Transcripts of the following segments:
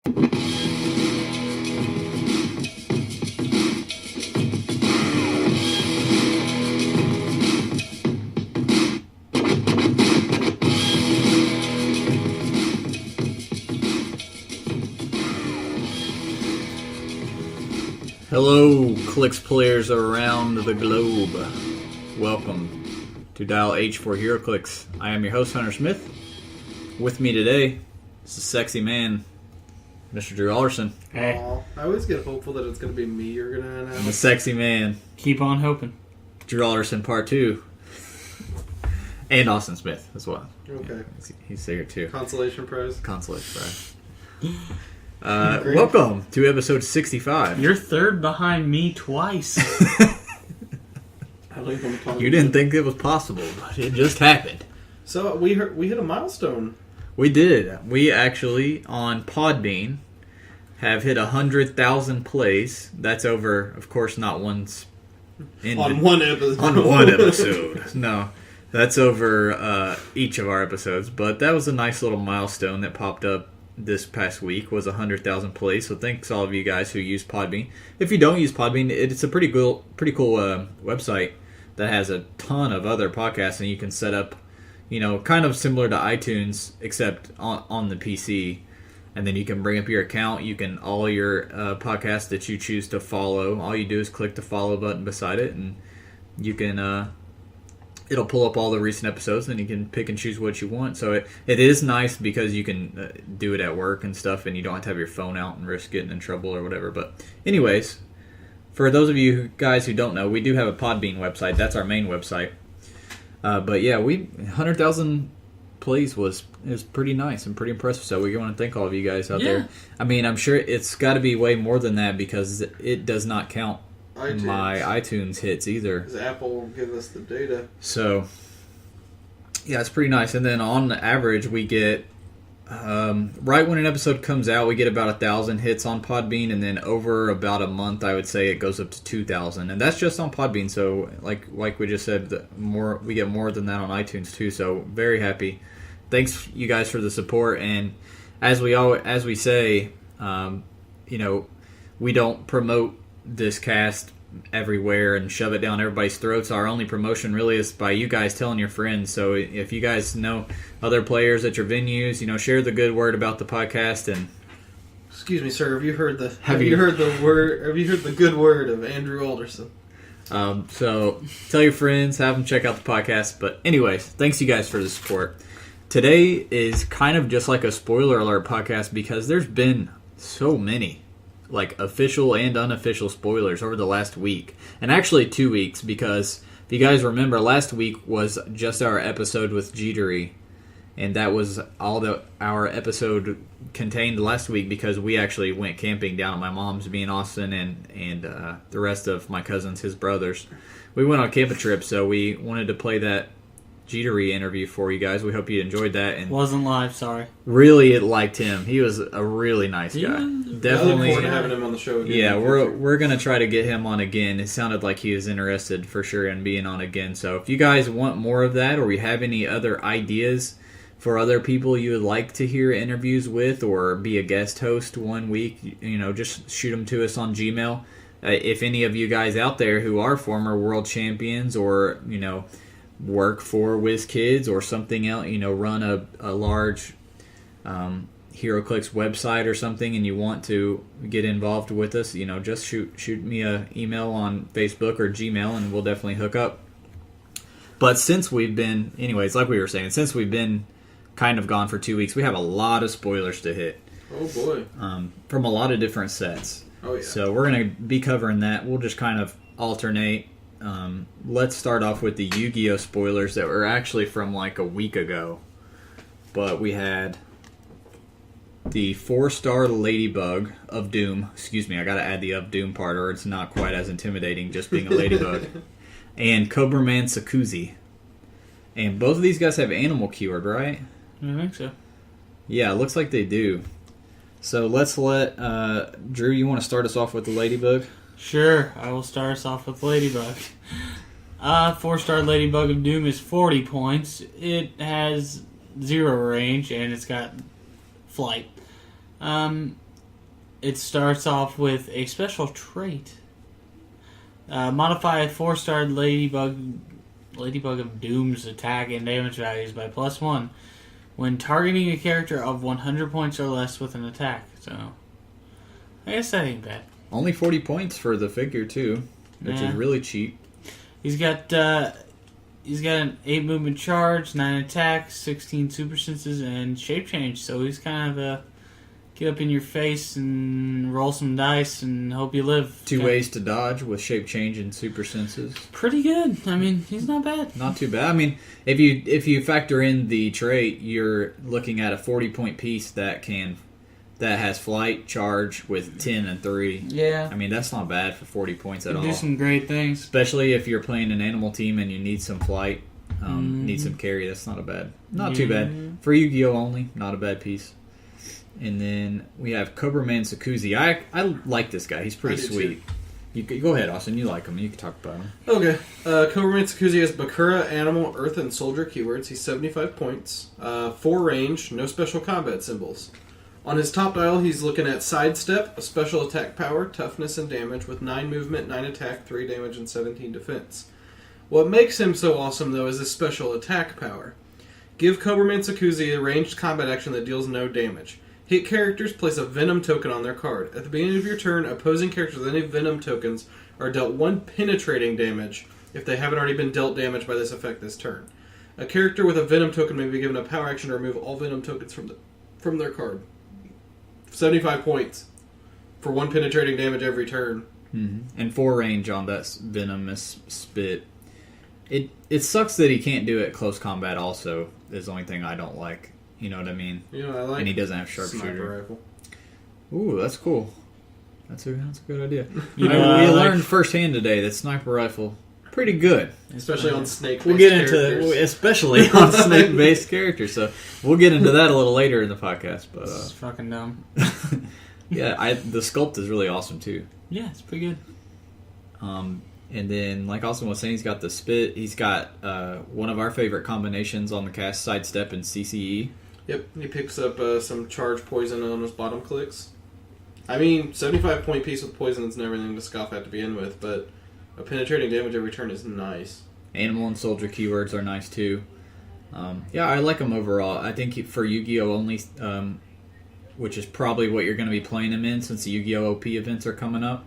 Hello, Clicks players around the globe. Welcome to Dial H for Heroclix. I am your host, Hunter Smith. With me today is the sexy man, Mr. Drew Alderson. Hey. I always get hopeful that it's going to be me you're going to announce. And the sexy man, Keep on hoping. Drew Alderson Part 2. And Austin Smith as well. Okay. He's there too. Consolation prize. Consolation prize. Welcome to episode 65. You're third behind me twice. You didn't think it was possible, but it just happened. So we hit a milestone. We did. We actually, on Podbean, have hit 100,000 plays. That's over, of course, not once. On one episode. On one episode. No. That's over each of our episodes. But that was a nice little milestone that popped up this past week, was 100,000 plays. So thanks all of you guys who use Podbean. If you don't use Podbean, it's a pretty cool website that has a ton of other podcasts, and you can set up, kind of similar to iTunes, except on the PC. And then you can bring up your account. You can, all your podcasts that you choose to follow, all you do is click the follow button beside it, and you can, it'll pull up all the recent episodes, and you can pick and choose what you want. So it is nice because you can do it at work and stuff, and you don't have to have your phone out and risk getting in trouble or whatever. But anyways, for those of you guys who don't know, we do have a Podbean website. That's our main website. But yeah, 100,000 plays is pretty nice and pretty impressive. So we want to thank all of you guys out there. I mean, I'm sure it's got to be way more than that because it does not count my iTunes hits either. Because Apple will give us the data. So yeah, it's pretty nice. And then on average, we get right when an episode comes out, we get about 1,000 hits on Podbean, and then over about a month, I would say it goes up to 2,000, and that's just on Podbean. So like we just said, we get more than that on iTunes too. So very happy. Thanks you guys for the support, and as we say, we don't promote this cast everywhere and shove it down everybody's throats. Our only promotion really is by you guys telling your friends. So if you guys know other players at your venues, share the good word about the podcast. And excuse me, sir, have you heard the good word of Andrew Alderson? So tell your friends, have them check out the podcast. But anyways, thanks you guys for the support. Today is kind of just like a spoiler alert podcast because there's been so many official and unofficial spoilers over the last week, and actually 2 weeks, because if you guys remember, last week was just our episode with Jittery, and that was all that our episode contained last week because we actually went camping down at my mom's, me and Austin and the rest of my cousins, his brothers. We went on a camping trip, so we wanted to play that Jittery interview for you guys. We hope you enjoyed that. And wasn't live, sorry. Really liked him. He was a really nice guy. Definitely. I look forward to having him on the show again. Yeah, we're gonna try to get him on again. It sounded like he was interested for sure in being on again. So if you guys want more of that, or you have any other ideas for other people you would like to hear interviews with, or be a guest host one week, just shoot them to us on Gmail. If any of you guys out there who are former world champions, or work for WizKids or something else, run a large Heroclix website or something, and you want to get involved with us, just shoot me an email on Facebook or Gmail, and we'll definitely hook up. But since we've been, like we were saying, since we've been kind of gone for 2 weeks, we have a lot of spoilers to hit. Oh boy. From a lot of different sets. Oh yeah. So we're going to be covering that. We'll just kind of alternate. Let's start off with the YuGiOh spoilers that were actually from a week ago. But we had the 4-star Ladybug of Doom. Excuse me, I gotta add the of Doom part, or it's not quite as intimidating just being a Ladybug. And Cobraman Sakuzi. And both of these guys have animal keyword, right? I think so. Yeah, it looks like they do. So let's let Drew, you want to start us off with the Ladybug? Sure, I will start us off with Ladybug. 4-star Ladybug of Doom is 40 points. It has 0 range, and it's got flight. it starts off with a special trait. Modify 4-star Ladybug of Doom's attack and damage values by +1 when targeting a character of 100 points or less with an attack. So, I guess that ain't bad. Only 40 points for the figure, too, which is really cheap. He's got an 8 movement charge, 9 attacks, 16 super senses, and shape change. So he's kind of a get up in your face and roll some dice and hope you live. 2 ways to dodge with shape change and super senses. Pretty good. I mean, he's not bad. Not too bad. I mean, if you factor in the trait, you're looking at a 40-point piece that has flight, charge with 10 and 3. Yeah. I mean, that's not bad for 40 points at all. Do some great things. Especially if you're playing an animal team and you need some flight, need some carry. That's not too bad. For Yu-Gi-Oh! Only, not a bad piece. And then we have Cobraman Sakuzi. I like this guy. He's pretty sweet. You go ahead, Austin. You like him. You can talk about him. Okay. Cobraman Sakuzi has Bakura, Animal, Earth, and Soldier keywords. He's 75 points. 4 range, no special combat symbols. On his top dial, he's looking at Sidestep, a special attack power, toughness, and damage with 9 movement, 9 attack, 3 damage, and 17 defense. What makes him so awesome, though, is his special attack power. Give Cobraman Sakuzi a ranged combat action that deals no damage. Hit characters, place a Venom token on their card. At the beginning of your turn, opposing characters with any Venom tokens are dealt 1 penetrating damage if they haven't already been dealt damage by this effect this turn. A character with a Venom token may be given a power action to remove all Venom tokens from their card. 75 points for 1 penetrating damage every turn. Mm-hmm. And 4 range on that venomous spit. It sucks that he can't do it close combat also, is the only thing I don't like. You know what I mean? You know, I like. And he doesn't have sharpshooter. Sniper rifle. Ooh, that's cool. That's a good idea. You we learned firsthand today that sniper rifle pretty good, especially on snake. We'll get into especially on snake-based characters. So we'll get into that a little later in the podcast. But it's fucking dumb. Yeah, the sculpt is really awesome too. Yeah, it's pretty good. And then, like Austin was saying, he's got the spit. He's got one of our favorite combinations on the cast, Sidestep and CCE. Yep, he picks up some charge poison on his bottom clicks. I mean, 75-point piece with poison is never anything to scoff at to begin with, but a penetrating damage every turn is nice. Animal and soldier keywords are nice too. Yeah, I like him overall. I think for Yu-Gi-Oh! Only, which is probably what you're going to be playing him in since the Yu-Gi-Oh! OP events are coming up,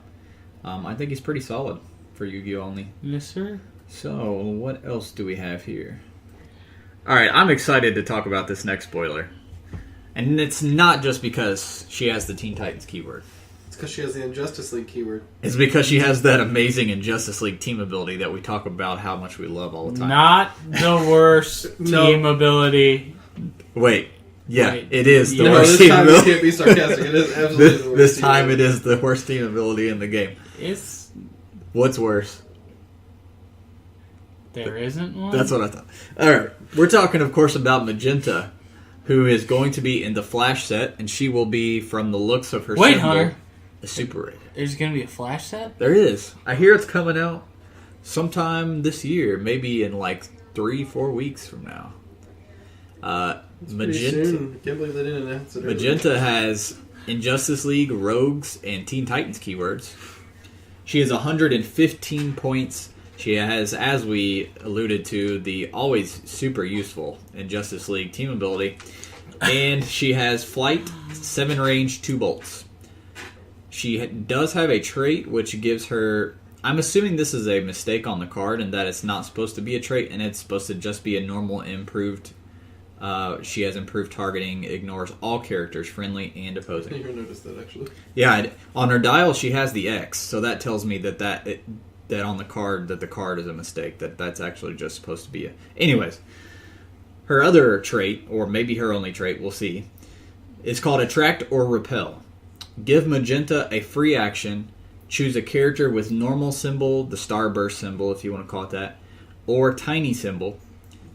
I think he's pretty solid for Yu-Gi-Oh! Only. Yes, sir. So, what else do we have here? Alright, I'm excited to talk about this next spoiler. And it's not just because she has the Teen Titans keyword. It's because she has the Injustice League keyword. It's because she has that amazing Injustice League team ability that we talk about how much we love all the time. Not the worst team ability. Wait. Yeah, Wait. It is the No, worst this team time ability. you can't be sarcastic. It is absolutely the worst This team time ability. it is the worst team ability in the game. What's worse? There isn't one? That's what I thought. Alright, we're talking, of course, about Magenta, who is going to be in the Flash set, and she will be, from the looks of her symbol, Hunter. a Super Raid. There's going to be a Flash set? There is. I hear it's coming out sometime this year, maybe in like 3-4 weeks from now. Soon. Can't believe they didn't announce it earlier. Magenta has Injustice League, Rogues, and Teen Titans keywords. She has 115 points. She has, as we alluded to, the always super useful Injustice League team ability. And she has Flight, 7 range, 2 bolts. She does have a trait which gives her... I'm assuming this is a mistake on the card and that it's not supposed to be a trait and it's supposed to just be a normal improved... she has improved targeting, ignores all characters, friendly and I opposing. didn't even notice that, actually. Yeah, on her dial she has the X, so that tells me that on the card, that the card is a mistake, that's actually just supposed to be a... Anyways, her other trait, or maybe her only trait, we'll see, is called Attract or Repel. Give Magenta a free action, choose a character with normal symbol, the Starburst symbol if you want to call it that, or tiny symbol,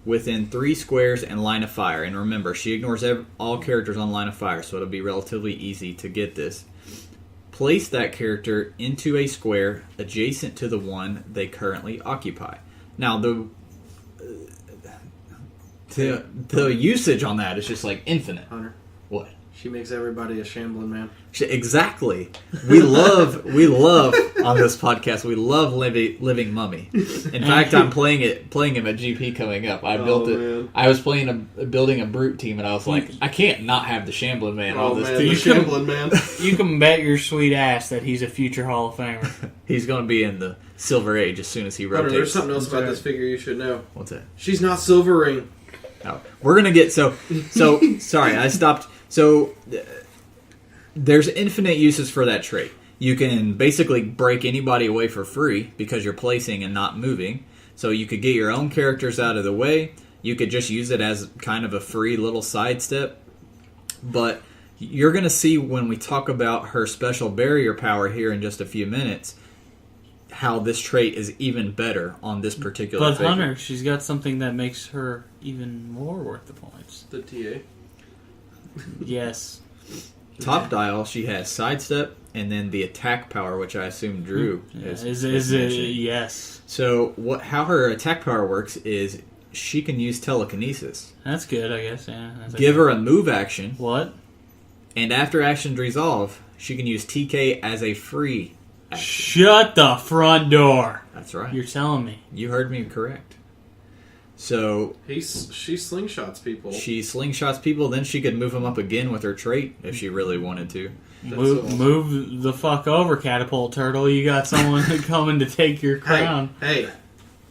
within 3 squares and line of fire. And remember, she ignores all characters on line of fire, so it'll be relatively easy to get this. Place that character into a square adjacent to the one they currently occupy. Now, the usage on that is just like infinite. Hunter. What? She makes everybody a shambling man. Exactly. We love on this podcast. We love living mummy. In fact, I'm playing him at GP coming up. I built it. Man. I was building a brute team, and I was like, I can't not have the shambling man on this Man, team. the shambling man. You can bet your sweet ass that he's a future Hall of Famer. He's going to be in the Silver Age as soon as he rotates. There's something else about this figure you should know. What's that? She's not Silver Ring. Oh, we're gonna get so. Sorry, I stopped. So there's infinite uses for that trait. You can basically break anybody away for free because you're placing and not moving. So you could get your own characters out of the way. You could just use it as kind of a free little sidestep. But you're going to see when we talk about her special barrier power here in just a few minutes how this trait is even better on this particular But figure. Hunter, she's got something that makes her even more worth the points. The TA. Yes. Top dial, she has sidestep and then the attack power, which I assume Drew Is it? Yes. So how her attack power works is she can use telekinesis. That's good, I guess. Yeah. Give her a move action, What? and after actions resolve, she can use TK as a free action. Shut the front door. That's right. You're telling me. You heard me correct. So She slingshots people. she slingshots people, then she could move them up again with her trait if she really wanted to. Move the fuck over, Catapult Turtle. You got someone coming to take your crown. Hey,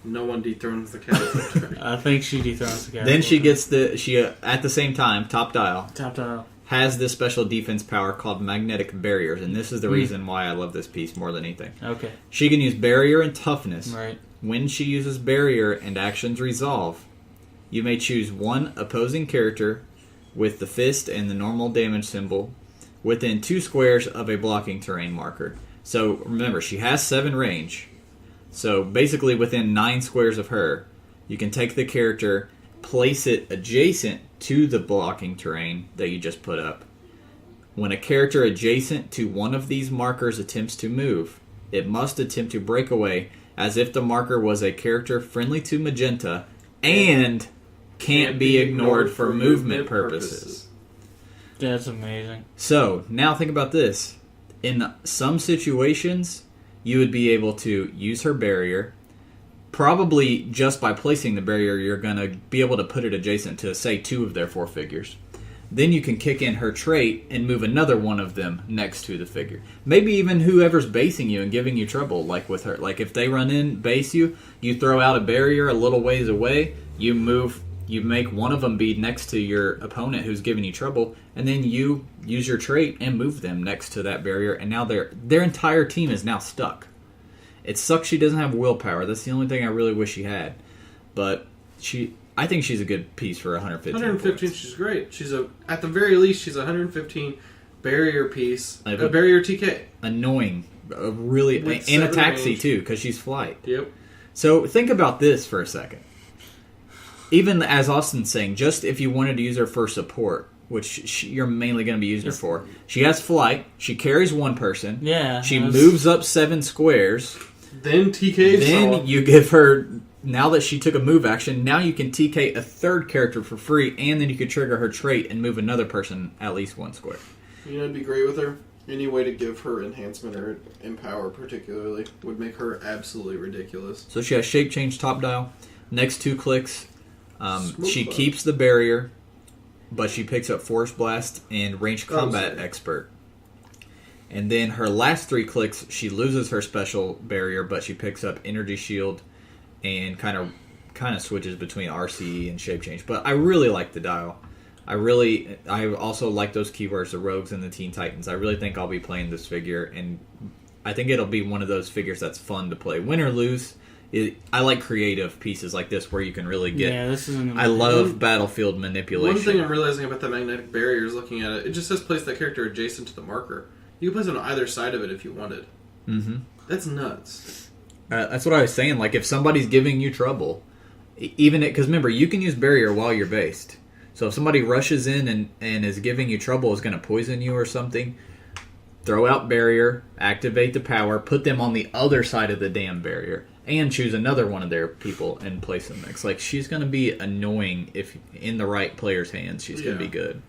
no one dethrones the catapult. I think she dethrones the Catapult. Then she gets at the same time, top dial, Top dial. has this special defense power called magnetic barriers, and this is the reason why I love this piece more than anything. Okay. She can use barrier and toughness. Right. When she uses barrier and actions resolve, you may choose one opposing character with the fist and the normal damage symbol within 2 squares of a blocking terrain marker. So remember, she has 7 range. So basically within 9 squares of her, you can take the character, place it adjacent to the blocking terrain that you just put up. When a character adjacent to one of these markers attempts to move, it must attempt to break away as if the marker was a character friendly to magenta and can't be ignored for movement purposes. That's amazing. So, now think about this. In some situations, you would be able to use her barrier. Probably just by placing the barrier, you're going to be able to put it adjacent to, say, 2 of their 4 figures. Then you can kick in her trait and move another one of them next to the figure. Maybe even whoever's basing you and giving you trouble, like with her. Like if they run in, base you, you throw out a barrier a little ways away, you make one of them be next to your opponent who's giving you trouble, and then you use your trait and move them next to that barrier, and now their entire team is now stuck. It sucks she doesn't have willpower. That's the only thing I really wish she had. But I think she's a good piece for 115. 115, points. she's great. At the very least, she's a 115 barrier piece, a barrier TK. Annoying, really, With and a 7 taxi range. too, because she's flight. Yep. So think about this for a second. Even as Austin's saying, just if you wanted to use her for support, which you're mainly going to be using her for, she has flight. She carries 1 person. Yeah. She moves up 7 squares. Then TK's Then you give her. Now that she took a move action, now you can TK a 3rd character for free, and then you could trigger her trait and move another person at least 1 square. You know, it'd be great with her. Any way to give her enhancement or empower, particularly, would make her absolutely ridiculous. So she has shape change top dial. Next 2 clicks, she Bug. keeps the barrier, but she picks up Force Blast and Range Combat Expert. And then her last 3 clicks, she loses her special barrier, but she picks up Energy Shield and kind of switches between RCE and shape change. But I really like the dial. I also like those keywords, the Rogues and the Teen Titans. I really think I'll be playing this figure, and I think it'll be one of those figures that's fun to play. Win or lose, I like creative pieces like this where you can really get... Yeah, this is an I love battlefield manipulation. One thing I'm realizing about the magnetic barrier is looking at it, it just says place that character adjacent to the marker. You can place it on either side of it if you wanted. Mm-hmm. That's nuts. That's what I was saying. Like, if somebody's giving you trouble, because remember, you can use barrier while you're based. So if somebody rushes in and is giving you trouble, is going to poison you or something, throw out barrier, activate the power, put them on the other side of the damn barrier, and choose another one of their people and place them next. Like, she's going to be annoying if in the right player's hands. She's going to be good.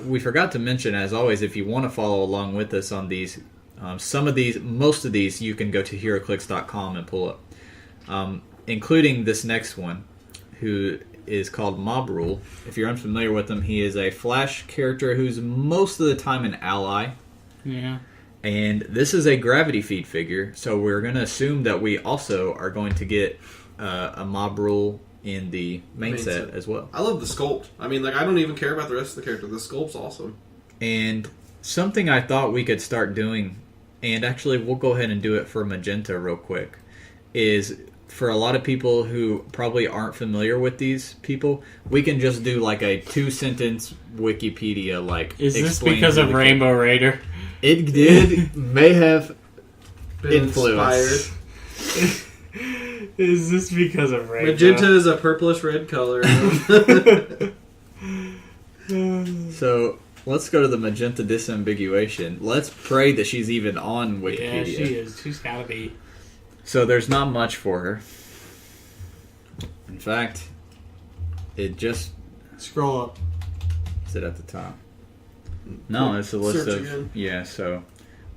We forgot to mention, as always, if you want to follow along with us on these, most of these, you can go to Heroclix.com and pull up, including this next one, who is called Mob Rule. If you're unfamiliar with him, he is a Flash character who's most of the time an ally. Yeah. And this is a gravity feed figure, so we're going to assume that we also are going to get a Mob Rule in the main set as well. I love the sculpt. I mean, like, I don't even care about the rest of the character. The sculpt's awesome. And something I thought we could start doing, and actually we'll go ahead and do it for Magenta real quick, is for a lot of people who probably aren't familiar with these people, we can just do like a 2-sentence Wikipedia, like, is this because of Rainbow Raider? It may have Been influenced. inspired. Is this because of Rainbow? Magenta is a purplish red color. So let's go to the Magenta disambiguation. Let's pray that she's even on Wikipedia. Yeah, she is. She's gotta be. So there's not much for her. In fact, it just Scroll up. is it at the top. No, it's a list Search of again. yeah. So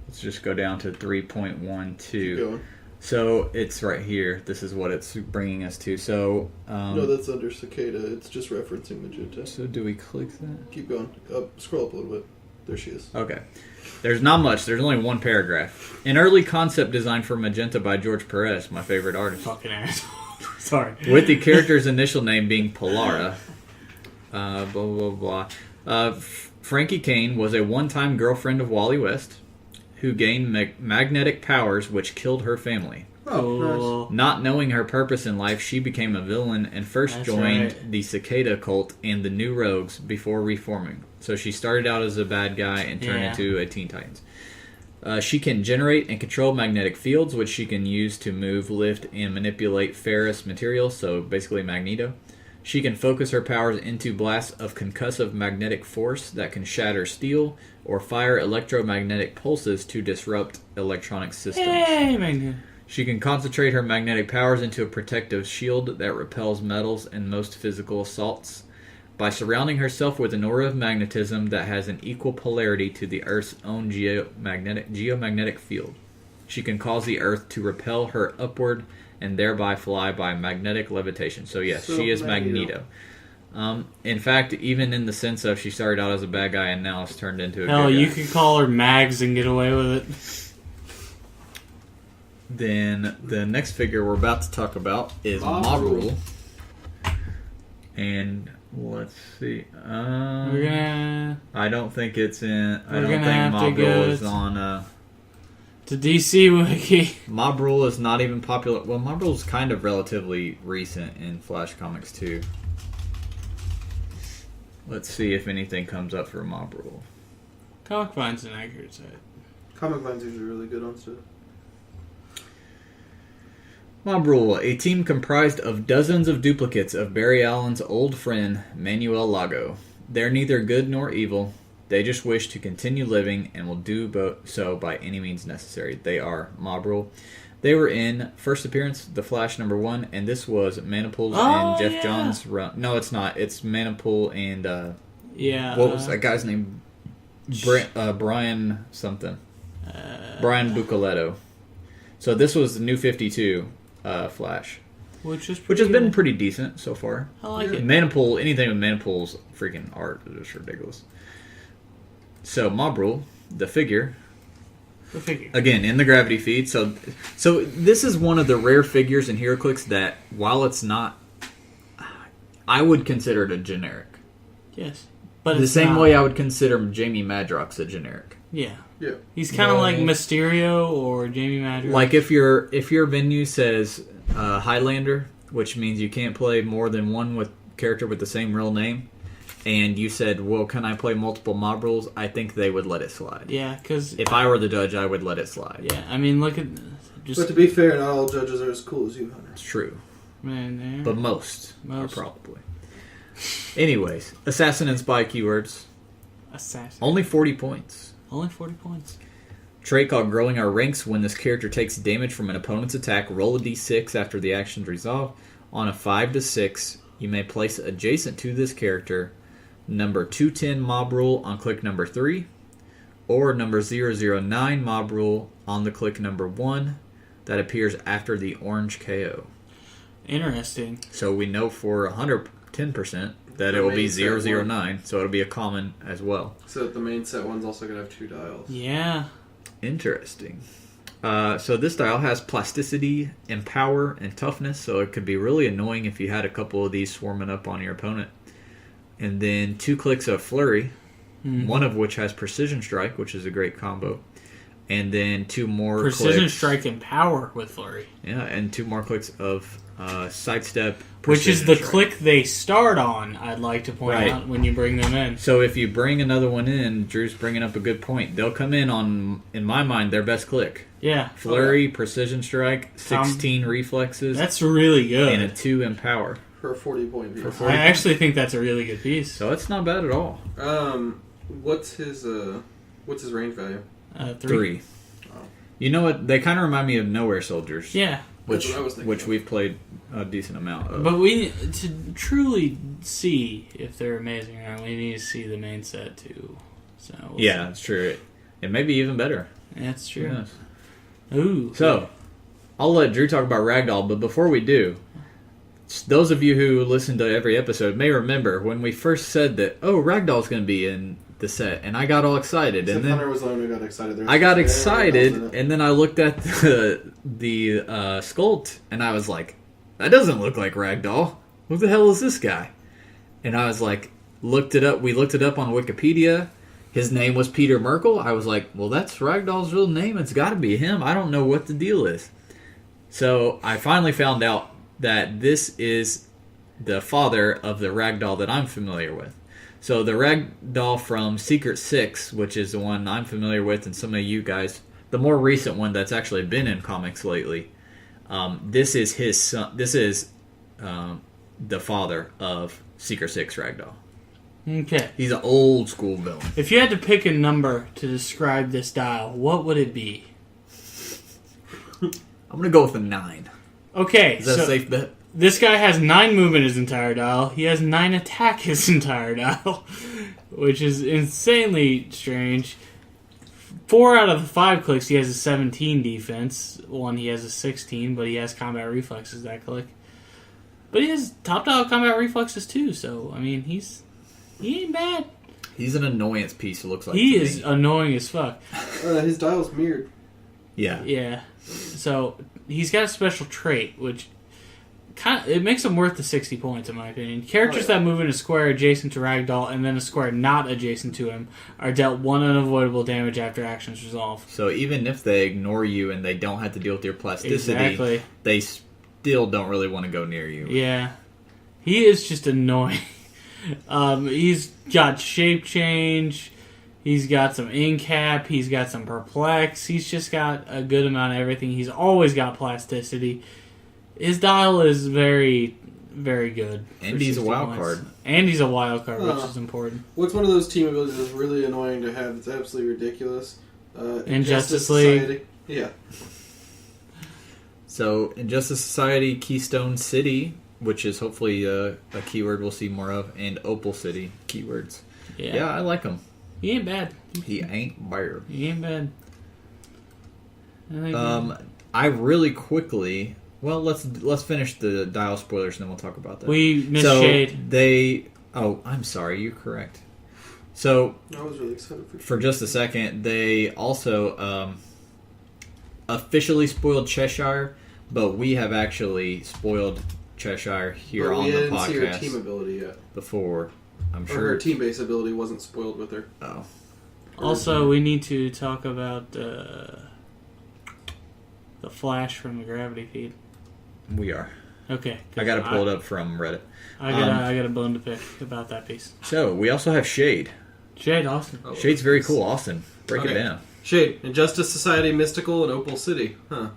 let's just go down to 3.12. Keep going. So it's right here. This is what it's bringing us to. So No, that's under Cicada. It's just referencing Magenta. so do we click that? Keep going. Scroll up a little bit. There she is. Okay. There's not much. There's only one paragraph. An early concept design for Magenta by George Perez, my favorite artist. Fucking asshole. Sorry. With the character's initial name being Polara. Blah, blah, blah. Frankie Kane was a one-time girlfriend of Wally West who gained magnetic powers which killed her family. Oh, Not knowing her purpose in life, she became a villain and first That's joined right. the Cicada cult and the New Rogues before reforming. So she started out as a bad guy and turned Yeah. into a Teen Titans. She can generate and control magnetic fields, which she can use to move, lift, and manipulate ferrous materials, so basically Magneto. She can focus her powers into blasts of concussive magnetic force that can shatter steel or fire electromagnetic pulses to disrupt electronic systems. Hey, man. She can concentrate her magnetic powers into a protective shield that repels metals and most physical assaults by surrounding herself with an aura of magnetism that has an equal polarity to the Earth's own geomagnetic field. She can cause the Earth to repel her upward and thereby fly by magnetic levitation. So yes, So she is Magneto. Magneto. In fact, even in the sense of she started out as a bad guy and now has turned into a Hell, good guy. you could call her Mags and get away with it. Then the next figure we're about to talk about is Mob Mob Rule. Rule. And let's see. We're gonna I don't think it's in. I We're don't gonna think have to Mob go Rule is on. to DC Wiki. Mob Rule is not even popular. Well, Mob Rule is kind of relatively recent in Flash Comics too. Let's see if anything comes up for Mob Rule. Comic Fine's an accurate site. Comic Line's usually really good on stuff. Mob Rule, a team comprised of dozens of duplicates of Barry Allen's old friend, Manuel Lago. They're neither good nor evil. They just wish to continue living and will do so by any means necessary. They are Mob Rule. They were in first appearance, The Flash _1, and this was Manipul's and Jeff Johns' run. No, it's not. It's Manipul and Yeah. what was that guy's name? Brian something. Brian Bucoletto. So this was the New 52 Flash, which has been pretty decent so far. I like it. Manipul, anything with Manipul's freaking art is just ridiculous. So Mob Rule, the figure, The figure. again in the gravity feed. So this is one of the rare figures in HeroClix that, while it's not, I would consider it a generic. Yes. But The it's same not. way I would consider Jamie Madrox a generic. Yeah. Yeah. He's kind of like Right. Mysterio or Jamie Madrox. Like if your venue says Highlander, which means you can't play more than one character with the same real name, and you said, well, can I play multiple Mob Rules? I think they would let it slide. Yeah, because... If I were the judge, I would let it slide. Yeah, I mean, look at... Just... But to be fair, not all judges are as cool as you, Hunter. It's true. Man, there. But most Most. are probably. Anyways, Assassin and Spy keywords. Assassin. Only 40 points. Only 40 points. Trait called Growing Our Ranks. When this character takes damage from an opponent's attack, roll a d6 after the action's resolved. On a 5 to 6, you may place adjacent to this character number 210 mob rule on click number 3, or number 009 mob rule on the click number 1 that appears after the orange KO. Interesting. So we know for 110% that The it will be main set 009, so it'll be a common as well. So the main set one's also going to have 2 dials. Yeah. Interesting. So this dial has plasticity and power and toughness, so it could be really annoying if you had a couple of these swarming up on your opponent. And then 2 clicks of flurry, one of which has precision strike, which is a great combo. And then 2 more Precision clicks. strike and power with flurry. Yeah, and 2 more clicks of sidestep. Which is precision the strike. click they start on, I'd like to point Right. out, when you bring them in. So if you bring another one in, Drew's bringing up a good point. They'll come in on, in my mind, their best click. Yeah. Flurry, precision strike, 16 reflexes, That's really good. and a 2 in power. For a 40-point piece. I actually think that's a really good piece. So it's not bad at all. What's his range value? 3. Oh. You know what? They kind of remind me of Nowhere Soldiers. Yeah. That's what I was thinking. Which we've played a decent amount of. But we to truly see if they're amazing or not, we need to see the main set too. So we'll yeah, see. that's true. It may be even better. That's Who true. knows? Ooh. So, I'll let Drew talk about Ragdoll, but before we do, those of you who listen to every episode may remember when we first said that, Ragdoll's going to be in the set, and I got all excited. Except And then Hunter was the one who got excited. There was I got just excited, Ragdolls in it. and then I looked at the sculpt, and I was like, that doesn't look like Ragdoll. Who the hell is this guy? And I was like, looked it up. We looked it up on Wikipedia. His name was Peter Merkel. I was like, well, that's Ragdoll's real name. It's got to be him. I don't know what the deal is. So I finally found out that this is the father of the Ragdoll that I'm familiar with. So the Ragdoll from Secret 6, which is the one I'm familiar with, and some of you guys, the more recent one that's actually been in comics lately, this is his son. This is the father of Secret 6 Ragdoll. Okay. He's an old school villain. If you had to pick a number to describe this dial, what would it be? I'm going to go with a 9. Okay, Is that so a safe bet? this guy has 9 movement his entire dial. He has 9 attack his entire dial, which is insanely strange. 4 out of the 5 clicks, he has a 17 defense. 1, he has a 16, but he has combat reflexes that click. But he has top dial combat reflexes too, so, I mean, he ain't bad. He's an annoyance piece, it looks like. He to is me. annoying as fuck. His dial's mirrored. Yeah. Yeah. So, he's got a special trait, which it makes him worth the 60 points, in my opinion. Characters that move in a square adjacent to Ragdoll and then a square not adjacent to him are dealt 1 unavoidable damage after actions resolve. So even if they ignore you and they don't have to deal with your plasticity, Exactly. they still don't really want to go near you. Yeah. He is just annoying. He's got shape change. He's got some incap. He's got some perplex. He's just got a good amount of everything. He's always got plasticity. His dial is very, very good. And for he's a 60 wild points. card. And he's a wild card, which is important. What's one of those team abilities that's really annoying to have? It's absolutely ridiculous. Injustice League. Society. Yeah. So Injustice Society, Keystone City, which is hopefully a keyword we'll see more of, and Opal City keywords. Yeah, I like him. He ain't bad. He ain't bad. He ain't bad. I think I really quickly. Well, let's finish the dial spoilers and then we'll talk about that. we missed so Shade. I'm sorry, you're correct. So I was really excited for just a second, they also officially spoiled Cheshire, but we have actually spoiled Cheshire here on we the didn't see her podcast team ability yet. before. I'm Or sure. her team-based ability wasn't spoiled with her. Oh, Also, we need to talk about the flash from the gravity feed. we are. Okay. I got to pull it up from Reddit. I got a bone to pick about that piece. So we also have Shade. Shade, awesome. Oh, Shade's very cool. Austin, break it Okay. down. Shade, Injustice Society, Mystical, and Opal City. Huh.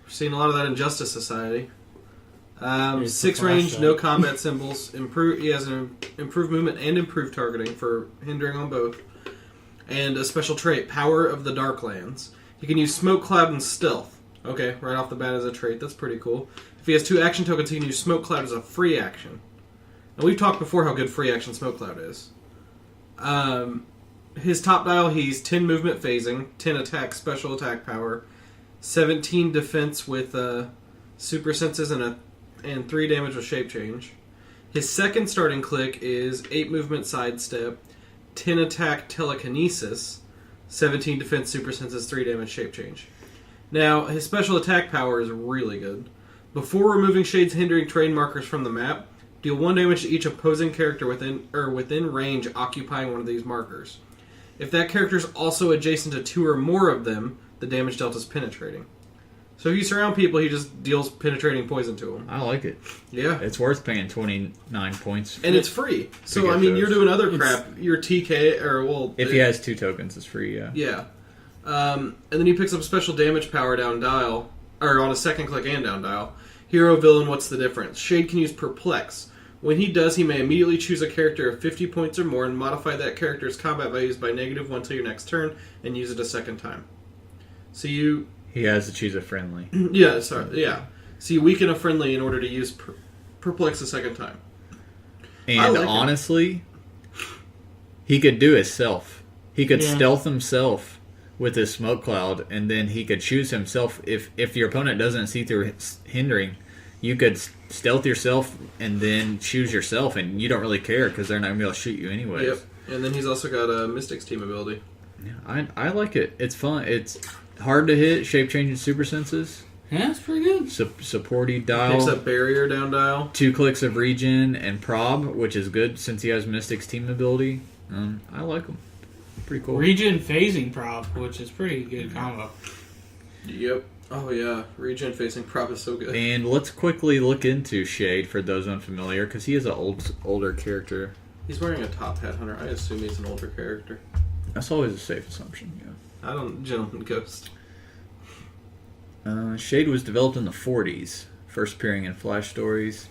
We're seeing a lot of that Injustice Society. Here's 6 the range, flashlight. no combat symbols. He has an improved movement and improved targeting for hindering on both. And a special trait, Power of the Darklands. He can use Smoke Cloud and Stealth. Okay, right off the bat as a trait. That's pretty cool. If he has 2 action tokens, he can use Smoke Cloud as a free action. And we've talked before how good free action Smoke Cloud is. His top dial, he's 10 movement phasing, 10 attack, special attack power, 17 defense with super senses and 3 damage with shape change. His second starting click is 8 movement sidestep, 10 attack telekinesis, 17 defense super senses, 3 damage shape change. Now, his special attack power is really good. Before removing Shade's hindering terrain markers from the map, deal 1 damage to each opposing character within range occupying one of these markers. If that character is also adjacent to 2 or more of them, the damage dealt is penetrating. So if you surround people, he just deals penetrating poison to them. I like it. Yeah. It's worth paying 29 points. And it's free. So, get I mean, those. you're doing other crap. Your TK, or, well... If he has 2 tokens, it's free, yeah. Yeah. And then he picks up special damage power down dial, or on a second click and down dial. Hero, villain, what's the difference? Shade can use Perplex. When he does, he may immediately choose a character of 50 points or more and modify that character's combat values by -1 till your next turn and use it a second time. So you... He has to choose a friendly. Yeah, sorry, yeah. So you weaken a friendly in order to use Perplex a second time. And like honestly, he could do it himself. He could Yeah. stealth himself with his smoke cloud, and then he could choose himself. If your opponent doesn't see through his hindering, you could stealth yourself and then choose yourself, and you don't really care because they're not going to be able to shoot you anyways. Yep. And then he's also got a Mystic's team ability. Yeah, I like it. It's fun. It's hard to hit. Shape changing super senses. Yeah, it's pretty good. Supporty Picks dial. up barrier down dial. 2 clicks of regen and prob, which is good since he has Mystic's team ability. I like him. Pretty cool. Regen phasing prop, which is pretty good combo. Yep. Oh yeah, regen facing prop is so good. And let's quickly look into Shade for those unfamiliar, because he is an older character. He's wearing a top hat, Hunter. I assume he's an older character. That's always a safe assumption, yeah. I don't, Gentleman Ghost. Shade was developed in the 40s, first appearing in Flash stories.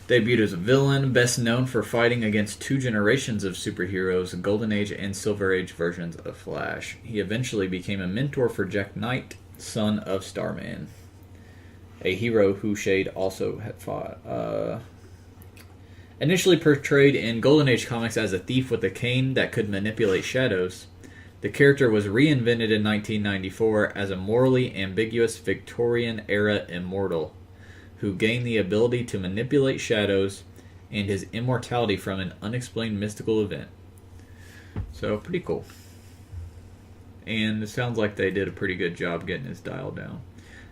Debuted as a villain, best known for fighting against 2 generations of superheroes, Golden Age and Silver Age versions of Flash. He eventually became a mentor for Jack Knight, son of Starman, a hero who Shade also had fought. Initially portrayed in Golden Age comics as a thief with a cane that could manipulate shadows, the character was reinvented in 1994 as a morally ambiguous Victorian-era immortal who gained the ability to manipulate shadows and his immortality from an unexplained mystical event. So, pretty cool. And it sounds like they did a pretty good job getting his dial down.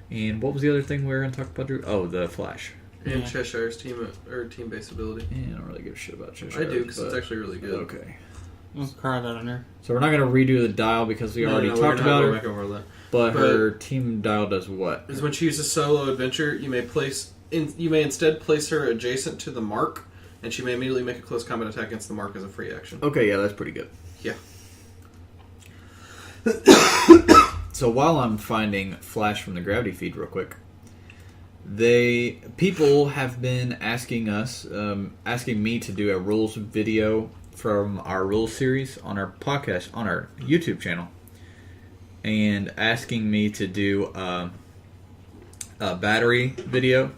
And what was the other thing we were going to talk about, Drew? Oh, the Flash. And Yeah. Cheshire's team-based ability. Yeah, I don't really give a shit about Cheshire. I do, because it's actually really good. Okay. I'll cry that on her. So we're not going to redo the dial because we already we're talked not about going her. back over that. But her team dial does what? Is when she uses solo adventure, you may instead place her adjacent to the mark, and she may immediately make a close combat attack against the mark as a free action. Okay, yeah, that's pretty good. Yeah. So while I'm finding Flash from the Gravity feed real quick, people have been asking us, asking me to do a rules video from our rules series on our podcast, on our YouTube channel, and asking me to do a battery video.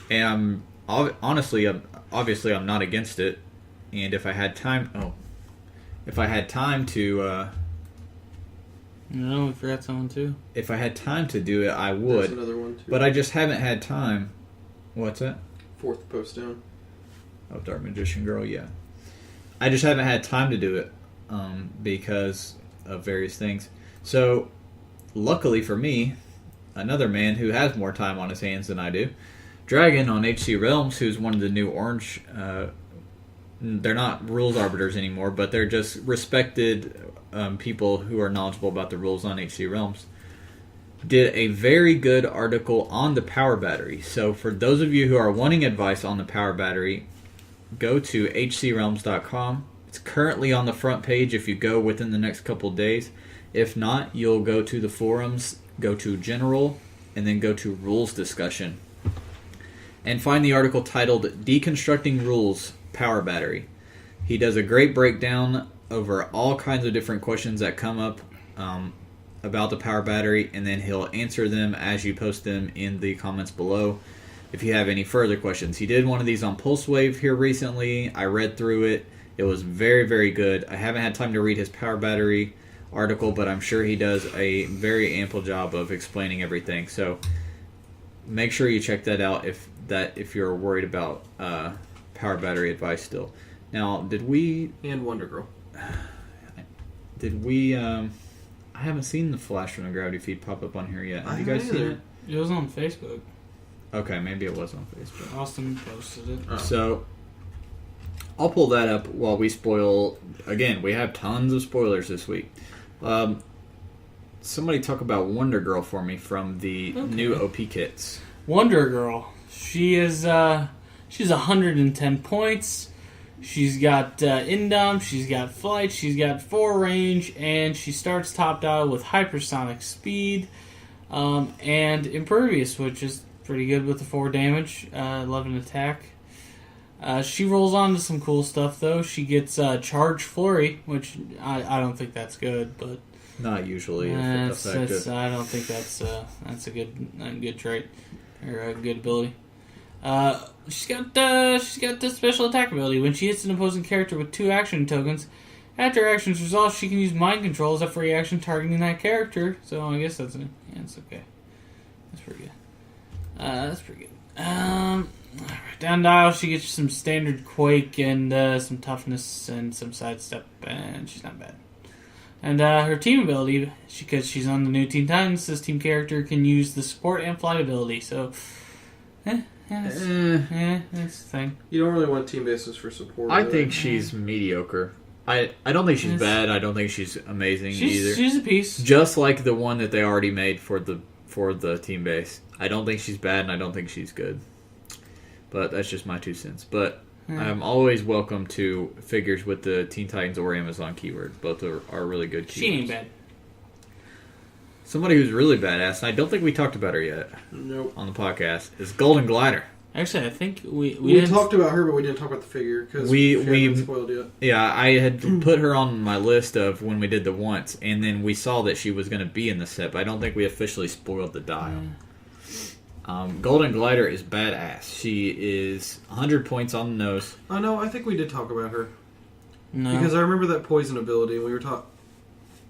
And obviously I'm not against it. And if I had time, to. No, we forgot someone too. If I had time to do it, I There's would. another one, too. But I just haven't had time. What's that? 4th post down. Oh, Dark Magician Girl, yeah. I just haven't had time to do it because of various things. So, luckily for me, another man who has more time on his hands than I do, Dragon on HC Realms, who's one of the new Orange... they're not rules arbiters anymore, but they're just respected people who are knowledgeable about the rules on HC Realms, did a very good article on the power battery. So for those of you who are wanting advice on the power battery, go to hcrealms.com. It's currently on the front page if you go within the next couple days. If not, you'll go to the forums, go to General, and then go to Rules Discussion. And find the article titled Deconstructing Rules Power Battery. He does a great breakdown over all kinds of different questions that come up about the power battery, and then he'll answer them as you post them in the comments below. if you have any further questions. He did one of these on PulseWave here recently. I read through it. It was very, very good. I haven't had time to read his power battery article, but I'm sure he does a very ample job of explaining everything. So make sure you check that out if you're worried about power battery advice still. Now, did we... And Wonder Girl. Did we... I haven't seen the flash from the gravity feed pop up on here yet. Have you guys seen it? It was on Facebook. Okay, maybe it was on Facebook. Austin posted it. Oh. So, I'll pull that up while we spoil... Again, we have tons of spoilers this week. Somebody talk about Wonder Girl for me from the new OP kits. Wonder Girl. She is, she's 110 points. She's got Indom, she's got Flight, she's got 4 range, and she starts top dial with hypersonic speed and Impervious, which is pretty good with the 4 damage, 11 attack. She rolls on to some cool stuff, though. She gets Charge Flurry, which I don't think that's good, but... Not usually effective. I don't think that's a good trait, or a good ability. She's got the special attack ability. When she hits an opposing character with 2 action tokens, after action's resolved, she can use mind control as a free action targeting that character. So I guess that's okay. That's pretty good. That's pretty good. Alright, down dial, she gets some standard Quake and some toughness and some sidestep, and she's not bad. And her team ability, because she's on the new Teen Titans, this team character can use the support and flight ability. So, that's the thing. You don't really want team bases for support. I think she's mediocre. I don't think she's bad. I don't think she's amazing either. She's a piece. Just like the one that they already made for the team base. I don't think she's bad, and I don't think she's good. But that's just my 2 cents. But I'm always welcome to figures with the Teen Titans or Amazon keyword. Both are really good keywords. She ain't bad. Somebody who's really badass, and I don't think we talked about her yet on the podcast, is Golden Glider. Actually, I think we talked about her, but we didn't talk about the figure because we hadn't spoiled yet. Yeah, I had put her on my list of when we did the once, and then we saw that she was going to be in the set, but I don't think we officially spoiled the dial. Golden Glider is badass. She is 100 points on the nose. Oh, no, I think we did talk about her. No. Because I remember that poison ability, and we were talking...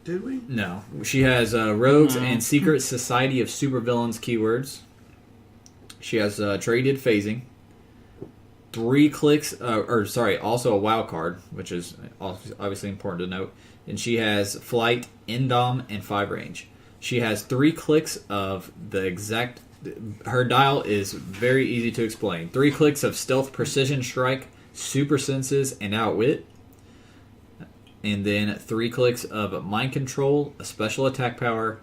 Did we? No. She has Rogues and Secret Society of Supervillains keywords. She has traded phasing. 3 clicks, also a wild card, which is obviously important to note. And she has Flight, Indom, and 5 range. She has 3 clicks of the exact... Her dial is very easy to explain. 3 clicks of Stealth, Precision Strike, Super Senses, and Outwit. And then 3 clicks of Mind Control, a Special Attack Power,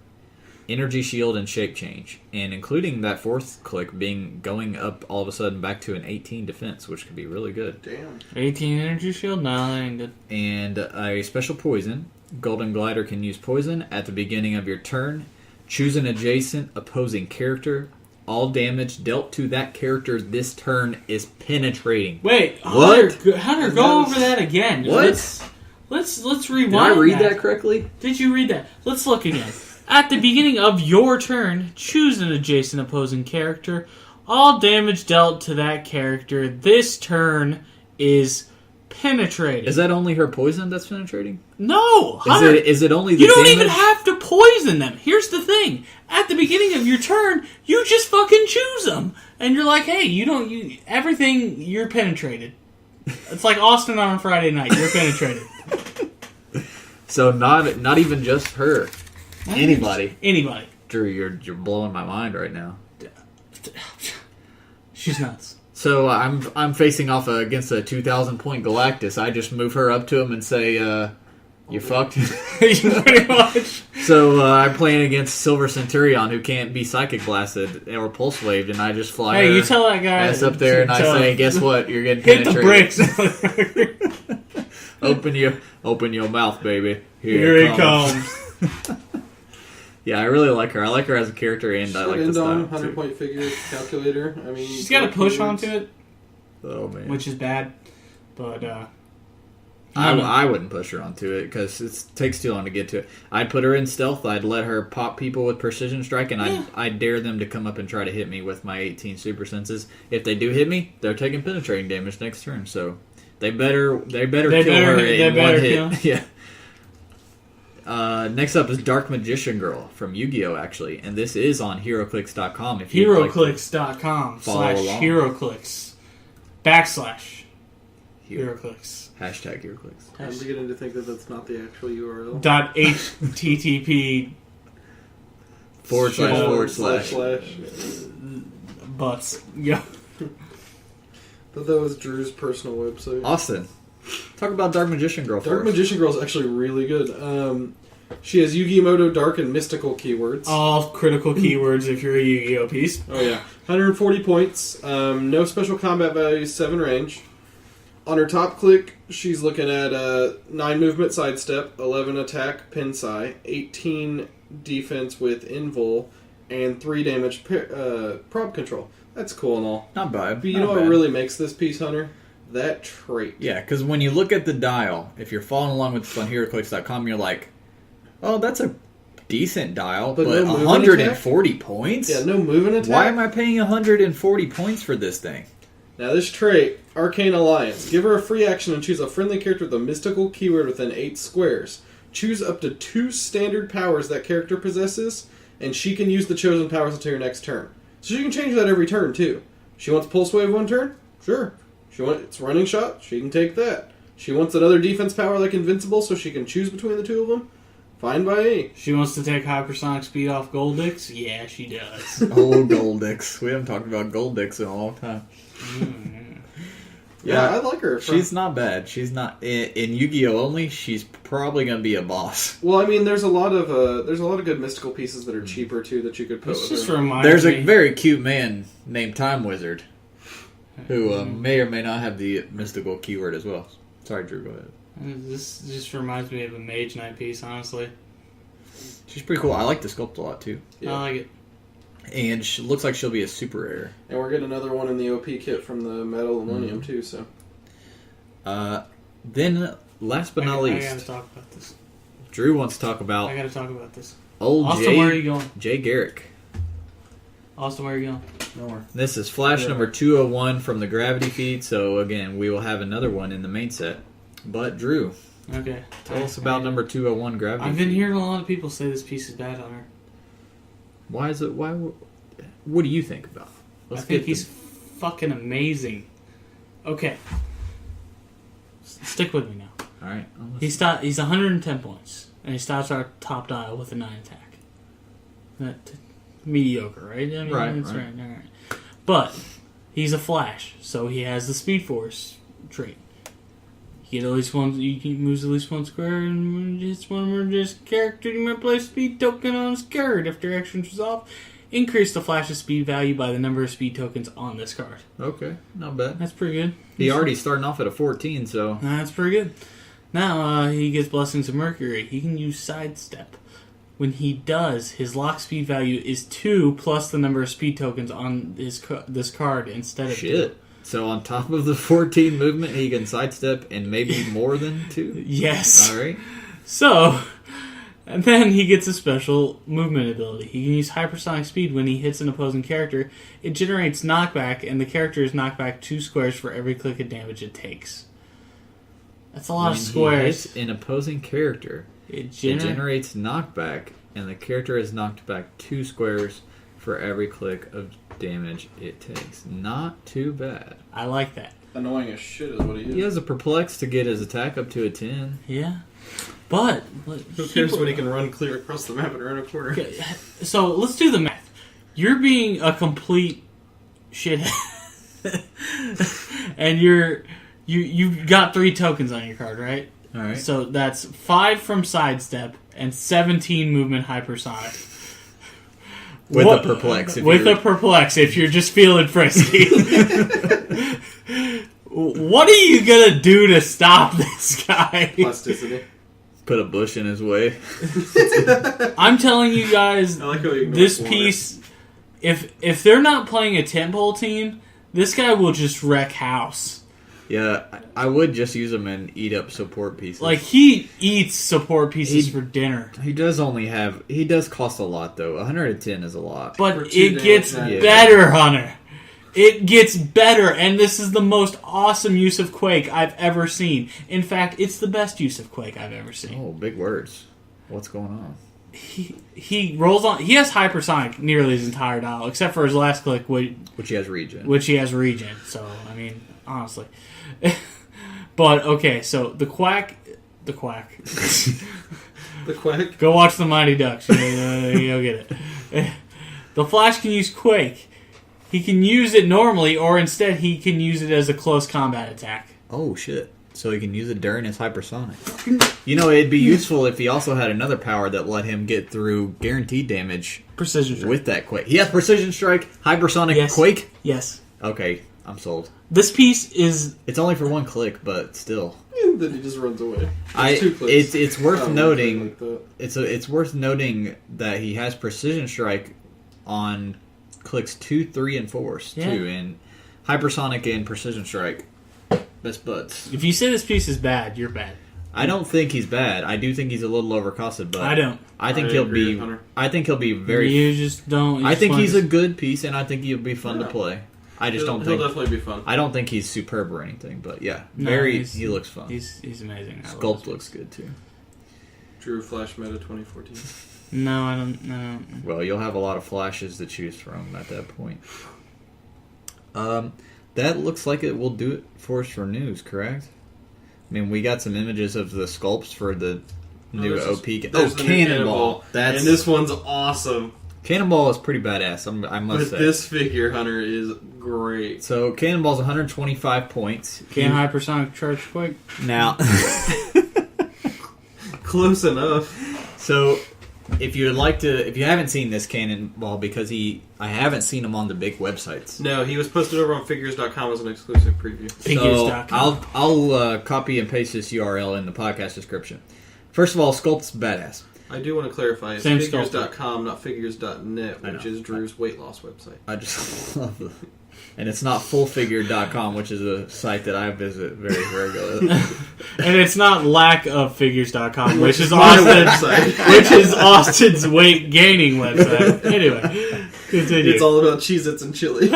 Energy Shield, and Shape Change. And including that 4th click being going up all of a sudden back to an 18 defense, which could be really good. Damn. 18 Energy Shield? No, that ain't good. And a special poison. Golden Glider can use poison at the beginning of your turn. Choose an adjacent opposing character. All damage dealt to that character this turn is penetrating. Wait, what? Hunter, go over that again. What? Let's rewind. Did I read that correctly? Did you read that? Let's look again. At the beginning of your turn, choose an adjacent opposing character. All damage dealt to that character this turn is penetrating. Is that only her poison that's penetrating? No! Hunter, is it only the you don't damage? even have to poison them. Here's the thing. At the beginning of your turn, you just fucking choose them. And you're like, hey, you're penetrated. It's like Austin on a Friday night. You're penetrated. So not even just her. Anybody. Drew, you're blowing my mind right now. She's nuts. So I'm facing off against a 2,000 point Galactus. I just move her up to him and say, "You fucked." Pretty much. So I'm playing against Silver Centurion, who can't be Psychic Blasted or Pulse Waved, and I just fly. Hey, her you tell that guy ass up there, and I say, "Guess what? You're getting hit penetrated." the bricks. Open your mouth, baby. Here he comes. Yeah, I really like her. I like her as a character, and I like the style. 100-point figure calculator. I mean, she's got to push onto it. Oh man, which is bad, but I wouldn't push her onto it because it takes too long to get to it. I'd put her in stealth. I'd let her pop people with precision strike, and I'd dare them to come up and try to hit me with my 18 super senses. If they do hit me, they're taking penetrating damage next turn. So they better kill her in one hit. Yeah. Next up is Dark Magician Girl from Yu-Gi-Oh! Actually, and this is on Heroclix.com. If you Heroclix.com /Heroclix / Heroclix. Hashtag Heroclix. I'm beginning to think that that's not the actual URL. .http / butts. Yeah. But that was Drew's personal website. Austin, talk about Dark Magician Girl. Dark Magician Girl is actually really good. She has Yu-Gi-Oh! Dark and mystical keywords. All critical keywords if you're a Yu-Gi-Oh! Piece. Oh yeah, 140 points. No special combat values, 7 range. On her top click, she's looking at 9 movement sidestep, 11 attack pin psi, 18 defense with invul, and 3 damage prob control. That's cool and all. Not bad. But you know what really makes this piece, Hunter? That trait. Yeah, because when you look at the dial, if you're following along with this on HeroClix.com, you're like, oh, that's a decent dial, but no 140 points? Yeah, no movement attack? Why am I paying 140 points for this thing? Now this trait, Arcane Alliance. Give her a free action and choose a friendly character with a mystical keyword within 8 squares. Choose up to 2 standard powers that character possesses, and she can use the chosen powers until your next turn. So she can change that every turn, too. She wants Pulse Wave one turn? Sure. She wants it's Running Shot? She can take that. She wants another defense power like Invincible, so she can choose between the two of them? Fine by me. She wants to take hypersonic speed off Goldix? Yeah, she does. Oh, Goldix. We haven't talked about Goldix in a long time. Yeah, I like her. She's not bad. She's not in Yu-Gi-Oh! Only. She's probably gonna be a boss. Well, I mean, there's a lot of good mystical pieces that are cheaper too that you could put. This just reminds There's me. a very cute man named Time Wizard who may or may not have the mystical keyword as well. Sorry, Drew. Go ahead. This just reminds me of a Mage Knight piece, honestly. She's pretty cool. I like the sculpt a lot too. Yeah. I like it. And she looks like she'll be a super rare. And we're getting another one in the OP kit from the Metal Ammonium too. So. Then, last but not I least, gotta talk about this. Drew wants to talk about I gotta talk about this. old Austin, where are you going? Jay Garrick. Austin, where are you going? Nowhere. This is Flash number 201 from the Gravity feed, so again, we will have another one in the main set. But Drew, Okay. tell us about number 201 Gravity I've been feed. hearing a lot of people say this piece is bad on her. Why is it? Why? What do you think about it? I think he's fucking amazing. Okay. Stick with me now. All right. He's 110 points, and he starts our top dial with a 9 attack. That mediocre, right? I mean, Right. Right. But he's a Flash, so he has the Speed Force trait. He moves at least one square, and when hits one more just character, you may place a speed token on his card. After action is off, increase the Flash's speed value by the number of speed tokens on this card. Okay, not bad. That's pretty good. He already starting off at a 14, so That's pretty good. Now, he gets Blessings of Mercury. He can use Sidestep. When he does, his lock speed value is 2 plus the number of speed tokens on this card instead of 2. shit. So on top of the 14 movement, he can sidestep and maybe more than 2? Yes. All right. So, and then he gets a special movement ability. He can use Hypersonic Speed when he hits an opposing character. It generates knockback, and the character is knocked back 2 squares for every click of damage it takes. That's a lot of squares. He hits an opposing character, It it generates knockback, and the character is knocked back 2 squares for every click of damage it takes. Not too bad. I like that. Annoying as shit is what he is. He has a perplex to get his attack up to a 10. Yeah. But Who cares when he can run clear across the map and around a corner? Okay, so let's do the math. You're being a complete shithead, and you've got 3 tokens on your card, right? All right. So that's 5 from Sidestep and 17 movement Hypersonic. With a perplex. If you're just feeling frisky. What are you gonna do to stop this guy? Plasticity. Put a bush in his way. I'm telling you guys, I like how you ignore this water. piece, if they're not playing a tentpole team, this guy will just wreck house. Yeah, I would just use them and eat up support pieces. Like, he eats support pieces for dinner. He does cost a lot, though. 110 is a lot. But it gets Yeah. better, Hunter. It gets better, and this is the most awesome use of Quake I've ever seen. In fact, it's the best use of Quake I've ever seen. Oh, big words. What's going on? He rolls on. He has hypersonic nearly his entire dial, except for his last click, Which he has regen. which he has regen. So, I mean, honestly. But, okay, so the Quack. The Quack. Go watch the Mighty Ducks. You'll get it. The Flash can use Quake. He can use it normally, or instead he can use it as a close combat attack. Oh, shit. So he can use it during his hypersonic. You know, it'd be useful if he also had another power that let him get through guaranteed damage Precision strike. with that Quake. He has Precision Strike, Hypersonic, Yes. Quake? Yes. Okay, I'm sold. This piece is... It's only for one click, but still. And then he just runs away. It's 2 clicks. It's worth noting. Like that. It's worth noting that he has Precision Strike on clicks 2, 3, and 4 too, and Hypersonic and Precision Strike, best buds. If you say this piece is bad, you're bad. I don't think he's bad. I do think he's a little overcosted, but I don't. I think I he'll agree be. with Hunter. I think he'll be very. You just don't... I think he's a good piece, and I think he'll be fun to play. I just don't think he'll definitely be fun. I don't think he's superb or anything, but yeah, No, he looks fun. He's amazing. I love Sculpt this. looks good too. Drew Flash Meta 2014. No, I don't. No. Well, you'll have a lot of flashes to choose from at that point. That looks like it will do it for us for news, correct? I mean, we got some images of the sculpts for the new OP. There's the new Cannonball! and this one's awesome. Cannonball is pretty badass, I must say. This figure, Hunter, is great. So, Cannonball's 125 points. Can hypersonic charge Quake? Now, Close enough. so if you haven't seen this Cannonball, because I haven't seen him on the big websites. No, he was posted over on figures.com as an exclusive preview. So I'll copy and paste this URL in the podcast description. First of all, Sculpt's badass. I do want to clarify, it's Same figures.com, not figures.net, which is Drew's weight loss website. I just love it. And it's not fullfigure.com, which is a site that I visit very regularly. And it's not lackofigures.com, which is my Austin's, which is Austin's weight gaining website. Anyway, continue. It's all about Cheez-Its and chili.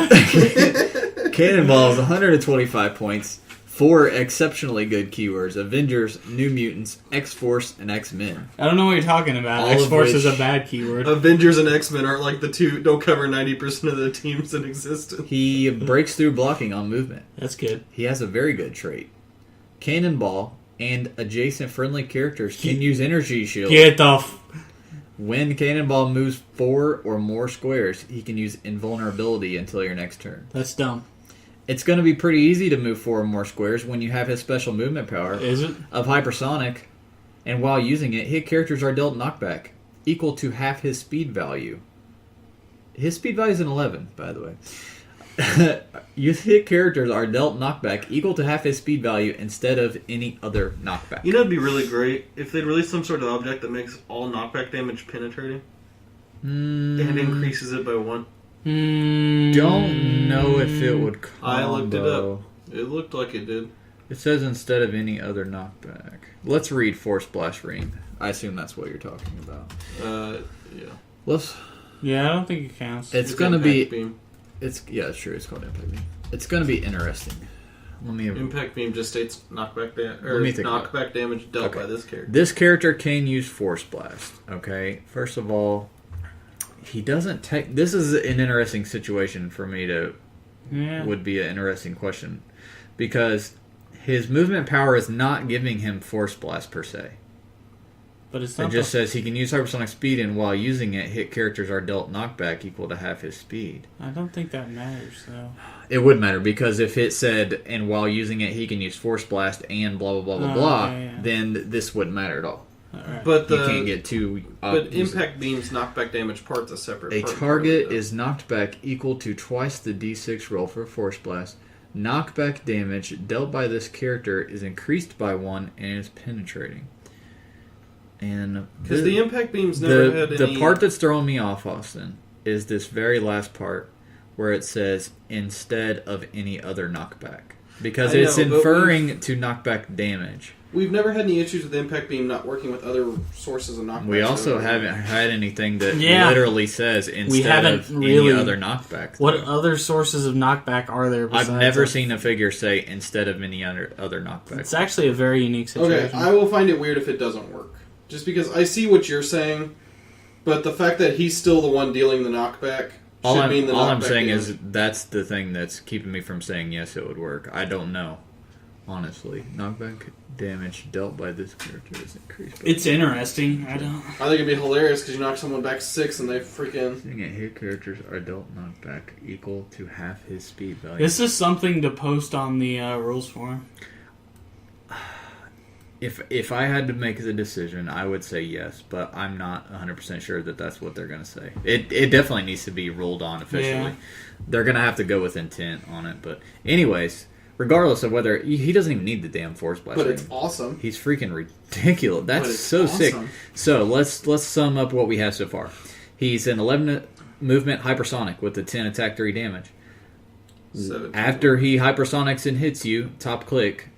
Cannonball is 125 points. 4 exceptionally good keywords: Avengers, New Mutants, X-Force, and X-Men. I don't know what you're talking about. All of X-Force is which- a bad keyword. Avengers and X-Men aren't like the two, don't cover 90% of the teams in existence. He breaks through blocking on movement. That's good. He has a very good trait. Cannonball and adjacent friendly characters can use energy shields. Get the... When Cannonball moves 4 or more squares, he can use invulnerability until your next turn. That's dumb. It's going to be pretty easy to move 4 or more squares when you have his special movement power Is it? of Hypersonic, and while using it, hit characters are dealt knockback, equal to half his speed value. His speed value is an 11, by the way. Hit characters are dealt knockback equal to half his speed value instead of any other knockback. You know, it'd be really great if they'd release some sort of object that makes all knockback damage penetrating and increases it by 1. Don't know if it would combo. I looked it up. It looked like it did. It says instead of any other knockback. Let's read Force Blast Ring. I assume that's what you're talking about. Yeah. Let's. Yeah, I don't think it counts. It's gonna be. Impact Beam. It's true. It's called Impact Beam. It's gonna be interesting. Let me. Impact Beam just states knockback damage dealt by this character. This character can use Force Blast. Okay. First of all, he doesn't take. This is an interesting situation for me to. Yeah. Would be an interesting question, because his movement power is not giving him Force Blast per se. But it's It not just says he can use hypersonic speed, and while using it, hit characters are dealt knockback equal to half his speed. I don't think that matters, though. It would matter, because if it said, and while using it, he can use Force Blast and blah, blah, blah, blah, blah, yeah. then this wouldn't matter at all. Alright. But You can't get two... But Impact Beam's knockback damage part's a separate A part. target is knocked back equal to twice the d6 roll for Force Blast. Knockback damage dealt by this character is increased by 1 and is penetrating. And because the Impact Beam's never had any... The part that's throwing me off, Austin, is this very last part where it says, instead of any other knockback. Because I it's know, but inferring to knockback damage. We've never had any issues with Impact Beam not working with other sources of knockback. We also haven't had anything that Yeah. literally says instead haven't of really- any other knockback. What other sources of knockback are there? I've Besides never that? seen a figure say instead of any other knockback. It's actually a very unique situation. Okay, I will find it weird if it doesn't work. Just because I see what you're saying, but the fact that he's still the one dealing the knockback should mean the knockback. All I'm saying damage. is that's the thing that's keeping me from saying yes, it would work. I don't know, honestly. Knockback damage dealt by this character is increased. It's interesting. I don't. I think it'd be hilarious because you knock someone back 6 and they freaking. Seeing at hit characters are dealt knockback equal to half his speed value. This is something to post on the rules forum. If I had to make the decision, I would say yes, but I'm not 100% sure that that's what they're going to say. It definitely needs to be ruled on officially. Yeah. They're going to have to go with intent on it. But anyways, regardless of whether... He doesn't even need the damn Force Blast. But it's awesome. He's freaking ridiculous. But That's it's so sick. awesome. So let's sum up what we have so far. He's an 11 movement hypersonic with a 10 attack 3 damage. 17. After he hypersonics and hits you, top click...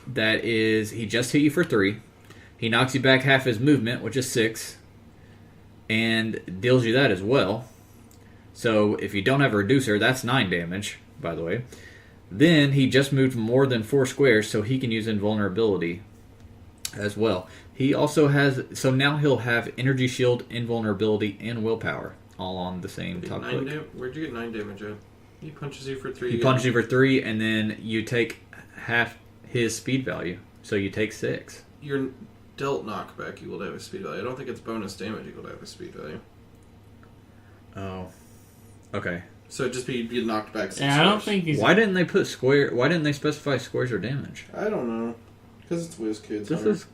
that is, he just hit you for 3. He knocks you back half his movement, which is 6, and deals you that as well. So if you don't have a reducer, that's 9 damage, by the way. Then he just moved more than 4 squares, so he can use invulnerability as well. He also has, so now he'll have energy shield, invulnerability, and willpower all on the same top click. Where'd you get 9 damage at? He punches you for 3. He punches you for 3, and then you take half his speed value, so you take 6. Your dealt knockback equal to have a speed value. I don't think it's bonus damage equal to have a speed value. Oh, okay. So it'd just be knocked back 6 Yeah, I don't squares. think he's. Why didn't they put square? Why didn't they specify squares or damage? I don't know. Because it's WizKids. This is.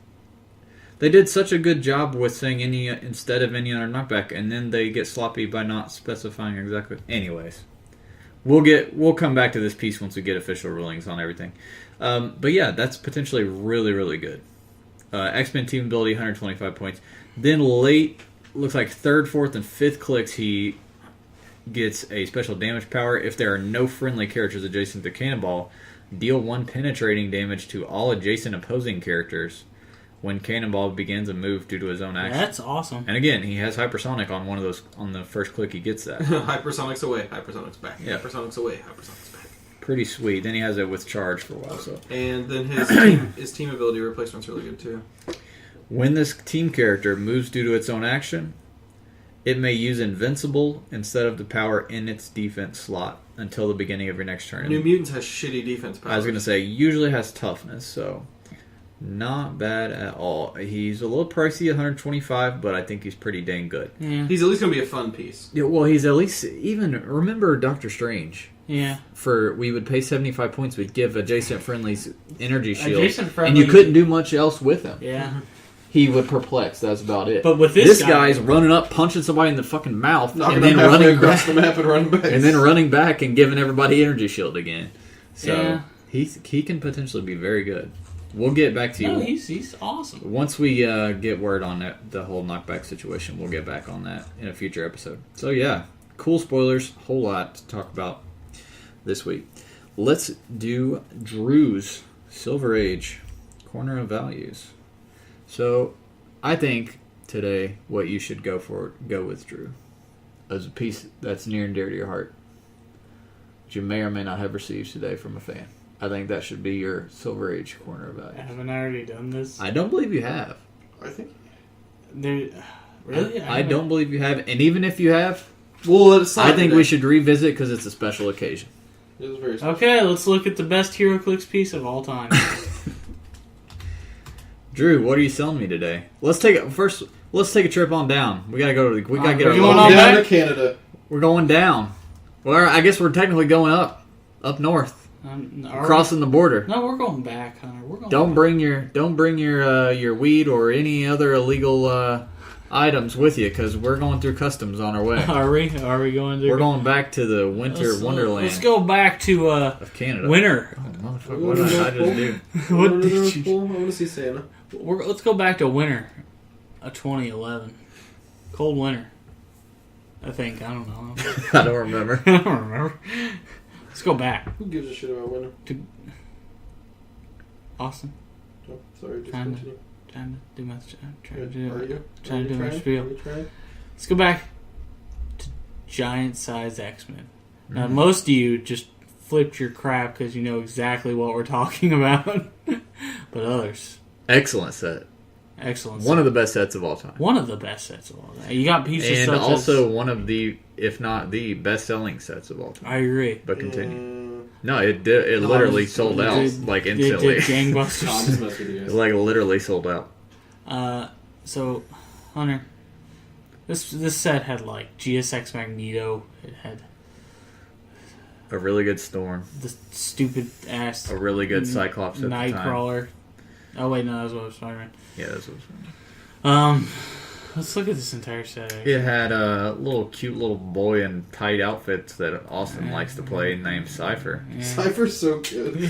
They did such a good job with saying any instead of any other knockback, and then they get sloppy by not specifying exactly. Anyways, we'll come back to this piece once we get official rulings on everything. But yeah, that's potentially really, really good. X-Men team ability, 125 points. Then late, looks like 3rd, 4th, and 5th clicks, he gets a special damage power. If there are no friendly characters adjacent to Cannonball, deal 1 penetrating damage to all adjacent opposing characters when Cannonball begins a move due to his own action. That's awesome. And again, he has hypersonic on one of those. On the first click, he gets that. Hypersonics away, hypersonics back. Yeah. Hypersonics away, hypersonics back. Pretty sweet. Then he has it with charge for a while. So And then his team ability replacement's really good too. when this team character moves due to its own action, it may use Invincible instead of the power in its defense slot until the beginning of your next turn. New Mutants has shitty defense powers. I was going to say, usually has toughness, so not bad at all. He's a little pricey, 125, but I think he's pretty dang good. Yeah. He's at least going to be a fun piece. Yeah, well, he's at least, even, remember Doctor Strange? Yeah. We would pay 75 points, we'd give adjacent friendlies energy shield, Adjacent and friendly- you couldn't do much else with him. Yeah. He would perplex, that's about it. But with this guy's running up, punching somebody in the fucking mouth, Knocking and them then halfway running across back. the map and running back. And then running back and giving everybody energy shield again. So Yeah. he can potentially be very good. We'll get back to you. No, he's awesome. Once we get word on the whole knockback situation, we'll get back on that in a future episode. So yeah, cool spoilers, whole lot to talk about this week. Let's do Drew's Silver Age Corner of Values. So I think today what you should go with, Drew, is a piece that's near and dear to your heart that you may or may not have received today from a fan. I think that should be your Silver Age Corner of Values. Haven't I already done this? I don't believe you have. I think. Really? I don't believe you have. And even if you have, We'll let it slide I think today. we should revisit because it's a special occasion. It was very special. Okay, let's look at the best Heroclix piece of all time. Drew, what are you selling me today? Let's take a trip on down. We gotta go to. We gotta get we're our. going local- on Down back? to Canada. We're going down. Well, I guess we're technically going up north, crossing the border. No, we're going back, Hunter. We're going. Don't bring your weed or any other illegal items with you because we're going through customs on our way. Are we? Are we going to? We're going back to the winter wonderland Let's go back to of Canada. winter. Oh, motherfucker! What did I just do? What did you? I want to see Santa. Let's go back to winter of 2011. Cold winter. I think. I don't know. I don't remember. I don't remember. Let's go back. Who gives a shit about winning? Austin. Oh, sorry, just Trying to- continue. Trying to do my Are trying you? to do my Are spiel. you trying? Let's go back to giant size X-Men. Now, Mhm. most of you just flipped your crap because you know exactly what we're talking about. But others, Excellent set. excellent. One of the best sets of all time. One of the best sets of all time. You got pieces And such also as... one of the, if not the best-selling sets of all time. I agree. But continue. Mm, No, it did. It literally sold it out did- like It instantly. did Tom's gangbusters. messing with you It guys. like literally sold out. So, Hunter, this set had like GSX Magneto. It had A really good Storm. the stupid ass A really good Cyclops at the time. Nightcrawler. Oh wait, no, that was what was Spider-Man. Yeah, that's what it was. Let's look at this entire set. It had a little cute little boy in tight outfits that Austin likes to play named Cypher. Yeah. Cypher's so good.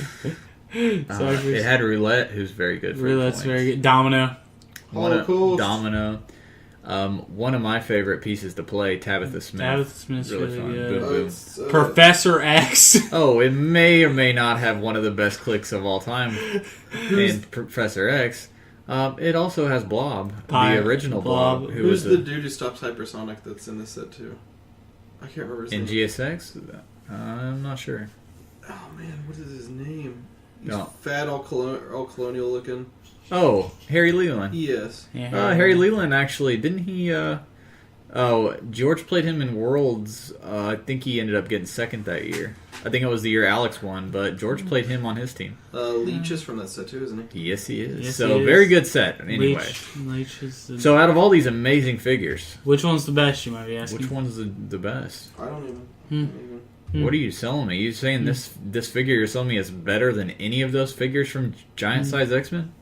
Cypher's- It had Roulette, who's very good for Roulette's points. very good. Domino. Holocaust. Domino. One of my favorite pieces to play, Tabitha Smith. Tabitha Smith's really fun. good. Boom, boom. It's, Professor X. Oh, it may or may not have one of the best clicks of all time. And Professor X. It also has Blob, Pie- the original Blob. Blob, who Who's was the dude who stops hypersonic that's in this set too? I can't remember his in name. GSX. I'm not sure. Oh man, what is his name? He's No. fat, all colonial looking. Oh, Harry Leland. Yes. Yeah, Harry Leland actually didn't he? George played him in Worlds. I think he ended up getting second that year. I think it was the year Alex won, but George played him on his team. Leech is from that set too, isn't he? Yes, he is. Yes, So he is. very good set. Anyway, Leech is the... so out of all these amazing figures, Which one's the best, you might be asking? which one's the best? I don't even. Hmm. What are you selling me? You saying this figure you're selling me is better than any of those figures from Giant Size X-Men?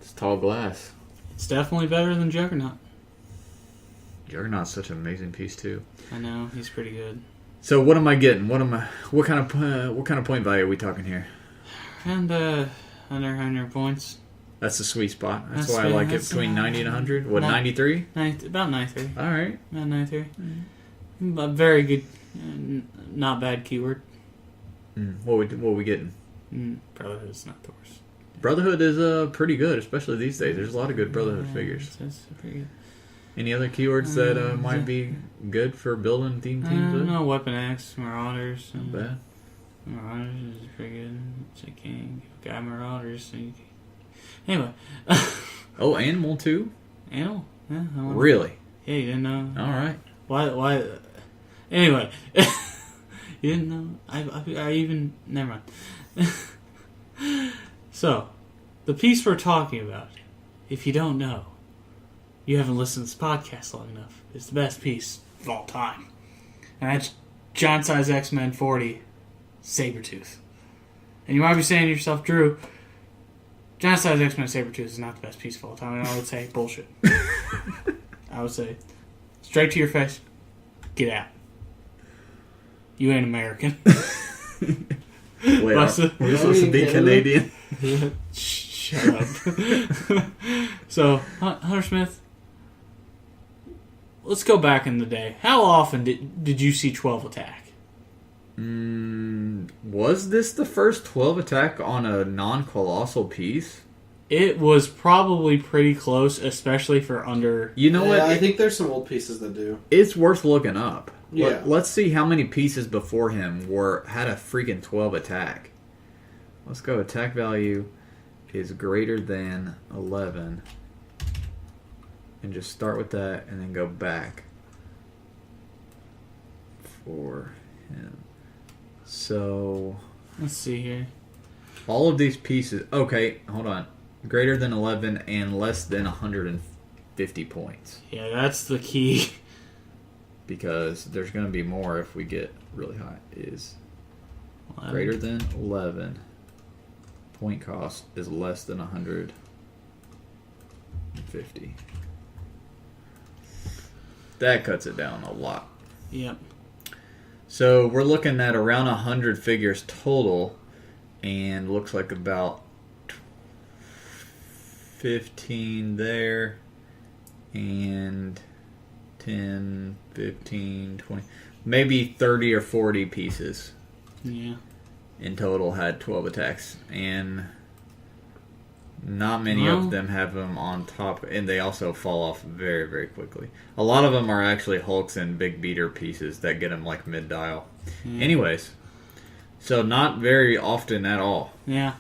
It's tall glass. It's definitely better than Juggernaut. Juggernaut's such an amazing piece too. I know, he's pretty good. So what am I getting? What kind of point value are we talking here? And, under 100 points. That's the sweet spot. That's That's why I sweet. like it That's, between 90 and 100. What, Ni- 93? About 93. All right. About 93. A very good, not bad keyword. What we getting? Brotherhood's not the worst. Brotherhood is pretty good, especially these days. There's a lot of good Brotherhood figures. It's pretty good. Any other keywords that might be good for building theme teams with? No, Weapon X, Marauders. Not bad. Marauders is pretty good. It's a king. Guy Marauders. So you... Anyway. Oh, Animal too? Animal? Yeah. I wonder. Really? Yeah, you didn't know. All right. Why? Anyway. You didn't know? I even... Never mind. So, the piece we're talking about, if you don't know, you haven't listened to this podcast long enough, it's the best piece of all time. And that's Giant Size X-Men 40, Sabretooth. And you might be saying to yourself, Drew, Giant Size X-Men Sabretooth is not the best piece of all time. And I would say, bullshit. I would say, straight to your face, get out. You ain't American. Wait, we're supposed to be Canadian. Shut up. So, Hunter Smith, let's go back in the day. How often did you see 12 attack? Was this the first 12 attack on a non-colossal piece? It was probably pretty close, especially for under... You know what? I think there's some old pieces that do. It's worth looking up. Yeah. Let's see how many pieces before him had a freaking 12 attack. Let's go. Attack value is greater than 11. And just start with that and then go back for him. So, Let's see here. all of these pieces... Okay, hold on. Greater than 11 and less than 150 points. Yeah, that's the key. Because there's going to be more if we get really high. Is 11. greater than 11. Point cost is less than 150. That cuts it down a lot. Yep. So we're looking at around 100 figures total, and looks like about 15 there, and 10, 15, 20, maybe 30 or 40 pieces Yeah. in total had 12 attacks, and not many of them have them on top, and they also fall off very, very quickly. A lot of them are actually Hulks and big beater pieces that get them like mid-dial. Anyways, so not very often at all. Yeah.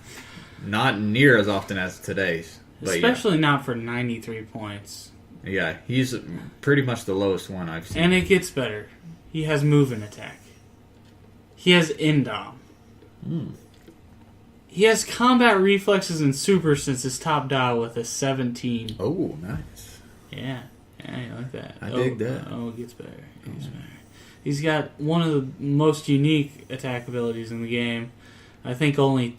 Not near as often as today's. But Especially not for 93 points. yeah, he's pretty much the lowest one I've seen. And it gets better. He has move and attack. He has Indom. He has combat reflexes and super since his top dial with a 17. Oh, nice. Yeah. Yeah, I like that. I dig that. Oh, it gets better. It gets better. He's got one of the most unique attack abilities in the game. I think only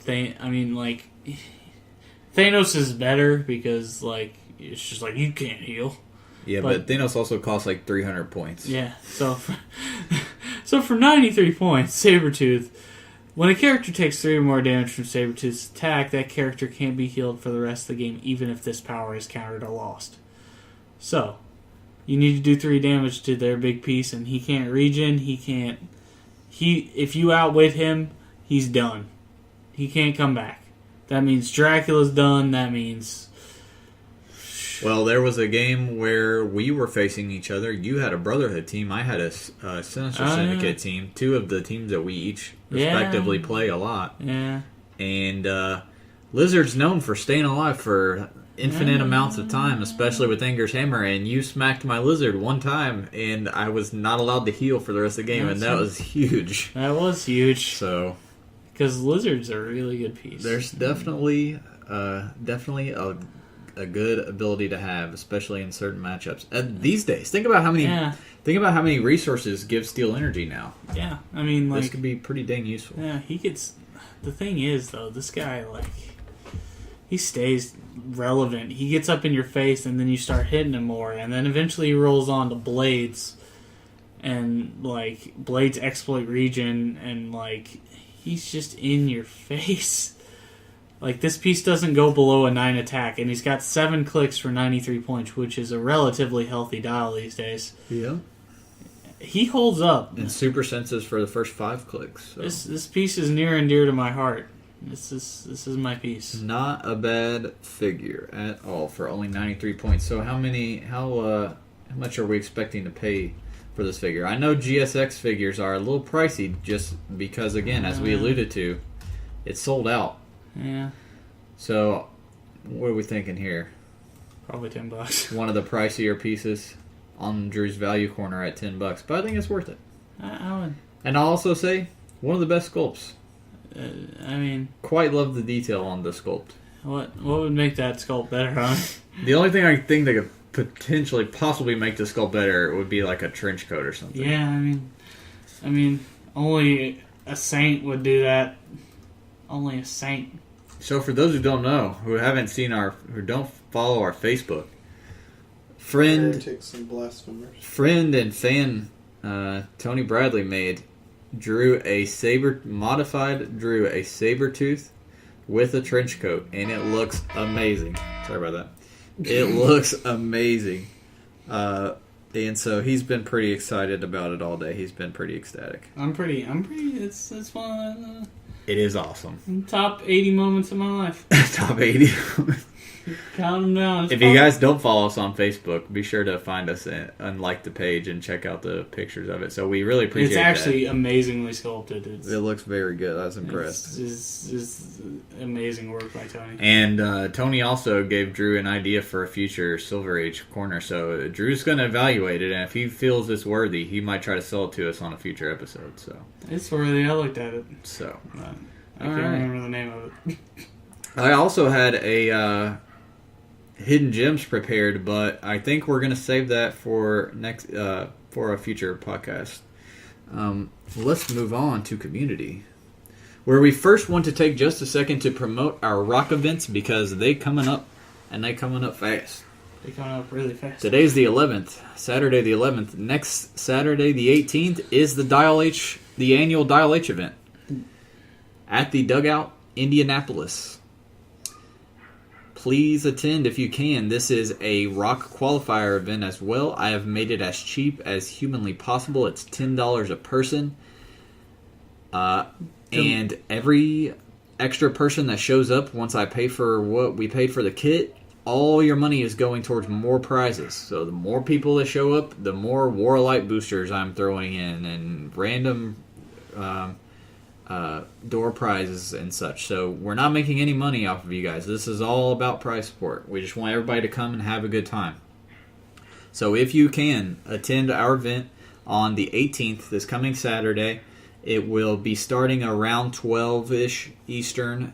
Thanos is better because, like, it's just like, you can't heal. Yeah, but Thanos also costs like 300 points. Yeah, so for 93 points, Sabretooth, when a character takes 3 or more damage from Sabretooth's attack, that character can't be healed for the rest of the game, even if this power is countered or lost. So, you need to do 3 damage to their big piece, and he can't regen, if you outwit him, he's done. He can't come back. That means Dracula's done, that means... Well, there was a game where we were facing each other. You had a Brotherhood team. I had a Sinister Syndicate team. 2 of the teams that we each respectively play a lot. Yeah. And Lizard's known for staying alive for infinite amounts of time, especially with Anger's Hammer. And you smacked my Lizard one time, and I was not allowed to heal for the rest of the game, and that was huge. That was huge. So, because Lizard's a really good piece. There's definitely a good ability to have, especially in certain matchups. These days, think about how many resources give Steel Energy now. Yeah, I mean, like, this could be pretty dang useful. Yeah, he gets. The thing is, though, this guy, like, he stays relevant. He gets up in your face, and then you start hitting him more, and then eventually he rolls on to Blades, and like Blades exploit region, and like he's just in your face. Like, this piece doesn't go below a 9 attack, and he's got 7 clicks for 93 points, which is a relatively healthy dial these days. Yeah. He holds up. And super senses for the first 5 clicks. So. This piece is near and dear to my heart. This is my piece. Not a bad figure at all for only 93 points. So how much are we expecting to pay for this figure? I know GSX figures are a little pricey just because, again, as we alluded to, it's sold out. Yeah. So, what are we thinking here? Probably $10. One of the pricier pieces on Drew's value corner at $10, but I think it's worth it. I would. And I'll also say one of the best sculpts. I mean, quite love the detail on the sculpt. What would make that sculpt better, huh? The only thing I think that could potentially possibly make the sculpt better would be like a trench coat or something. Yeah, I mean, only a saint would do that. Only a saint. So for those who don't know, who don't follow our Facebook, Heretics and blasphemers. friend and fan Tony Bradley drew a Sabretooth with a trench coat, and it looks amazing. Sorry about that. It looks amazing. And so he's been pretty excited about it all day. He's been pretty ecstatic. I'm pretty. It's one of It is awesome. the top 80 moments of my life. Top 80. Count them down. If you guys don't follow us on Facebook, be sure to find us and like the page and check out the pictures of it. So we really appreciate it. It's actually amazingly sculpted. It looks very good. I was impressed. It's amazing work by Tony. And Tony also gave Drew an idea for a future Silver Age corner. So Drew's going to evaluate it, and if he feels it's worthy, he might try to sell it to us on a future episode. So it's worthy. I looked at it. So I can't remember the name of it. I also had a hidden gems prepared, but I think we're going to save that for a future podcast. Let's move on to community, where we first want to take just a second to promote our rock events because they coming up, and they coming up fast. They coming up really fast. Today's the 11th, Saturday the 11th. Next Saturday the 18th is the annual Dial H event at the Dugout, Indianapolis. Please attend if you can. This is a rock qualifier event as well. I have made it as cheap as humanly possible. It's $10 a person. And every extra person that shows up, once I pay for what we paid for the kit, all your money is going towards more prizes. So the more people that show up, the more Warlight boosters I'm throwing in, and random door prizes and such. So we're not making any money off of you guys. This is all about prize support. We just want everybody to come and have a good time. So if you can, attend our event on the 18th, this coming Saturday. It will be starting around 12-ish Eastern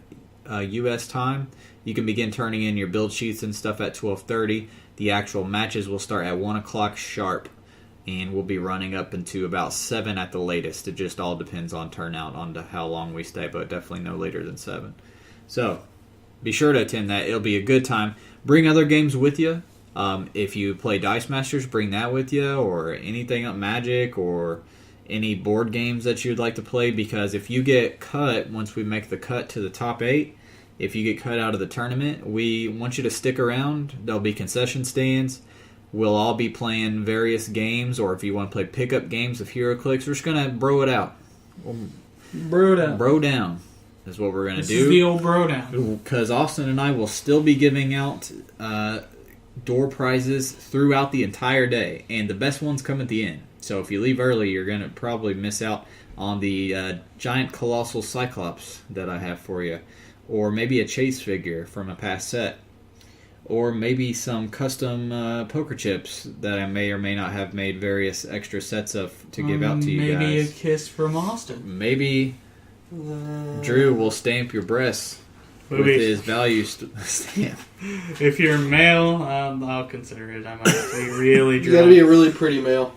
U.S. time. You can begin turning in your build sheets and stuff at 12:30. The actual matches will start at 1 o'clock sharp, and we'll be running up into about 7 at the latest. It just all depends on turnout, on to how long we stay, but definitely no later than 7. So be sure to attend that. It'll be a good time. Bring other games with you. If you play Dice Masters, bring that with you, or anything up Magic, or any board games that you'd like to play, because if you get cut, once we make the cut to the top 8, if you get cut out of the tournament, we want you to stick around. There'll be concession stands. We'll all be playing various games, or if you want to play pickup games of Heroclix, we're just going to bro it out. Bro down is what we're going to do. This is the old bro down. Because Austin and I will still be giving out door prizes throughout the entire day, and the best ones come at the end. So if you leave early, you're going to probably miss out on the giant colossal Cyclops that I have for you, or maybe a chase figure from a past set, or maybe some custom poker chips that I may or may not have made various extra sets of to give out to you guys. Maybe a kiss from Austin. Maybe Drew will stamp your breasts with his value stamp. If you're male, I'll consider it. I might have to be really drunk. You gotta be a really pretty male.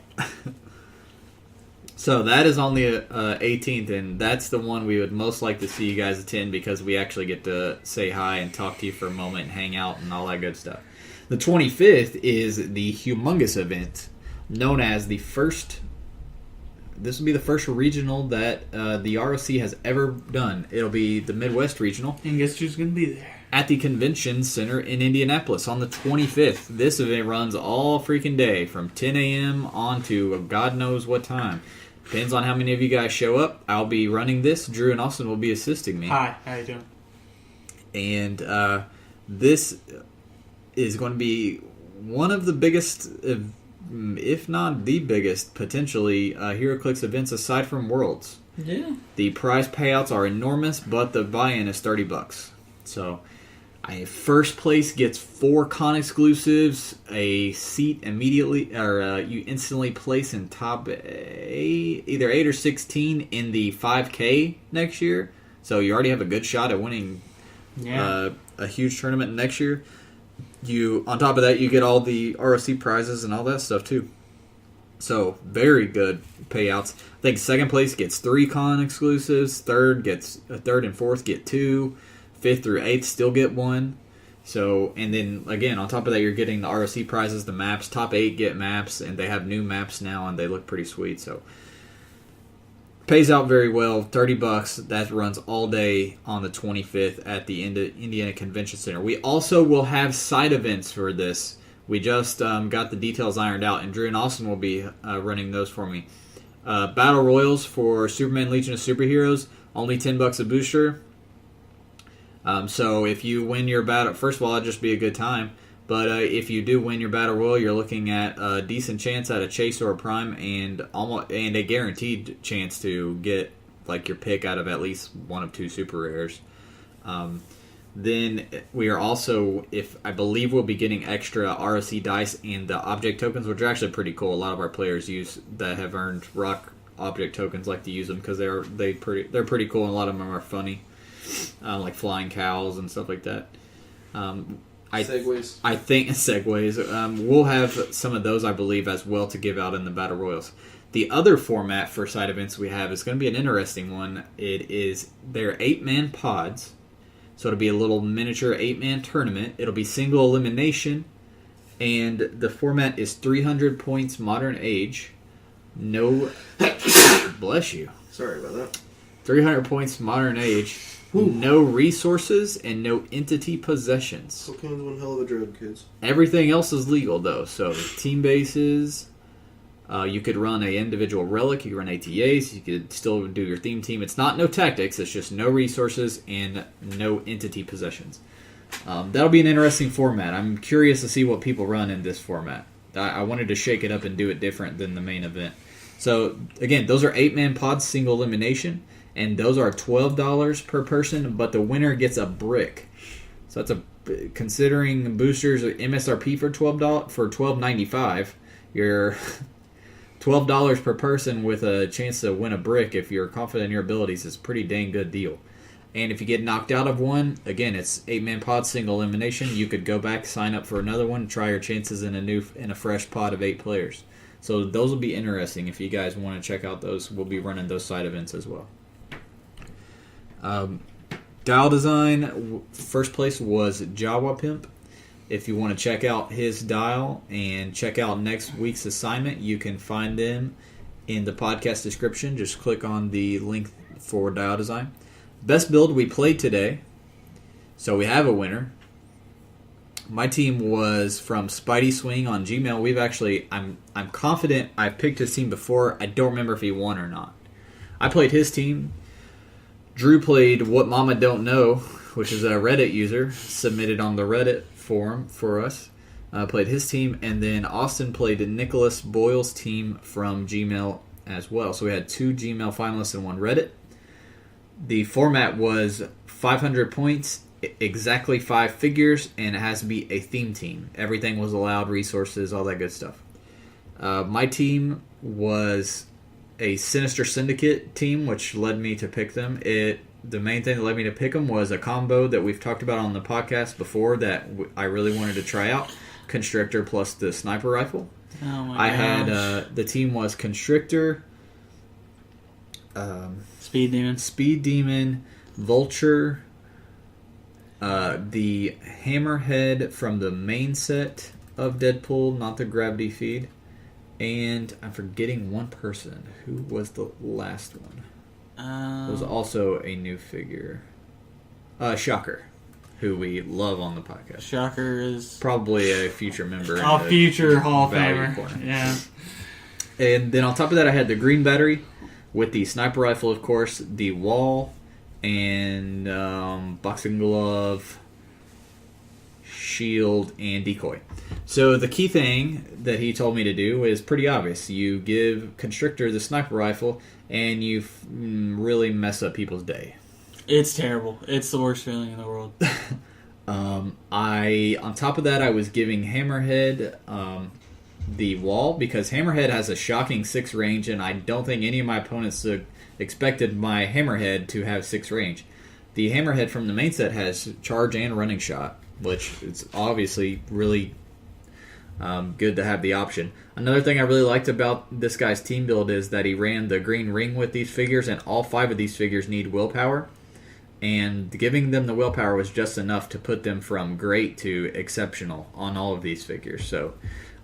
So that is on the 18th, and that's the one we would most like to see you guys attend, because we actually get to say hi and talk to you for a moment and hang out and all that good stuff. The 25th is the humongous event known as the first... This will be the first regional that the ROC has ever done. It'll be the Midwest Regional. And guess who's going to be there? At the Convention Center in Indianapolis on the 25th. This event runs all freaking day from 10 a.m. on to God knows what time. Depends on how many of you guys show up. I'll be running this. Drew and Austin will be assisting me. Hi, how you doing? And this is going to be one of the biggest, if not the biggest, potentially, Heroclix events aside from Worlds. Yeah. The prize payouts are enormous, but the buy-in is $30. So, first place gets 4 con exclusives, a seat immediately, or you instantly place in top 8, either 8 or 16 in the 5K next year. So you already have a good shot at winning a huge tournament next year. On top of that, you get all the ROC prizes and all that stuff too. So very good payouts. I think second place gets 3 con exclusives. Third and fourth get 2. 5th through 8th still get 1. So, and then again, on top of that, you're getting the ROC prizes, the maps. Top 8 get maps, and they have new maps now, and they look pretty sweet. So, pays out very well. $30. That runs all day on the 25th at the Indiana Convention Center. We also will have side events for this. We just got the details ironed out, and Drew and Austin will be running those for me. Battle Royals for Superman Legion of Superheroes, only $10 a booster. So if you win your battle, first of all, it'll just be a good time. But if you do win your battle royal, you're looking at a decent chance at a chase or a prime, and a guaranteed chance to get like your pick out of at least one of 2 super rares. Then we are also, I believe we'll be getting extra ROC dice and the object tokens, which are actually pretty cool. A lot of our players that have earned rock object tokens like to use them because they're pretty cool, and a lot of them are funny. Like flying cows and stuff like that. Segways. I think segways. We'll have some of those, I believe, as well to give out in the Battle Royals. The other format for side events we have is going to be an interesting one. They're 8-man pods, so it'll be a little miniature 8-man tournament. It'll be single elimination, and the format is 300 points modern age. No, bless you. Sorry about that. 300 points modern age. Ooh. No resources and no entity possessions. Cocaine's one hell of a drug, kids. Everything else is legal, though. So team bases, You could run an individual relic, you could run ATAs, you could still do your theme team. It's not no tactics, it's just no resources and no entity possessions. That'll be an interesting format. I'm curious to see what people run in this format. I wanted to shake it up and do it different than the main event. So, again, those are 8-man pods, single elimination, and those are $12 per person, but the winner gets a brick. So that's considering boosters MSRP for $12.95, you're $12 per person with a chance to win a brick if you're confident in your abilities is a pretty dang good deal. And if you get knocked out of one, again, it's 8-man pod, single elimination. You could go back, sign up for another one, try your chances in a fresh pod of 8 players. So those will be interesting. If you guys want to check out those, we'll be running those side events as well. Dial design, first place was Jawa Pimp. If you want to check out his dial and check out next week's assignment, you can find them in the podcast description. Just click on the link for dial design. Best build we played today, so we have a winner. My team was from Spidey Swing on Gmail. I'm confident I picked his team before. I don't remember if he won or not. I played his team. Drew played What Mama Don't Know, which is a Reddit user, submitted on the Reddit forum for us. Played his team, and then Austin played Nicholas Boyle's team from Gmail as well. So we had 2 Gmail finalists and 1 Reddit. The format was 500 points, exactly 5 figures, and it has to be a theme team. Everything was allowed, resources, all that good stuff. My team was a Sinister Syndicate team, which led me to pick them. The main thing that led me to pick them was a combo that we've talked about on the podcast before that I really wanted to try out. Constrictor plus the sniper rifle. Oh my gosh. Had the team was Constrictor, Speed Demon, Vulture, the Hammerhead from the main set of Deadpool, not the Gravity Feed, and I'm forgetting one person. Who was the last one? It was also a new figure. Shocker, who we love on the podcast. Shocker is probably a future member. A future Hall of Value Famer. Corner. Yeah. And then on top of that, I had the green battery with the sniper rifle, of course, the wall, and boxing glove, shield, and decoy. So the key thing that he told me to do is pretty obvious. You give Constrictor the sniper rifle, and you really mess up people's day. It's terrible. It's the worst feeling in the world. On top of that, I was giving Hammerhead the wall, because Hammerhead has a shocking 6 range, and I don't think any of my opponents expected my Hammerhead to have 6 range. The Hammerhead from the main set has charge and running shot, which is obviously really good to have the option. Another thing I really liked about this guy's team build is that he ran the green ring with these figures, and all 5 of these figures need willpower. And giving them the willpower was just enough to put them from great to exceptional on all of these figures. So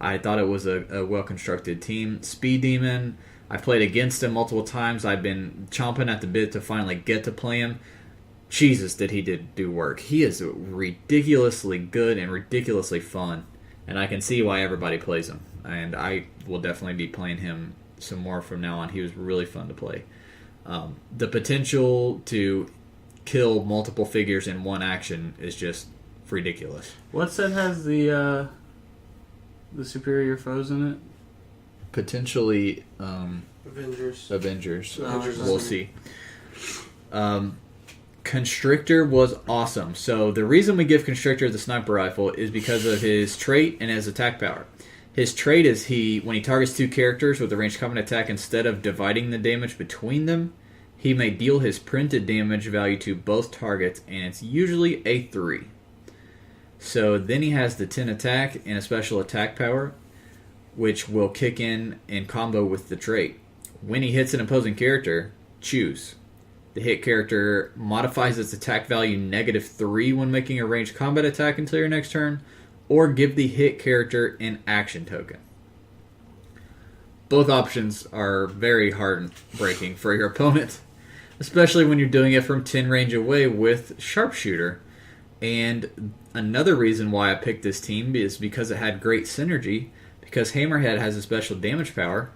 I thought it was a well-constructed team. Speed Demon, I've played against him multiple times. I've been chomping at the bit to finally get to play him. Jesus, did he do work. He is ridiculously good and ridiculously fun. And I can see why everybody plays him. And I will definitely be playing him some more from now on. He was really fun to play. The potential to kill multiple figures in one action is just ridiculous. What set has the superior foes in it? Potentially Avengers. We'll see. Constrictor was awesome. So the reason we give Constrictor the sniper rifle is because of his trait and his attack power. His trait is when he targets 2 characters with a ranged combat attack, instead of dividing the damage between them, he may deal his printed damage value to both targets, and it's usually a 3. So then he has the 10 attack and a special attack power, which will kick in combo with the trait. When he hits an opposing character, choose. The hit character modifies its attack value -3 when making a ranged combat attack until your next turn, or give the hit character an action token. Both options are very heartbreaking for your opponent, especially when you're doing it from 10 range away with Sharpshooter. And another reason why I picked this team is because it had great synergy, because Hammerhead has a special damage power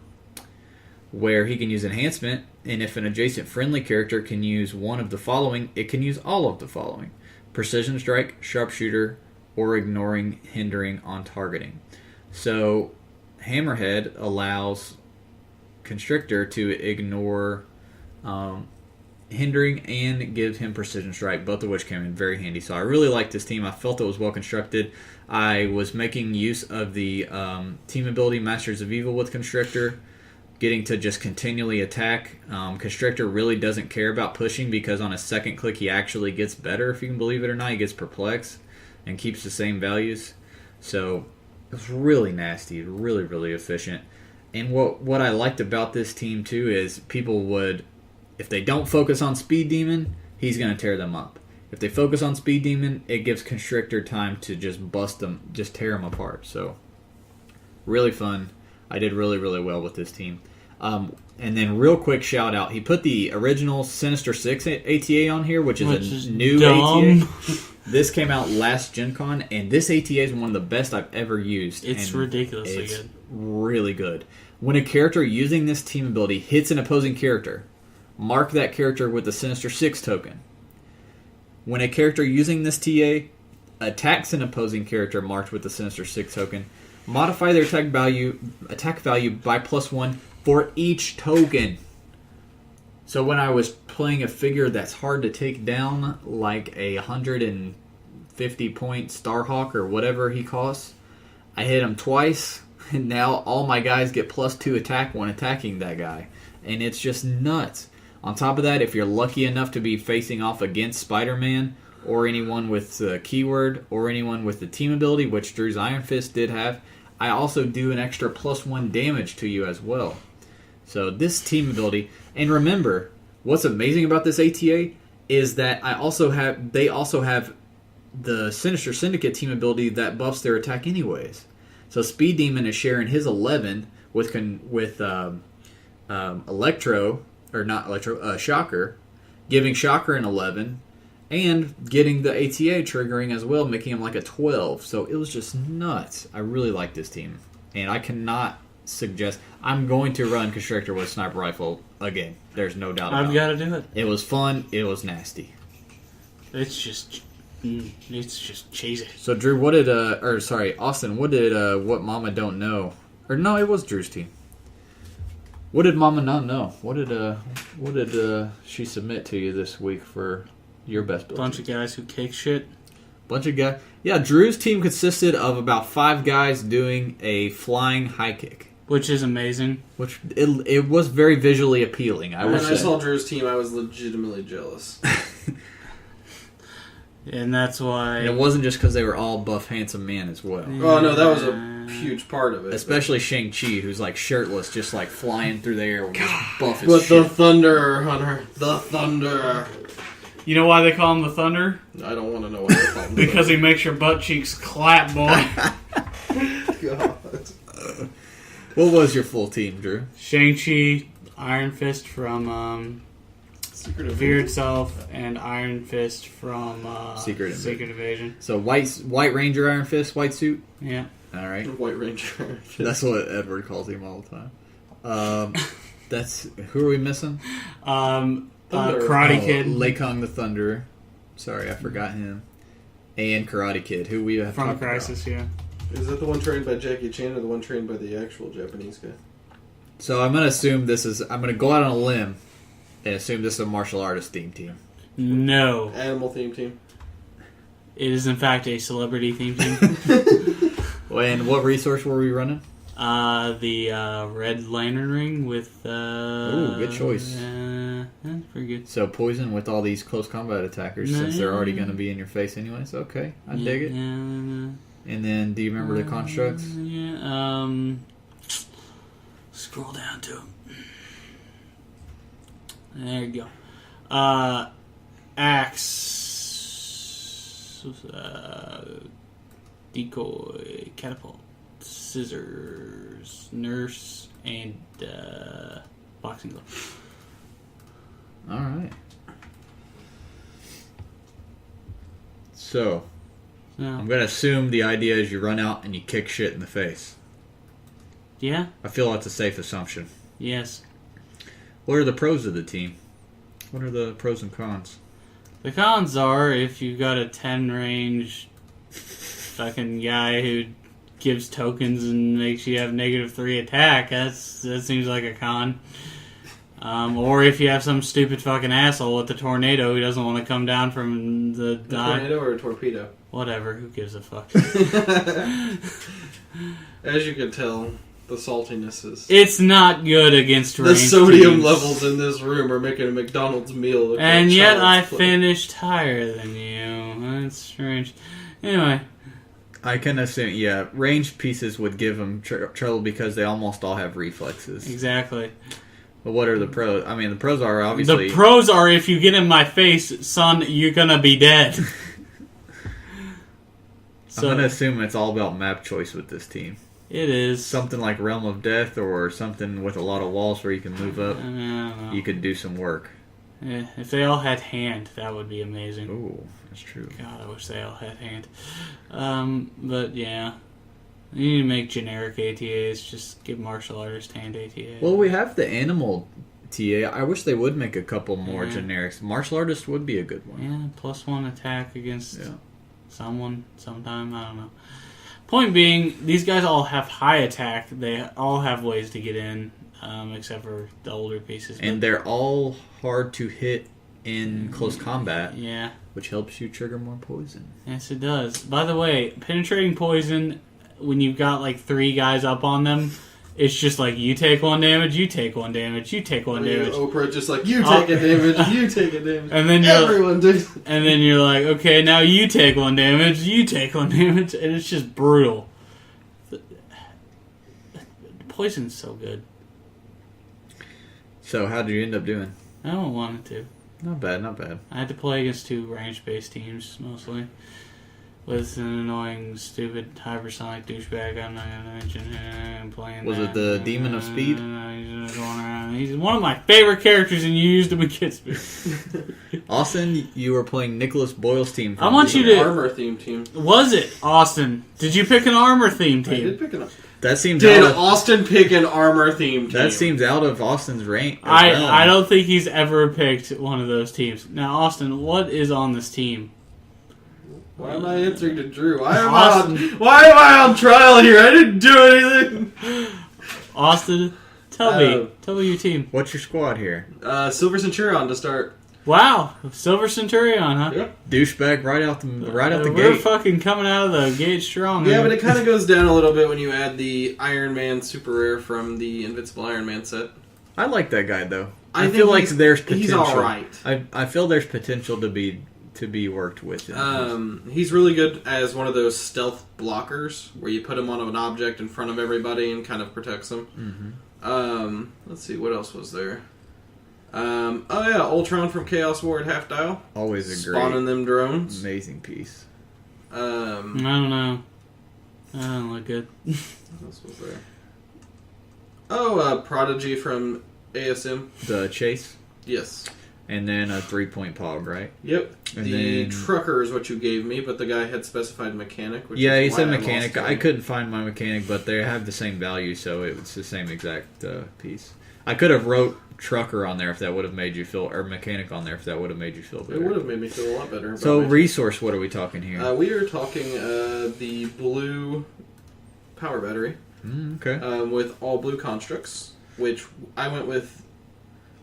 where he can use enhancement, and if an adjacent friendly character can use one of the following, it can use all of the following: Precision Strike, Sharpshooter, or Ignoring, Hindering on Targeting. So Hammerhead allows Constrictor to ignore Hindering and gives him Precision Strike, both of which came in very handy. So I really liked this team. I felt it was well constructed. I was making use of the team ability Masters of Evil with Constrictor, getting to just continually attack. Constrictor really doesn't care about pushing because on a second click he actually gets better, if you can believe it or not. He gets Perplex and keeps the same values. So it was really nasty, really, really efficient. And what I liked about this team too is people would, if they don't focus on Speed Demon, he's going to tear them up. If they focus on Speed Demon, it gives Constrictor time to just bust them, just tear them apart. So really fun. I did really, really well with this team. And then real quick shout out, he put the original Sinister 6 ATA on here, which is a new dumb. ATA. This came out last Gen Con, and this ATA is one of the best I've ever used. It's and ridiculously it's good. Really good. When a character using this team ability hits an opposing character, mark that character with the Sinister 6 token. When a character using this TA attacks an opposing character marked with the Sinister 6 token, modify their attack value by +1 for each token. So when I was playing a figure that's hard to take down, like a 150-point Starhawk or whatever he costs, I hit him twice, and now all my guys get +2 attack when attacking that guy. And it's just nuts. On top of that, if you're lucky enough to be facing off against Spider-Man, or anyone with the keyword, or anyone with the team ability, which Drew's Iron Fist did have, I also do an extra +1 damage to you as well. So this team ability, and remember, what's amazing about this ATA is that they also have the Sinister Syndicate team ability that buffs their attack anyways. So Speed Demon is sharing his 11 with Shocker, giving Shocker an 11, and getting the ATA triggering as well, making him like a 12. So it was just nuts. I really like this team, and I cannot suggest. I'm going to run Constrictor with Sniper Rifle again. There's no doubt about it. I've got to do it. It was fun. It was nasty. It's just cheesy. So Drew, Austin, what did What Mama Don't Know? Or no, it was Drew's team. What did Mama not know? What did she submit to you this week for your best build? Bunch of guys who kick shit. Bunch of guys. Yeah, Drew's team consisted of about 5 guys doing a flying high kick. Which is amazing. Which it was very visually appealing. When I saw Drew's team, I was legitimately jealous. And that's why... And it wasn't just because they were all buff, handsome men as well. Oh, no, that was a huge part of it. Especially Shang-Chi, who's like shirtless, just like flying through the air with his buff as With shit. the Thunder, Hunter. The Thunder. You know why they call him the Thunder? I don't want to know why they call him Because he makes your butt cheeks clap, boy. God. What was your full team, Drew? Shang-Chi, Iron Fist from Secret Veered Self, and Iron Fist from Secret Invasion. So White Ranger Iron Fist, white suit? Yeah. All right. White Ranger. That's what Edward calls him all the time. Who are we missing? Karate Kid. Lei Kong the Thunderer. Sorry, I forgot him. And Karate Kid, who we have From talked Crisis, about. yeah. Is that the one trained by Jackie Chan or the one trained by the actual Japanese guy? So I'm going to assume I'm going to go out on a limb and assume this is a martial artist theme team. No. Animal theme team. It is, in fact, a celebrity theme team. And what resource were we running? The Red Lantern Ring with... Ooh, good choice. That's pretty good. So poison with all these close combat attackers since they're already going to be in your face anyways. Okay, I dig it. Yeah, And then, do you remember the constructs? Yeah, scroll down to them. There you go. Axe, decoy, catapult, scissors, nurse, and boxing glove. All right. So, I'm going to assume the idea is you run out and you kick shit in the face. Yeah. I feel that's a safe assumption. Yes. What are the pros of the team? What are the pros and cons? The cons are if you've got a 10 range fucking guy who gives tokens and makes you have -3 attack, that seems like a con. Or if you have some stupid fucking asshole with the tornado who doesn't want to come down from the tornado or a torpedo? Whatever, who gives a fuck? As you can tell, the saltiness is... It's not good against The ranged sodium teams. levels in this room are making a McDonald's meal look And like yet I child's play. finished higher than you. That's strange. Anyway. I can assume, yeah, ranged pieces would give them trouble because they almost all have reflexes. Exactly. But what are the pros? I mean, the pros are obviously... The pros are if you get in my face, son, you're gonna be dead. I'm going to assume it's all about map choice with this team. It is. Something like Realm of Death or something with a lot of walls where you can move up. I don't know. You could do some work. Yeah, if they all had hand, that would be amazing. Ooh, that's true. God, I wish they all had hand. But yeah. You need to make generic ATAs. Just give martial artist hand ATA. Well, we have the animal TA. I wish they would make a couple more Yeah. generics. Martial artist would be a good one. Yeah, +1 attack against Yeah. someone sometime. I don't know. Point being, these guys all have high attack. They all have ways to get in, except for the older pieces. And they're all hard to hit in close combat, Yeah. which helps you trigger more poison. Yes, it does. By the way, penetrating poison, when you've got like 3 guys up on them, it's just like, you take 1 damage, you take 1 damage, you take 1 damage. Oprah just like, you take a damage, you take a damage. And then Everyone does. And then you're like, okay, now you take 1 damage, you take 1 damage, and it's just brutal. Poison's so good. So how did you end up doing? I don't want it to. Not bad, not bad. I had to play against 2 range-based teams, mostly. With an annoying, stupid, hypersonic douchebag I'm not going to mention. I'm playing Was that. it the Demon of Speed? He's just going around. He's one of my favorite characters, and you used him against me. Austin, you were playing Nicholas Boyle's team. I want you to... Armor theme team. Was it, Austin? Did you pick an armor theme I team? did pick it up. That seems Did out of, Austin pick an armor theme team? that seems out of Austin's rank. I don't think he's ever picked one of those teams. Now, Austin, what is on this team? Why am I answering to Drew? Why am Austin. why am I on trial here? I didn't do anything. Austin, tell me your team. What's your squad here? Silver Centurion to start. Wow, Silver Centurion, huh? Yep. Douchebag right out the We're gate. fucking coming out of the gate strong. Yeah, man. but it kind of goes down a little bit when you add the Iron Man super rare from the Invincible Iron Man set. I like that guy though. I I think feel like he's- there's he's potential. all right. I feel there's potential to be worked with. He's really good as one of those stealth blockers where you put him on an object in front of everybody and kind of protects them. Mm-hmm. Let's see, what else was there? Ultron from Chaos War at half dial. Always a great, Spawning them drones. amazing piece. I don't know. I don't look good. What else was there? Prodigy from ASM. The chase, Yes. and then a 3-point pog, right? Yep. And the then- trucker is what you gave me, but the guy had specified mechanic. Which Yeah, is he why said I mechanic. lost I him. couldn't find my mechanic, but they have the same value, so it's the same exact piece. I could have wrote trucker on there if that would have made you feel, or mechanic on there if that would have made you feel better. It would have made me feel a lot better. So about my- resource, what are we talking here? we are talking the blue power battery Okay. with all blue constructs, which I went with.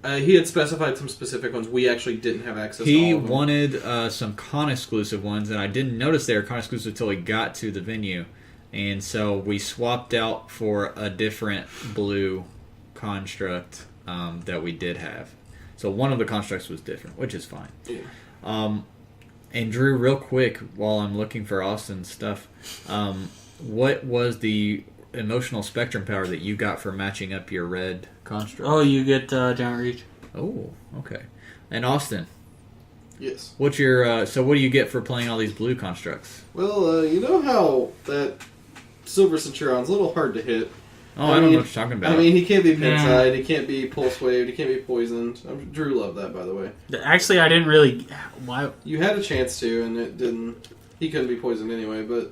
He had specified some specific ones. We actually didn't have access to He all of them. wanted some con-exclusive ones, and I didn't notice they were con-exclusive until we got to the venue. And so we swapped out for a different blue construct that we did have. So one of the constructs was different, which is fine. Yeah. And Drew, real quick, while I'm looking for Austin's stuff, what was the emotional spectrum power that you got for matching up your red construct? Oh, you get Giant Reach. Oh, okay. And Austin, Yes. what's your so what do you get for playing all these blue constructs? Well, you know how that Silver Centurion's a little hard to hit. Oh, I don't know what you're talking about. I mean, he can't be Yeah. pin-side, he can't be pulse waved, he can't be poisoned. Drew loved that, by the way. Actually, I didn't really... Why? You had a chance to, and it didn't. He couldn't be poisoned anyway, but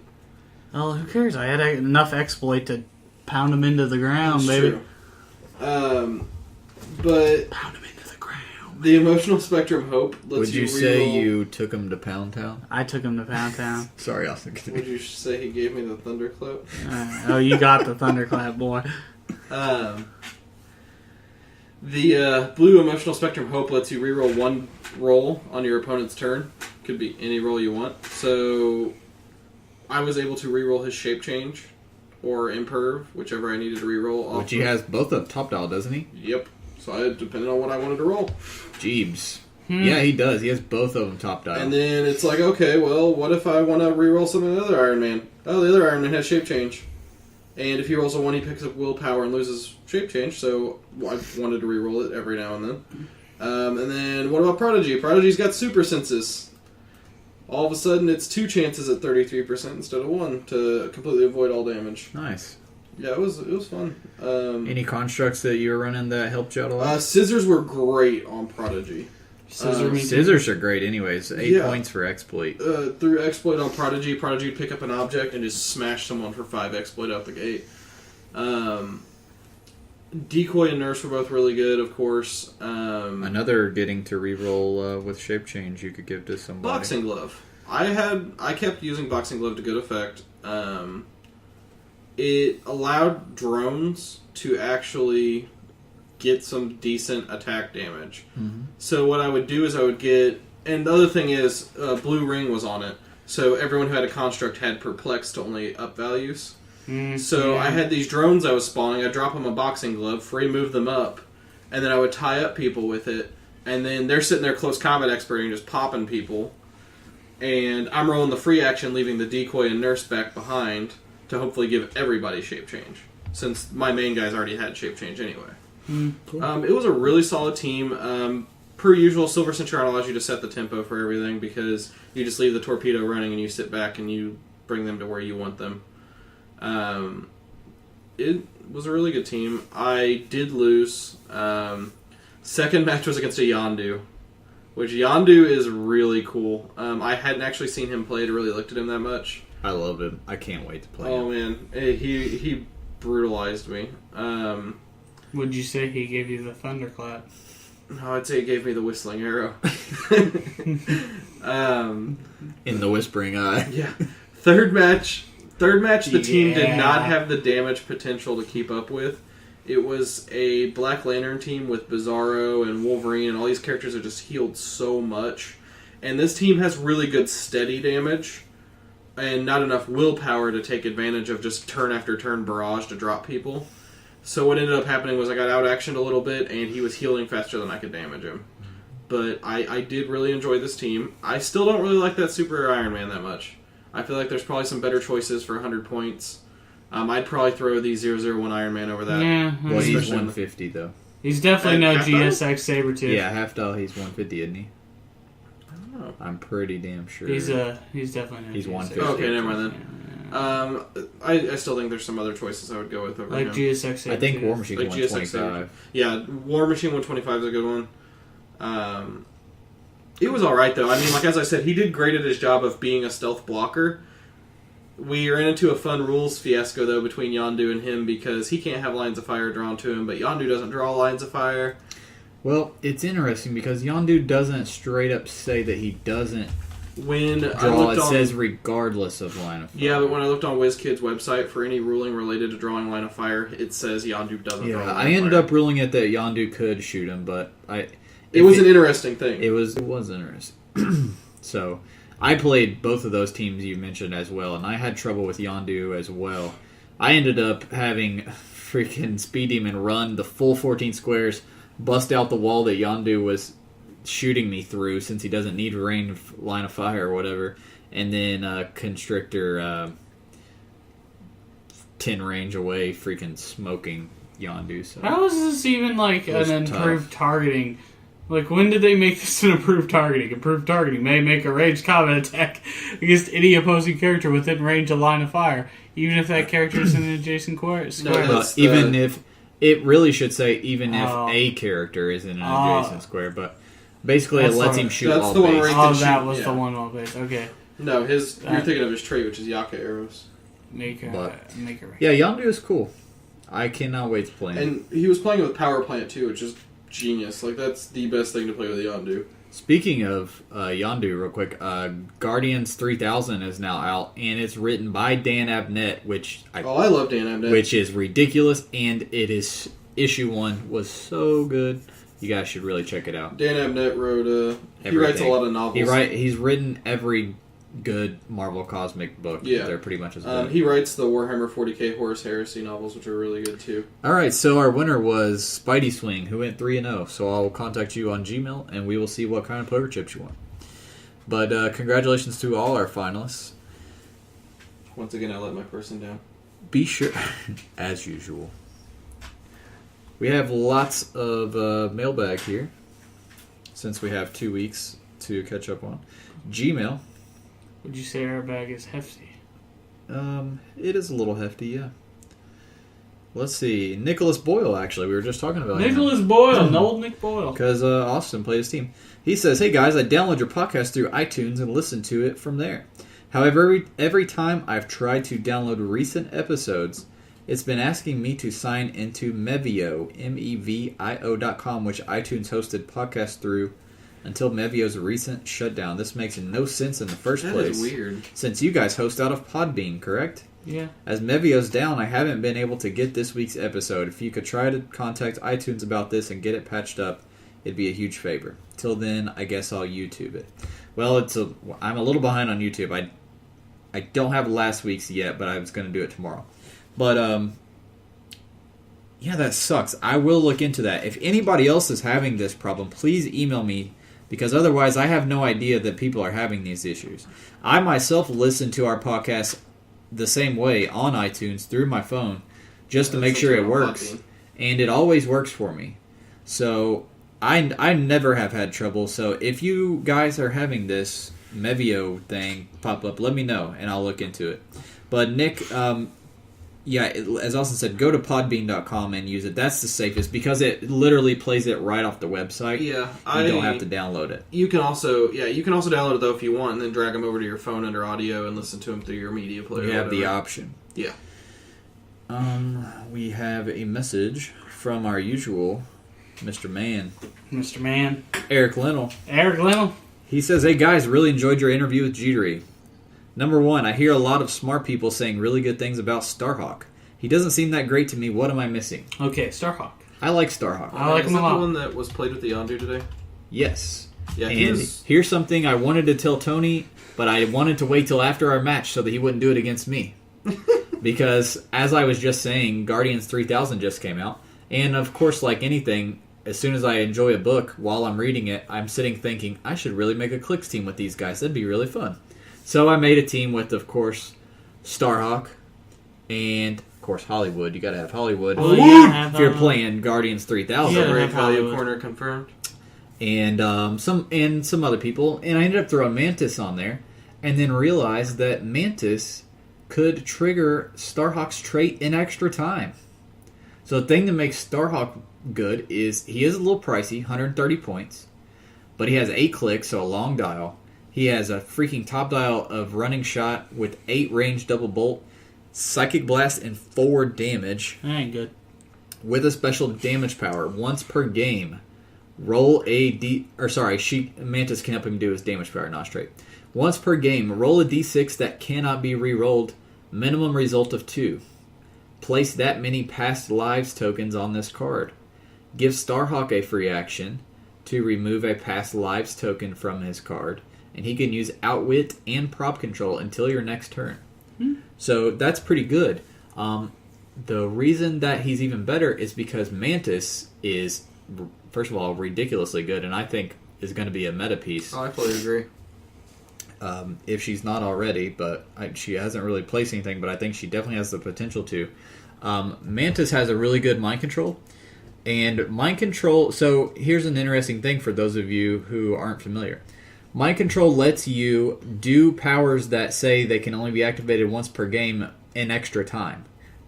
Oh, who cares? I had enough exploit to Pound them into the ground, That's baby. true. But Pound them into the ground. the emotional spectrum hope lets Would you say you took him to Pound Town? I took him to Pound Town. Sorry, Austin. Would you say he gave me the thunderclap? Oh, you got the thunderclap, boy. The blue emotional spectrum hope lets you reroll one roll on your opponent's turn. Could be any roll you want. So I was able to reroll his shape change or imperv, whichever I needed to reroll. Which he has both of top dial, doesn't he? Yep. So I depended on what I wanted to roll. Jeebs. Yeah, he does. He has both of them top dial. And then it's like, okay, well, what if I want to reroll some of the other Iron Man? Oh, the other Iron Man has shape change. And if he rolls a 1, he picks up willpower and loses shape change, so I wanted to reroll it every now and then. And then, what about Prodigy? Prodigy's got super senses. All of a sudden, it's 2 chances at 33% instead of 1 to completely avoid all damage. Nice. Yeah, it was fun. Any constructs that you were running that helped you out a lot? Scissors were great on Prodigy. Scissors are great anyways. 8 points for exploit. Through exploit on Prodigy, Prodigy would pick up an object and just smash someone for 5 exploit out the gate. Decoy and Nurse were both really good, of course. Another getting to reroll with shape change you could give to somebody. Boxing Glove. I kept using Boxing Glove to good effect. It allowed drones to actually get some decent attack damage. Mm-hmm. So what I would do is I would get... And the other thing is, Blue Ring was on it. So everyone who had a construct had Perplex to only up values. So I had these drones I was spawning. I'd drop them a Boxing Glove, free move them up, and then I would tie up people with it. And then they're sitting there close combat expert and just popping people. And I'm rolling the free action, leaving the Decoy and Nurse back behind to hopefully give everybody shape change. Since my main guys already had shape change anyway. Cool. It was a really solid team. Per usual, Silver Centurion allows you to set the tempo for everything because you just leave the torpedo running and you sit back and you bring them to where you want them. It was a really good team. I did lose. Second match was against a Yondu, which Yondu is really cool. I hadn't actually seen him play to really looked at him that much. I love him. I can't wait to play him. Oh man, he brutalized me. Would you say he gave you the thunderclap? No, I'd say he gave me the whistling arrow. In the whispering eye. Yeah. Third match, the team did not have the damage potential to keep up with. It was a Black Lantern team with Bizarro and Wolverine, and all these characters are just healed so much. And this team has really good steady damage, and not enough willpower to take advantage of just turn after turn barrage to drop people. So what ended up happening was I got out-actioned a little bit, and he was healing faster than I could damage him. But I did really enjoy this team. I still don't really like that Super Iron Man that much. I feel like there's probably some better choices for 100 points. I'd probably throw the 001 Iron Man over that. Yeah. Well, he's 150, though. He's definitely no Half-dial? GSX Sabretooth. Yeah, half dial, he's 150, isn't he? I don't know. I'm pretty damn sure. He's definitely no He's GSX. 150. Okay, never mind then. Yeah. I still think there's some other choices I would go with over Like him. GSX Sabretooth. I think War Machine's Like GSX 125. Yeah, War Machine 125 is a good one. It was alright, though. I mean, like as I said, he did great at his job of being a stealth blocker. We ran into a fun rules fiasco, though, between Yondu and him because he can't have lines of fire drawn to him, but Yondu doesn't draw lines of fire. Well, it's interesting because Yondu doesn't straight up say that he doesn't When I draw. looked It on, says regardless of line of fire. yeah, but when I looked on WizKid's website for any ruling related to drawing line of fire, it says Yondu doesn't draw Yeah, line I of ended fire. up ruling it that Yondu could shoot him, but It was an interesting thing. It was interesting. So, I played both of those teams you mentioned as well, and I had trouble with Yondu as well. I ended up having freaking Speed Demon run the full 14 squares, bust out the wall that Yondu was shooting me through since he doesn't need line of fire or whatever, and then Constrictor 10 range away freaking smoking Yondu. So. How is this even like was an improved targeting? Like, when did they make this an improved targeting? Improved targeting may make a ranged combat attack against any opposing character within range of line of fire, even if that character is in an adjacent square. that's Even if it really should say even if Oh. a character is in an adjacent square, but basically it That's lets the- him shoot that's all the one base. where he Oh, can that shoot, was yeah. the one all base. Okay. No, you're That- thinking of his trait, which is Yaka arrows. Make a But- range. Yeah, Yondu is cool. I cannot wait to play him. And he was playing with Power Plant too, which is genius. Like, that's the best thing to play with Yondu. Speaking of Yondu, real quick, Guardians 3000 is now out, and it's written by Dan Abnett, I love Dan Abnett. which is ridiculous, and it is issue 1 was so good. You guys should really check it out. Dan Abnett wrote. He writes a lot of novels. He's written every good Marvel Cosmic book. Yeah. They're pretty much as good. He writes the Warhammer 40k Horus Heresy novels, which are really good too. All right, so our winner was Spidey Swing, who went 3-0. So I'll contact you on Gmail, and we will see what kind of poker chips you want. But congratulations to all our finalists. Once again, I let my person down. Be sure, as usual. We have lots of mailbag here, since we have 2 weeks to catch up on. Gmail. Would you say our bag is hefty? It is a little hefty, yeah. Let's see. Nicholas Boyle, actually. We were just talking about Nicholas Boyle. Old Nick Boyle. Because Austin played his team. He says, "Hey guys, I download your podcast through iTunes and listen to it from there. However, every time I've tried to download recent episodes, it's been asking me to sign into Mevio, MEVIO.com, which iTunes hosted podcasts through until Mevio's recent shutdown. This makes no sense in the first place. That is weird. Since you guys host out of Podbean, correct? Yeah. As Mevio's down, I haven't been able to get this week's episode. If you could try to contact iTunes about this and get it patched up, it'd be a huge favor. Till then, I guess I'll YouTube it." Well, I'm a little behind on YouTube. I don't have last week's yet, but I was going to do it tomorrow. But, yeah, that sucks. I will look into that. If anybody else is having this problem, please email me, because otherwise I have no idea that people are having these issues. I myself listen to our podcast the same way on iTunes through my phone just to make sure it works, and it always works for me. So I never have had trouble. So if you guys are having this Mevio thing pop up, let me know, and I'll look into it. But Nick... yeah, as Austin said, go to podbean.com and use it. That's the safest because it literally plays it right off the website. Yeah, you don't have to download it. You can also download it though if you want, and then drag them over to your phone under audio and listen to them through your media player. You have the option. Yeah. We have a message from our usual Mr. Man. Mr. Man. Eric Linnell. Eric Linnell. He says, "Hey guys, really enjoyed your interview with Jittery. Number one, I hear a lot of smart people saying really good things about Starhawk. He doesn't seem that great to me. What am I missing?" Okay, Starhawk. I like Starhawk. I like him a lot. Is that the one that was played with the Yondu today? Yes. Yeah, and here's something I wanted to tell Tony, but I wanted to wait till after our match so that he wouldn't do it against me. Because, as I was just saying, Guardians 3000 just came out. And, of course, like anything, as soon as I enjoy a book, while I'm reading it, I'm sitting thinking, I should really make a Clicks team with these guys. That'd be really fun. So I made a team with, of course, Starhawk and, of course, Hollywood. You gotta have Hollywood if you're playing Guardians 3000. Yeah, Great value corner confirmed. And some other people. And I ended up throwing Mantis on there, and then realized that Mantis could trigger Starhawk's trait in extra time. So the thing that makes Starhawk good is he is a little pricey, 130 points, but he has 8 clicks, so a long dial. He has a freaking top dial of running shot with 8 range double bolt, psychic blast, and 4 damage. That ain't good. With a special damage power. Once per game, roll a Mantis can help him do his damage power, not straight. Once per game, roll a d6 that cannot be re-rolled. Minimum result of 2. Place that many past lives tokens on this card. Give Starhawk a free action to remove a past lives token from his card. And he can use Outwit and Prop Control until your next turn. So that's pretty good. The reason that he's even better is because Mantis is, first of all, ridiculously good, and I think is going to be a meta piece. Oh, I fully agree. If she's not already, but she hasn't really placed anything, but I think she definitely has the potential to. Mantis has a really good mind control. And mind control, so here's an interesting thing for those of you who aren't familiar. Mind control lets you do powers that say they can only be activated once per game in extra time,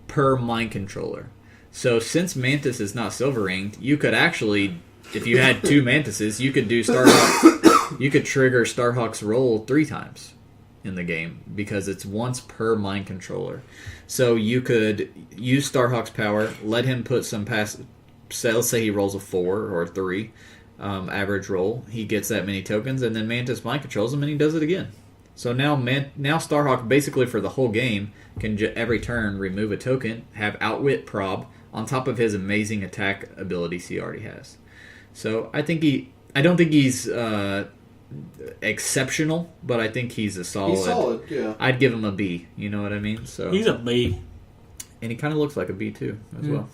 per mind controller. So since Mantis is not silver ringed, you could actually, if you had 2 Mantises, you could do Starhawk. You could trigger Starhawk's roll 3 times. in the game because it's once per mind controller. So you could use Starhawk's power, let him put some let's say he rolls a 4 or a 3, average roll. He gets that many tokens, and then Mantis mind controls him, and he does it again. So now Starhawk basically for the whole game can every turn remove a token, have Outwit Prob on top of his amazing attack abilities he already has. So I don't think he's exceptional, but I think he's a solid. He's solid, yeah. I'd give him a B. You know what I mean? So He's a B. and he kind of looks like a B too, as well.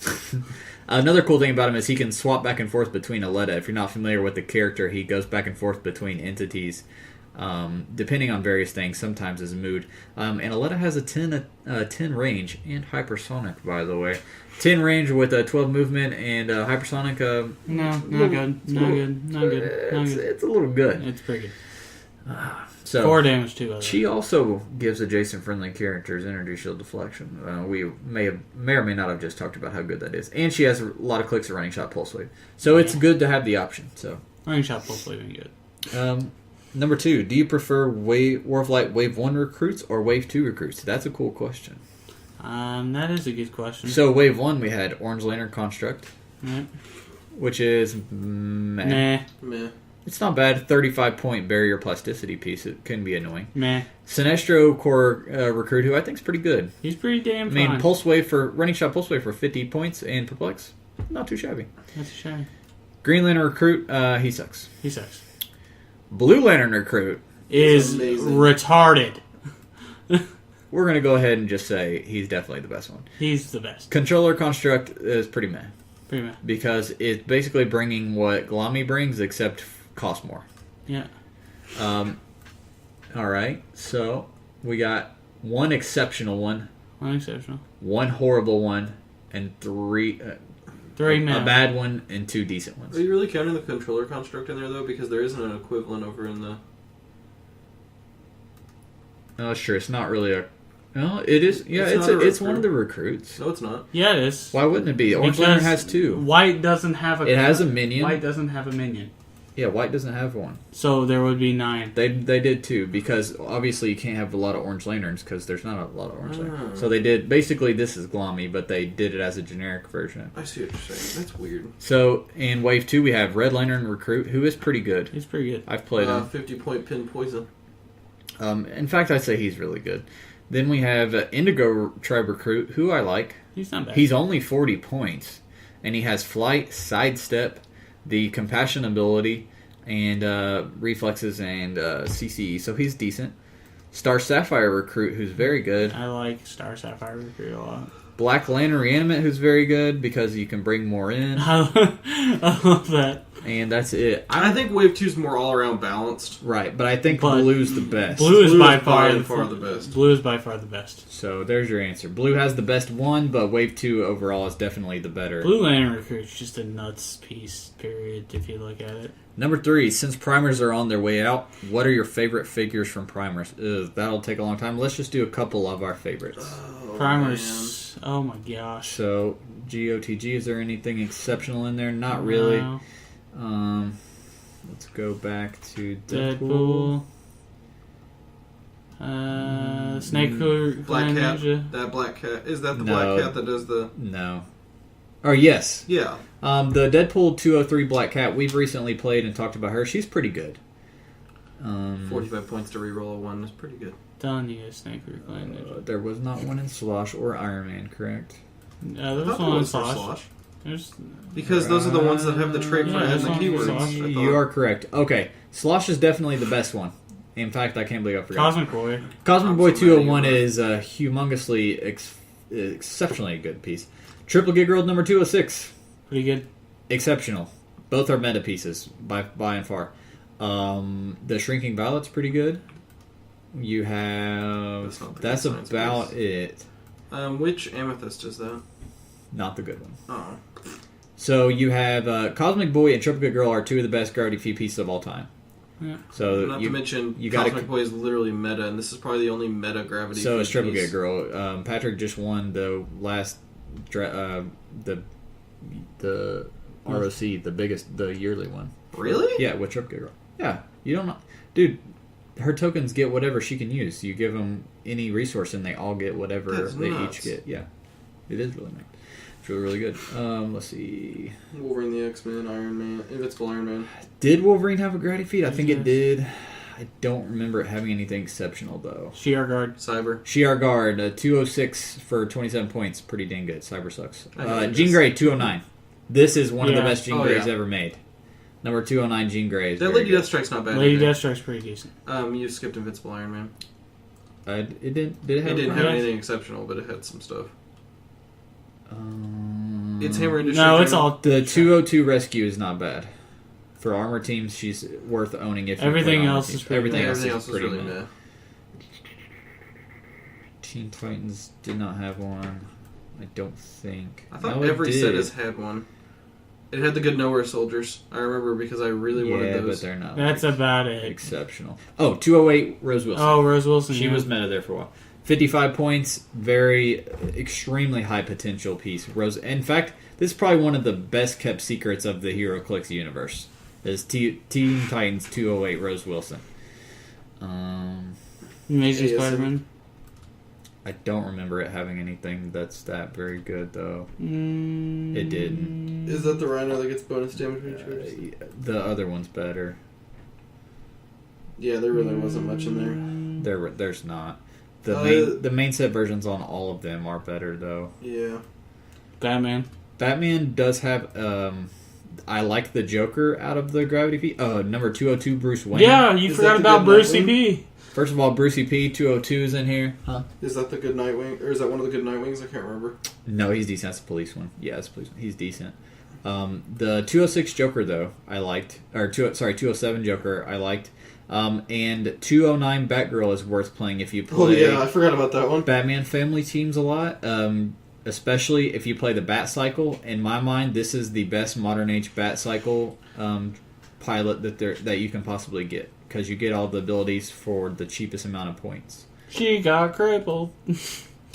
Another cool thing about him is he can swap back and forth between Aletta. If you're not familiar with the character, he goes back and forth between entities, depending on various things, sometimes his mood. And Aletta has a 10 range and hypersonic, by the way. 10 range with a 12 movement and hypersonic. No, not good. Not good. Not good. Not good. It's a little good. It's pretty good. So 4 damage too. She also gives adjacent friendly characters energy shield deflection. We may or may not have just talked about how good that is. And she has a lot of clicks of running shot pulse wave. So it's good to have the option. So running shot pulse wave ain't good. Number 2, do you prefer War of Light Wave 1 recruits or Wave 2 recruits? That's a cool question. That is a good question. So Wave 1 we had Orange Lantern Construct, Yeah. which is meh. Meh. It's not bad. 35-point barrier plasticity piece. It can be annoying. Meh. Sinestro Core Recruit, who I think is pretty good. He's pretty damn I mean, fine. Pulse Wave for running shot Pulse Wave for 50 points and Perplex, not too shabby. That's a shame. Green Lantern Recruit, he sucks. He sucks. Blue Lantern Recruit, Is amazing. retarded. we're gonna go ahead and just say he's definitely the best one. He's the best. Controller Construct is pretty meh Pretty much. because it's basically bringing what Glami brings, except cost more. Yeah. All right, so we got one exceptional one, Unexceptional. one horrible one, and 3 3 a men. bad one and 2 decent ones. Are you really counting the controller construct in there, though? Because there isn't an equivalent over in the... No, sure, it's not really a. No, it is. Yeah, It's it's not a one of the recruits. No, it's not. Yeah, it is. Why wouldn't it be? Orange Because Lantern has 2. White doesn't have a. It has a minion. White doesn't have a minion. Yeah, White doesn't have one. So there would be 9. They did too, because obviously you can't have a lot of Orange Lanterns because there's not a lot of Orange Lanterns. So they did, basically this is Glami, but they did it as a generic version. I see what you're saying. That's weird. So in Wave 2 we have Red Lantern Recruit, who is pretty good. He's pretty good. I've played him. 50-point pin poison. In fact, I'd say he's really good. Then we have Indigo Tribe Recruit, who I like. He's not bad. He's only 40 points, and he has Flight, Sidestep, the Compassion ability, and reflexes and CCE, so he's decent. Star Sapphire Recruit, who's very good. I like Star Sapphire Recruit a lot. Black Lantern Reanimate, who's very good because you can bring more in, I love that. and that's it. I think Wave 2 is more all-around balanced. Right, but I think But Blue's the best. Blue is by far far the best. Blue is by far the best. So there's your answer. Blue has the best one, but Wave 2 overall is definitely the better. Blue Lantern Recruit's just a nuts piece, period, if you look at it. Number 3, since primers are on their way out, what are your favorite figures from primers? That'll take a long time. Let's just do a couple of our favorites. Oh, Primers, oh my gosh. So, GOTG, is there anything exceptional in there? Not really. No. Let's go back to Deadpool. Snake Black Clan Cat. Ninja. That Black Cat. Is that the No. Black Cat that does the... No. Or yes. Yeah. The Deadpool 203 Black Cat, we've recently played and talked about her. She's pretty good. 45 points to reroll a 1 is pretty good. Telling you, Snake Clan Ninja. There was not one in Slosh or Iron Man, correct? There I was thought there one in was for Slosh. Slosh. There's, Because those are the ones that have the trait for Yeah, adding there's the one for keywords. Slosh. I thought. You are correct. Okay, Slosh is definitely the best one. In fact, I can't believe I forgot. Cosmic Boy. Cosmic I'm Boy so mad at 201 you. is a humongously, exceptionally good piece. Triple Gig World number 206, Pretty good. exceptional. Both are meta pieces by and far. The Shrinking Violet's pretty good. You That's not have... the That's good science about piece. it. Which Amethyst is that? Not the good one. Oh. So you have Cosmic Boy and Triple Gig Girl are 2 of the best Gravity Feed pieces of all time. Yeah. So Not you, to mention, you gotta- Cosmic Boy is literally meta, and this is probably the only meta gravity. So is feed Triple piece. Gig Girl. Patrick just won the last the ROC, the biggest, the yearly one. Really? Yeah, with Triple Gig Girl. Yeah, you don't know, dude. her tokens get whatever she can use. You give them any resource, and they all get whatever That's they nuts. each get. Yeah, it is really nice. It's really, really good. Let's see. Wolverine, the X-Men, Iron Man, Invincible Iron Man. Did Wolverine have a gravity feat? I think it Yes. did. I don't remember it having anything exceptional, though. Shi'ar Guard. Cyber. Shi'ar Guard, 206 for 27 points. Pretty dang good. Cyber sucks. I know it Jean is. Grey, 209. This is one of the Yeah. best Jean Oh, Greys yeah. ever made. Number 209, Jean Grey. Is That very Lady good. Deathstrike's not bad. Lady either. Deathstrike's pretty decent. You skipped Invincible Iron Man. It didn't. Did it have? It didn't a have Yeah. anything exceptional, but it had some stuff. Um, It's Hammer Industry. No, it's General. all The 202 Rescue is not bad. For armor teams, she's worth owning. If you Everything play armor else teams. is pretty everything meh. else Everything is else was pretty really meh. meh. Teen Titans did not have one. I don't think. I thought No, it every did. set has had one. It had the Good Nowhere Soldiers. I remember because I really wanted Yeah, those. but they're not. That's about it. exceptional. Oh, 208 Rose Wilson. Oh, Rose Wilson. She yeah. was meta there for a while. 55 points, very extremely high potential piece. Rose. In fact, this is probably one of the best kept secrets of the Heroclix universe. Is Teen Titans 208 Rose Wilson. Amazing ASM. Spider-Man. I don't remember it having anything that's that very good though. Mm, It didn't. Is that the Rhino that gets bonus damage when he charges? The other one's better. Yeah, there really wasn't much in There's not. Uh, The main set versions on all of them are better though. there. Yeah. Batman. Batman does have. I like the Joker out of the Gravity Feat. Number 202, Bruce Wayne. Yeah, you Is forgot that the about good Brucey Nightwing? P. First of all, Brucey P, 202 is in here. Huh? Is that the good Nightwing? Or is that one of the good Nightwings? I can't remember. No, he's decent. That's the police one. Yeah, that's the police one. He's decent. The 206 Joker, though, I liked. 207 Joker, I liked. And 209 Batgirl is worth playing if you play Oh, yeah, I forgot about that one. Batman family teams a lot. Especially if you play the Bat Cycle. In my mind, this is the best modern age Bat Cycle pilot that you can possibly get. Because you get all the abilities for the cheapest amount of points. She got crippled.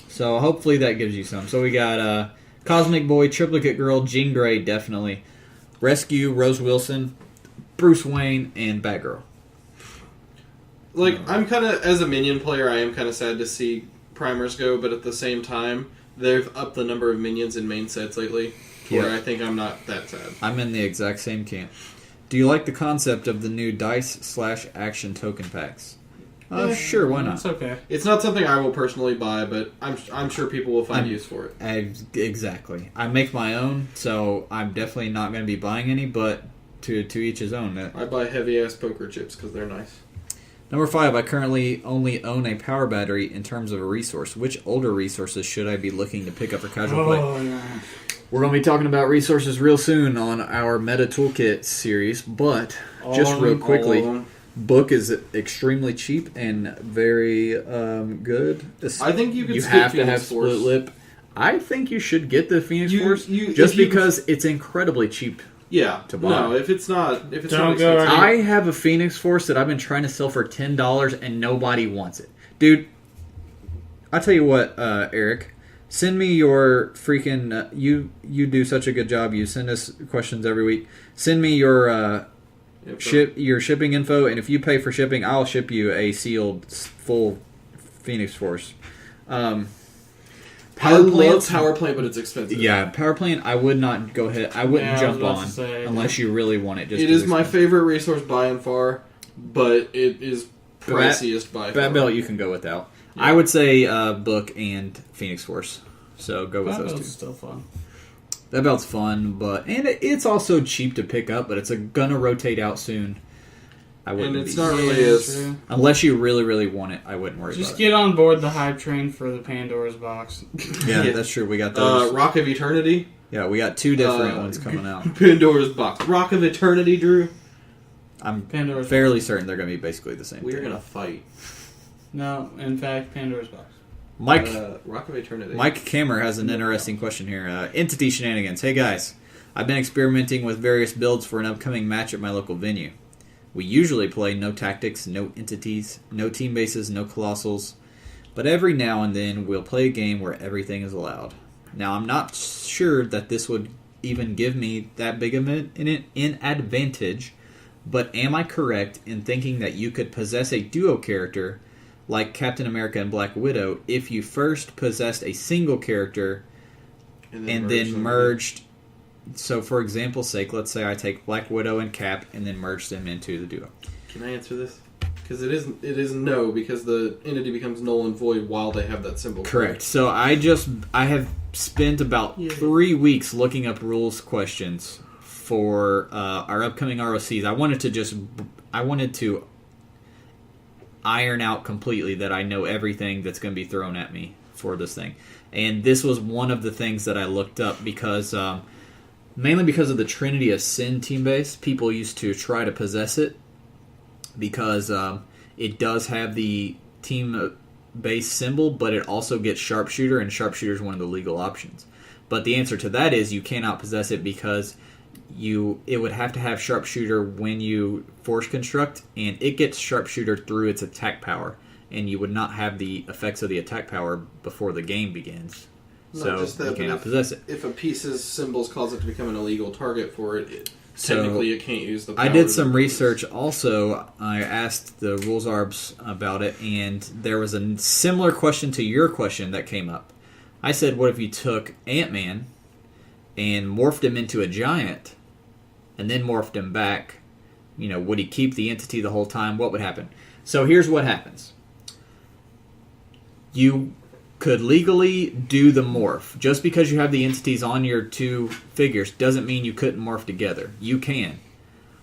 So hopefully that gives you some. So we got Cosmic Boy, Triplicate Girl, Jean Grey, definitely. Rescue, Rose Wilson, Bruce Wayne, and Batgirl. Like, I'm kind of, as a minion player, I am kind of sad to see primers go, but at the same time, they've upped the number of minions in main sets lately, to where Yeah. I think I'm not that sad. I'm in the exact same camp. Do you like the concept of the new dice/action token packs? Yeah. Sure, why That's not? okay. It's not something I will personally buy, but I'm sure people will find I'm- use for it. Exactly. I make my own, so I'm definitely not going to be buying any, but to each his own. I buy heavy-ass poker chips because they're nice. Number 5, I currently only own a power battery in terms of a resource. Which older resources should I be looking to pick up for casual play? Oh, yeah. We're going to be talking about resources real soon on our Meta Toolkit series, but just real quickly, All of them. Book is extremely cheap and very good. I think you could You skip have to Phoenix have Force. Split Lip. I think you should get the Phoenix Force you- just if you- because it's incredibly cheap. Yeah. To buy. No, if it's not Don't expensive, go already. I have a Phoenix Force that I've been trying to sell for $10 and nobody wants it. Dude, I'll tell you what, Eric. Send me your freaking... you do such a good job. You send us questions every week. Send me your your shipping info, and if you pay for shipping, I'll ship you a sealed full Phoenix Force. I love plants- power plant, but it's expensive. Yeah, power plant. I would not go ahead. I wouldn't Yeah, I was jump about to on say, unless you really want it. Just It 'cause is it's my expensive. favorite resource by and far, but it is priciest by far. Bat Belt you can go without. I would say Book and Phoenix Force. So go with those Batman's two. still fun. That belt's fun, it's also cheap to pick up, but it's gonna rotate out soon. I wouldn't. And it's be- not really Yeah, as... true. unless you really, really want it. I wouldn't worry Just about get on board the hype train for the Pandora's box. it. Yeah, that's true. We got those. Rock of Eternity. Yeah, we got 2 different ones coming out. Pandora's box. Rock of Eternity, Drew. I'm Pandora's fairly certain they're gonna be basically the same. We're thing. going to fight. No, in fact, Pandora's box. Mike Rock of Eternity. Mike Kammer has an interesting question here. Entity Shenanigans. Hey guys, I've been experimenting with various builds for an upcoming match at my local venue. We usually play no tactics, no entities, no team bases, no colossals, but every now and then we'll play a game where everything is allowed. Now I'm not sure that this would even give me that big of an advantage, but am I correct in thinking that you could possess a duo character like Captain America and Black Widow if you first possessed a single character and then merged? So, for example's sake, let's say I take Black Widow and Cap and then merge them into the duo. Can I answer this? Because it is no, because the entity becomes null and void while they have that symbol. Correct. So I have spent about 3 weeks looking up rules questions for our upcoming ROCs. I wanted to iron out completely that I know everything that's going to be thrown at me for this thing. And this was one of the things that I looked up because, mainly because of the Trinity of Sin team base, people used to try to possess it because it does have the team base symbol, but it also gets Sharpshooter, and Sharpshooter is one of the legal options. But the answer to that is you cannot possess it because it would have to have Sharpshooter when you force construct, and it gets Sharpshooter through its attack power, and you would not have the effects of the attack power before the game begins. So you cannot possess it. If a piece's symbols cause it to become an illegal target for it, technically it can't use the power. I did some research also. I asked the rules arbs about it, and there was a similar question to your question that came up. I said, what if you took Ant-Man and morphed him into a giant and then morphed him back? Would he keep the entity the whole time? What would happen? So here's what happens. You could legally do the morph. Just because you have the entities on your two figures doesn't mean you couldn't morph together. You can.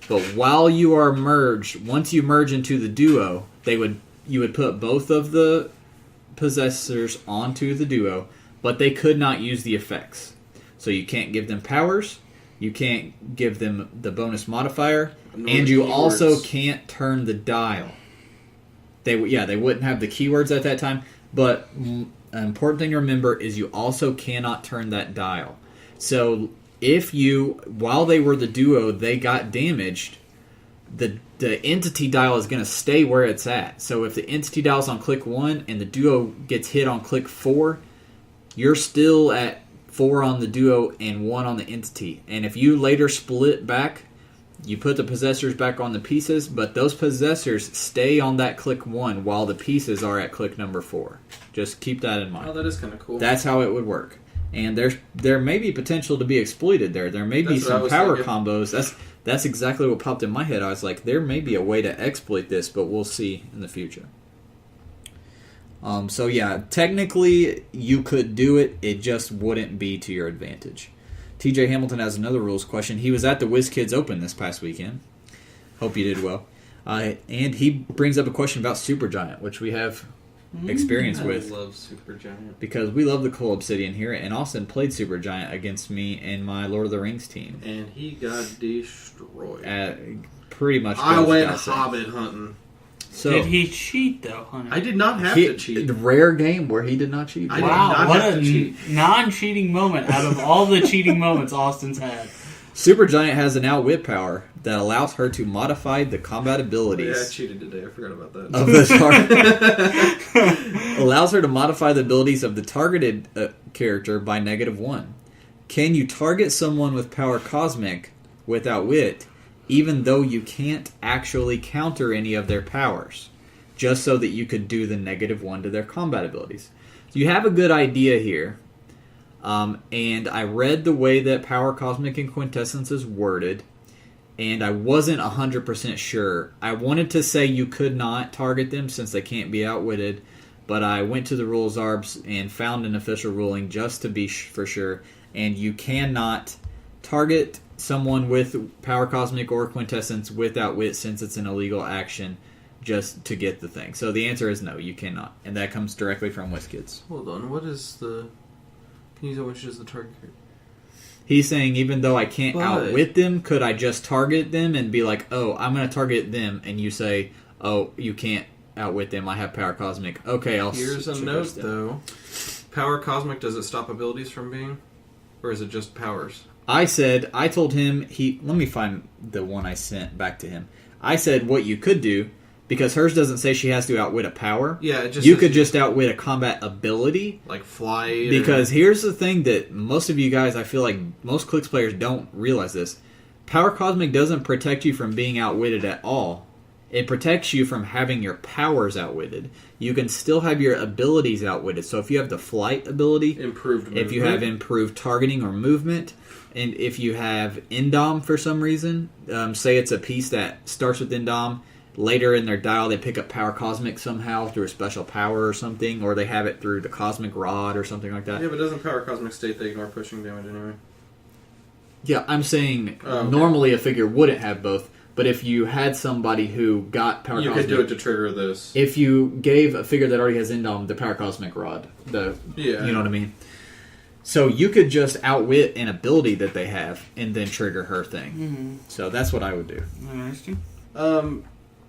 But while you are merged, once you merge into the duo, you would put both of the possessors onto the duo, but they could not use the effects. So you can't give them powers, you can't give them the bonus modifier, and you also can't turn the dial. They wouldn't have the keywords at that time, but an important thing to remember is you also cannot turn that dial. So if while they were the duo, they got damaged, the entity dial is going to stay where it's at. So if the entity dial is on click 1 and the duo gets hit on click 4, you're still at 4 on the duo and 1 on the entity. And if you later split back, you put the possessors back on the pieces, but those possessors stay on that click 1 while the pieces are at click number 4. Just keep that in mind. Oh, that is kind of cool. That's how it would work. And there may be potential to be exploited there. There may be some power combos. That's exactly what popped in my head. I was like, there may be a way to exploit this, but we'll see in the future. So yeah, technically you could do it. It just wouldn't be to your advantage. TJ Hamilton has another rules question. He was at the WizKids Open this past weekend. Hope you did well. And he brings up a question about Supergiant, which we have experience with. I love Supergiant. Because we love the Coal Obsidian here, and Austin played Supergiant against me and my Lord of the Rings team. And he got destroyed. Pretty much. I went Hobbit hunting. So, did he cheat, though, Hunter? I did not have to cheat. The rare game where he did not cheat. Wow, what a non-cheating moment out of all the cheating moments Austin's had. Supergiant has an outwit power that allows her to modify the combat abilities. Yeah, I cheated today. I forgot about that. Of the target. Allows her to modify the abilities of the targeted character by -1. Can you target someone with power cosmic with outwit, even though you can't actually counter any of their powers, just so that you could do the -1 to their combat abilities? So you have a good idea here. And I read the way that Power Cosmic and Quintessence is worded, and I wasn't 100% sure. I wanted to say you could not target them since they can't be outwitted, but I went to the rules arbs and found an official ruling just to be for sure, and you cannot target someone with Power Cosmic or Quintessence with outwit since it's an illegal action just to get the thing. So the answer is no, you cannot, and that comes directly from WizKids. Hold on, what is the... Can you tell which is the target? He's saying even though I can't outwit them, could I just target them and be like, oh, I'm going to target them, and you say, oh, you can't outwit them, I have Power Cosmic. Okay, I'll... Here's a note, though. Power Cosmic, does it stop abilities from being? Or is it just powers? I told him, let me find the one I sent back to him. I said what you could do, because hers doesn't say she has to outwit a power. Yeah, it just you could just outwit a combat ability. Like fly. Because here's the thing that most of you guys, I feel like most Clicks players don't realize this. Power Cosmic doesn't protect you from being outwitted at all. It protects you from having your powers outwitted. You can still have your abilities outwitted. So if you have the flight ability, Improved movement. if you have improved targeting or movement, and if you have Indom for some reason, say it's a piece that starts with Indom, later in their dial they pick up Power Cosmic somehow through a special power or something, or they have it through the Cosmic Rod or something like that. Yeah, but doesn't Power Cosmic state they ignore pushing damage anyway? Yeah, I'm saying okay. Normally a figure wouldn't have both, but if you had somebody who got Power You Cosmic... could do it to trigger this. If you gave a figure that already has Indom the Power Cosmic Rod, Yeah. you know what I mean? So you could just outwit an ability that they have and then trigger her thing. Mm-hmm. So that's what I would do. Interesting.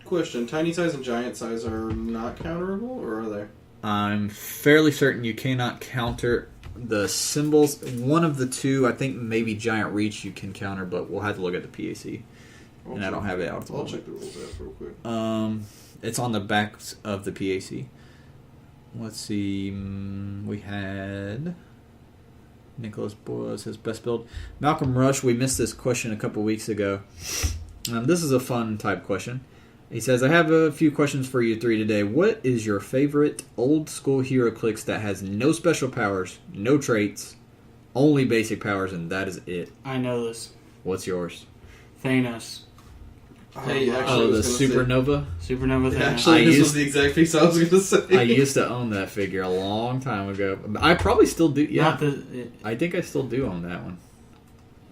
Question. Tiny size and giant size are not counterable, or are they? I'm fairly certain you cannot counter the symbols. One of the two, I think maybe Giant Reach you can counter, but we'll have to look at the PAC. And I don't have it out at the I'll moment. check the rules app real quick. It's on the backs of the PAC. Let's see. We had Nicholas Boyle says best build. Malcolm Rush, we missed this question a couple weeks ago. This is a fun type question. He says, I have a few questions for you three today. What is your favorite old school Heroclix that has no special powers, no traits, only basic powers, and that is it? I know this. What's yours? Thanos. Hey, actually, Oh, I the was gonna say- Supernova? Supernova Thanos. Actually, this used- was the exact piece I was going to say. I used to own that figure a long time ago. I probably still do. Yeah, Not the, I think I still do own that one.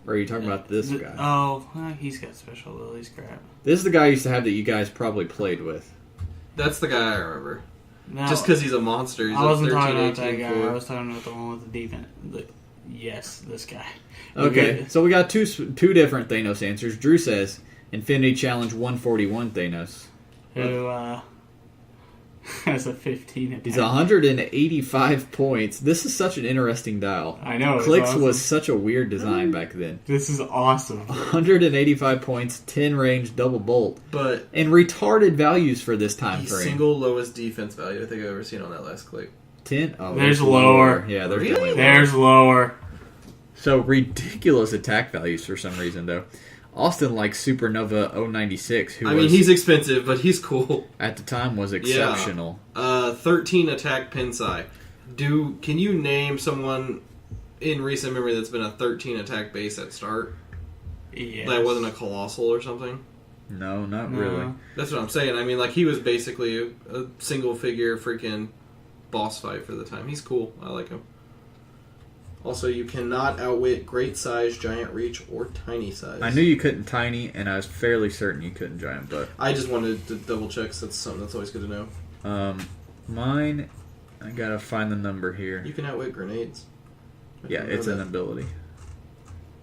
Or are you talking about this guy? Oh, he's got special abilities. Crap. This is the guy I used to have that you guys probably played with. That's the guy I remember. No, Just because he's a monster. He's I wasn't a 13, talking about that 18, guy. 4. I was talking about the one with the defense. Yes, this guy. Okay, so we got two different Thanos answers. Drew says Infinity Challenge 141 Thanos. Who has a 15 attack. He's 185 points. This is such an interesting dial. I know. It's Clicks awesome. was such a weird design back then. This is awesome. 185 points, 10 range, double bolt. But And retarded values for this time the frame. single lowest defense value I think I've ever seen on that last click. 10? Oh, There's lower. Yeah, there's Really? definitely lower. There's lower. So ridiculous attack values for some reason, though. Austin likes Supernova 096, who I mean, he's expensive, but he's cool. at the time was exceptional. 13 attack Pinsai. Can you name someone in recent memory that's been a 13 attack base at start? Yes. That wasn't a Colossal or something? No, not No. really. That's what I'm saying. I mean, like, he was basically a single figure freaking boss fight for the time. He's cool. I like him. Also, you cannot outwit great size, giant reach, or tiny size. I knew you couldn't tiny, and I was fairly certain you couldn't giant, but I just wanted to double check, so that's something that's always good to know. mine, I gotta find the number here. You can outwit grenades. I Yeah, didn't know it's an that. ability.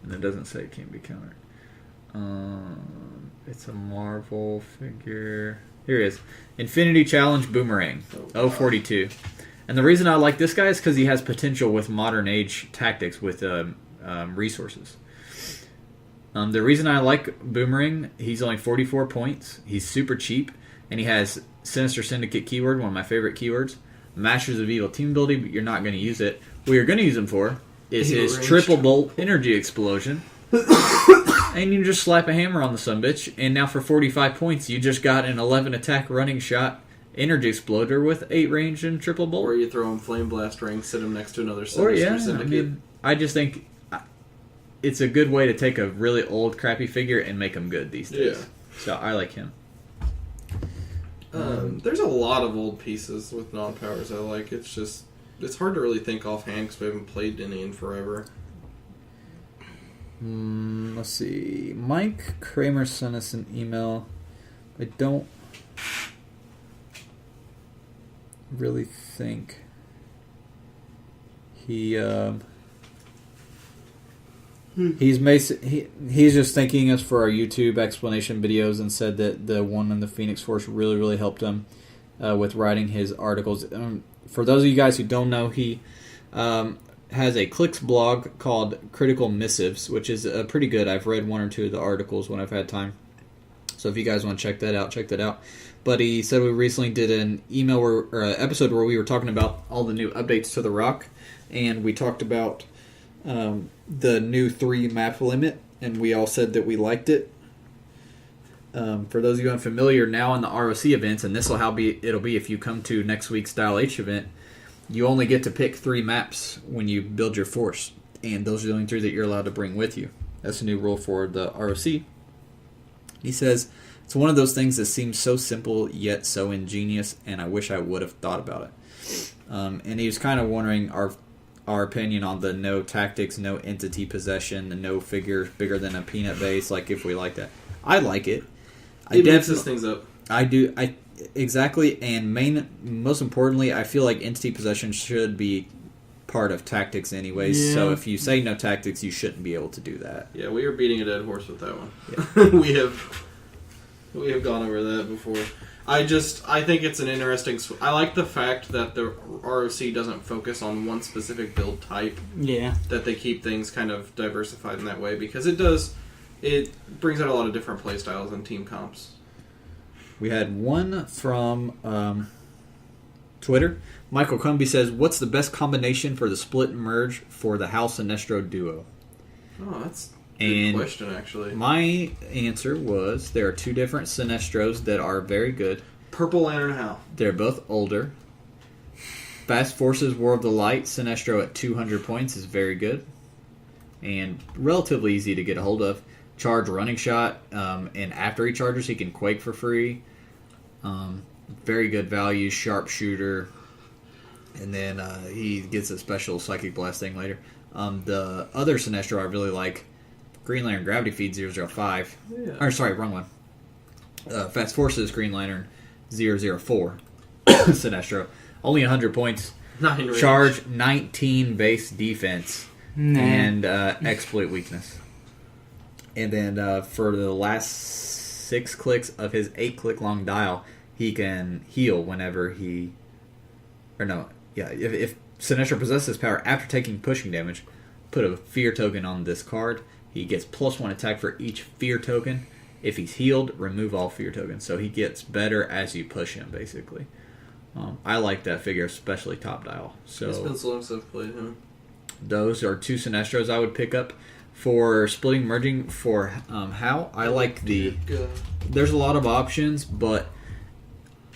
And it doesn't say it can't be countered. It's a Marvel figure. Here it is. Infinity Challenge Boomerang. Oh, 042. And the reason I like this guy is because he has potential with modern age tactics with resources. The reason I like Boomerang, he's only 44 points. He's super cheap. And he has Sinister Syndicate keyword, one of my favorite keywords. Masters of Evil team ability, but you're not going to use it. What you're going to use him for is Evil his range. triple bolt energy explosion. And you just slap a hammer on the sumbitch. And now for 45 points, you just got an 11 attack running shot energy exploder with 8 range and triple bolt. Or you throw him Flame Blast Ring, sit him next to another Or Sinister yeah, Syndicate. I just think it's a good way to take a really old, crappy figure and make him good these days. Yeah. So I like him. There's a lot of old pieces with non-powers I like. It's just, it's hard to really think offhand because we haven't played any in forever. Let's see. Mike Kramer sent us an email. I don't really think he's just thanking us for our YouTube explanation videos and said that the one in the Phoenix Force really helped him with writing his articles. For those of you guys who don't know, he has a Clicks blog called Critical Missives, which is pretty good. I've read one or two of the articles when I've had time. So if you guys want to check that out. But he said we recently did an episode where we were talking about all the new updates to the Rock, and we talked about the new 3 map limit, and we all said that we liked it. For those of you unfamiliar, now in the ROC events, and this will how it'll be if you come to next week's Style H event, you only get to pick 3 maps when you build your force, and those are the only 3 that you're allowed to bring with you. That's a new rule for the ROC. He says, it's one of those things that seems so simple yet so ingenious, and I wish I would have thought about it. And he was kind of wondering our opinion on the no tactics, no entity possession, the no figure bigger than a peanut base, like if we like that. I like it. It mixes things up. I do. Exactly, and most importantly, I feel like entity possession should be part of tactics anyways. Yeah. So if you say no tactics, you shouldn't be able to do that. Yeah, we are beating a dead horse with that one. Yeah. we have gone over that before. I think it's an interesting. I like the fact that the ROC doesn't focus on one specific build type. Yeah. That they keep things kind of diversified in that way, because it does. It brings out a lot of different play styles and team comps. We had one from Twitter. Michael Cumby says, what's the best combination for the split and merge for the Hal Sinestro duo? Oh, that's a good question, actually. My answer was there are 2 different Sinestros that are very good. Purple Lantern Hal. They're both older. Fast Forces War of the Light Sinestro at 200 points is very good. And relatively easy to get a hold of. Charge running shot, and after he charges, he can quake for free. Very good value, sharpshooter, and then he gets a special psychic blast thing later. The other Sinestro I really like, Green Lantern Gravity Feed 005. Yeah. Or sorry, wrong one. Fast Forces Green Lantern 004 Sinestro, only 100 points. 9 range. Charge, 19 base defense, and exploit weakness. And then for the last 6 clicks of his 8-click long dial, he can heal whenever he... Or no, yeah, if Sinestro possesses power after taking pushing damage, put a fear token on this card. He gets +1 attack for each fear token. If he's healed, remove all fear tokens. So he gets better as you push him, basically. I like that figure, especially top dial. So It's been so long since I've played him. those are 2 Sinestros I would pick up. For splitting, merging, for Hal, I like the... There's a lot of options, but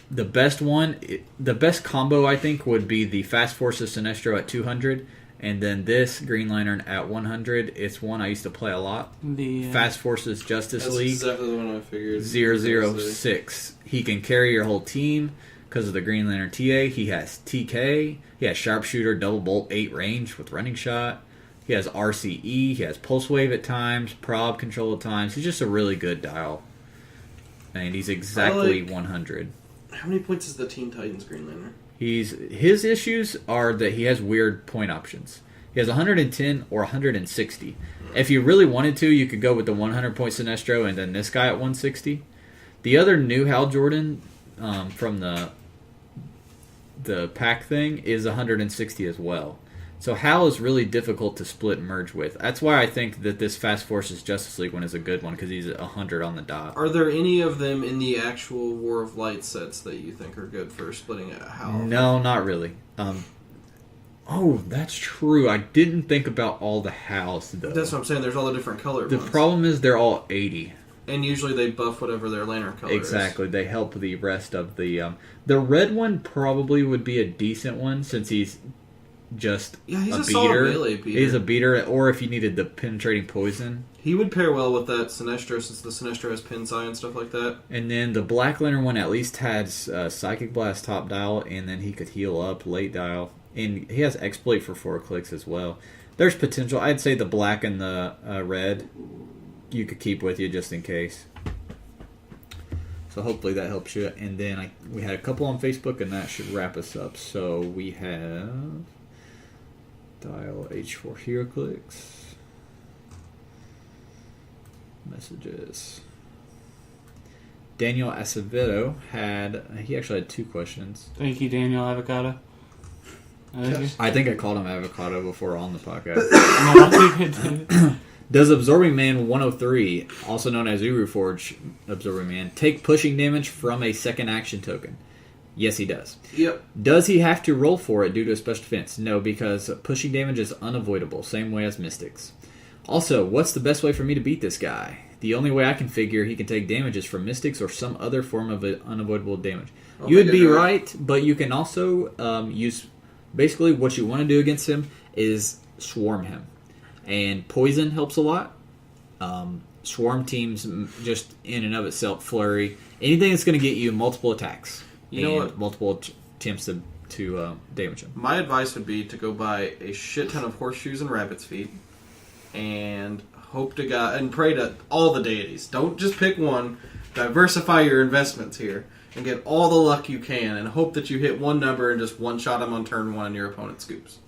the best the best combo, I think, would be the Fast Forces Sinestro at 200, and then this Green Lantern at 100. It's one I used to play a lot. The Fast Forces Justice That's League exactly the one I figured. 006. He can carry your whole team because of the Green Lantern TA. He has TK. He has Sharpshooter, Double Bolt, 8 range with running shot. He has RCE, he has Pulse Wave at times, Prob Control at times. He's just a really good dial. And he's exactly 100. How many points is the Teen Titans Green Lantern? His issues are that he has weird point options. He has 110 or 160. If you really wanted to, you could go with the 100 point Sinestro and then this guy at 160. The other new Hal Jordan from the pack thing is 160 as well. So Hal is really difficult to split and merge with. That's why I think that this Fast Forces Justice League one is a good one, because he's 100 on the dot. Are there any of them in the actual War of Light sets that you think are good for splitting a Hal? No, not really. Oh, that's true. I didn't think about all the Hals, though. That's what I'm saying. There's all the different color The ones. problem is they're all 80. And usually they buff whatever their lantern color Exactly. They help the rest of the... the red one probably would be a decent one, since he's just he's a a solid beater. melee beater. He's a beater, or if you needed the penetrating poison. He would pair well with that Sinestro, since the Sinestro has Pinsai and stuff like that. And then the Black Lantern one at least has Psychic Blast top dial, and then he could heal up late dial. And he has Exploit for 4 clicks as well. There's potential. I'd say the black and the red you could keep with you just in case. So hopefully that helps you. And then we had a couple on Facebook, and that should wrap us up. So we have Dial H4 Heroclix. Messages. Daniel Acevedo he actually had 2 questions. Thank you, Daniel Avocado. I think I called him Avocado before on the podcast. No, that's good. Does Absorbing Man 103, also known as Uruforge Absorbing Man, take pushing damage from a second action token? Yes, he does. Yep. Does he have to roll for it due to a special defense? No, because pushing damage is unavoidable, same way as Mystics. Also, what's the best way for me to beat this guy? The only way I can figure he can take damage is from mystics or some other form of unavoidable damage. You would be right, but you can also use... Basically, what you want to do against him is swarm him. And poison helps a lot. Swarm teams, just in and of itself, flurry. Anything that's going to get you multiple attacks. You know what? Multiple attempts to damage him. My advice would be to go buy a shit ton of horseshoes and rabbit's feet. And hope to God... And pray to all the deities. Don't just pick one. Diversify your investments here. And get all the luck you can. And hope that you hit one number and just one-shot him on turn 1 and your opponent scoops.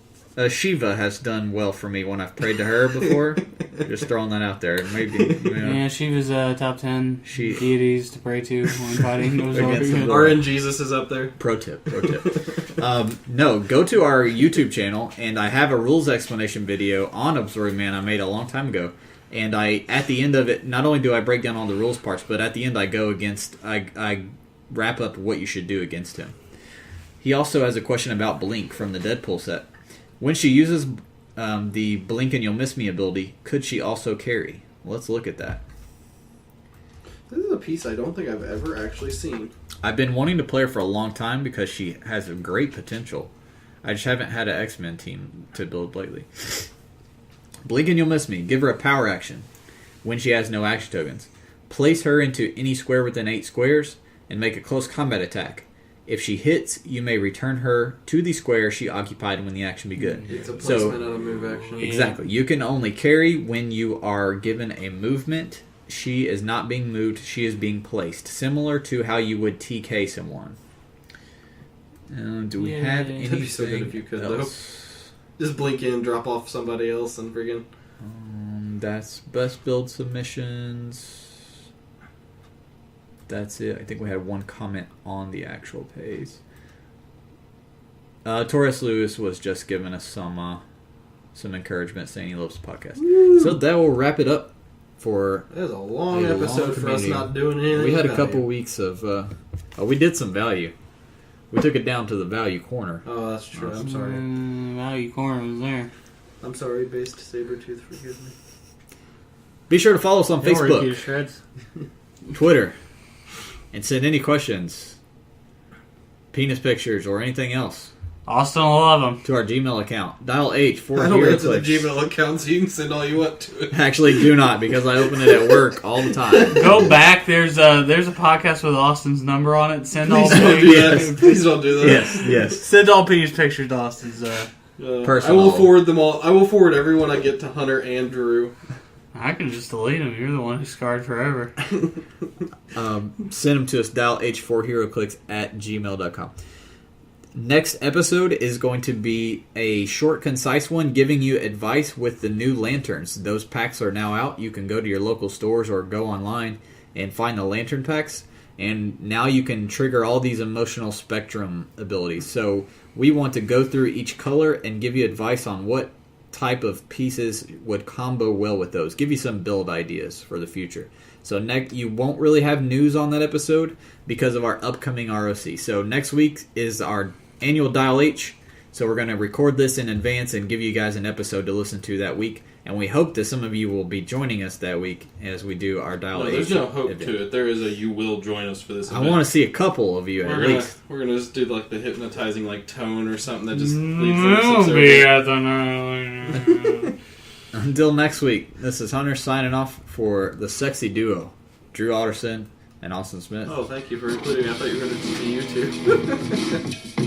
Shiva has done well for me when I've prayed to her before. Just throwing that out there. Maybe, Yeah, Shiva's top 10 deities to pray to when fighting. RN Jesus is up there. Pro tip. No, go to our YouTube channel, and I have a rules explanation video on Absorbing Man I made a long time ago. And at the end of it, not only do I break down all the rules parts, but at the end I wrap up what you should do against him. He also has a question about Blink from the Deadpool set. When she uses the Blink and You'll Miss Me ability, could she also carry? Let's look at that. This is a piece I don't think I've ever actually seen. I've been wanting to play her for a long time because she has a great potential. I just haven't had an X-Men team to build lately. Blink and You'll Miss Me. Give her a power action when she has no action tokens. Place her into any square within 8 squares and make a close combat attack. If she hits, you may return her to the square she occupied when the action began. It's a placement on a move action. Exactly. You can only carry when you are given a movement. She is not being moved. She is being placed. Similar to how you would TK someone. Do we have anything That'd be so good if you could, else? Though. Just blink in, drop off somebody else, and friggin'... That's best build submissions. That's it. I think we had one comment on the actual page. Torres Lewis was just giving us some encouragement, saying he loves the podcast. Woo! So that will wrap it up for. That was a long episode for us not doing anything. We had a couple weeks of. We did some value. We took it down to the value corner. Oh, that's true. I'm sorry. Value corner was there. I'm sorry, Based Sabretooth. Forgive me. Be sure to follow us on Facebook, Peter Shreds. Twitter. And send any questions, penis pictures, or anything else. Austin will love them. To our Gmail account. Dial H for I don't answer the Gmail account, so you can send all you want to it. Actually, do not, because I open it at work all the time. Go back. There's a podcast with Austin's number on it. Send all Please don't do that. Yes. Send all penis pictures to Austin's personal. I will forward them all. I will forward everyone I get to Hunter and Drew. I can just delete them. You're the one who's scarred forever. Send them to us. Dial H4Heroclix at gmail.com. Next episode is going to be a short, concise one giving you advice with the new lanterns. Those packs are now out. You can go to your local stores or go online and find the lantern packs. And now you can trigger all these emotional spectrum abilities. So we want to go through each color and give you advice on what type of pieces would combo well with those. Give you some build ideas for the future. So you won't really have news on that episode because of our upcoming ROC. So next week is our annual Dial H. So we're going to record this in advance and give you guys an episode to listen to that week. And we hope that some of you will be joining us that week as we do our Dial H. There's no hope event. to it. There is a you will join us for this event. I want to see a couple of you at least. We're going to just do like the hypnotizing like tone or something that just Until next week, this is Hunter signing off for the sexy duo, Drew Alderson and Austin Smith. Oh, thank you for including me. I thought you were going to be you two.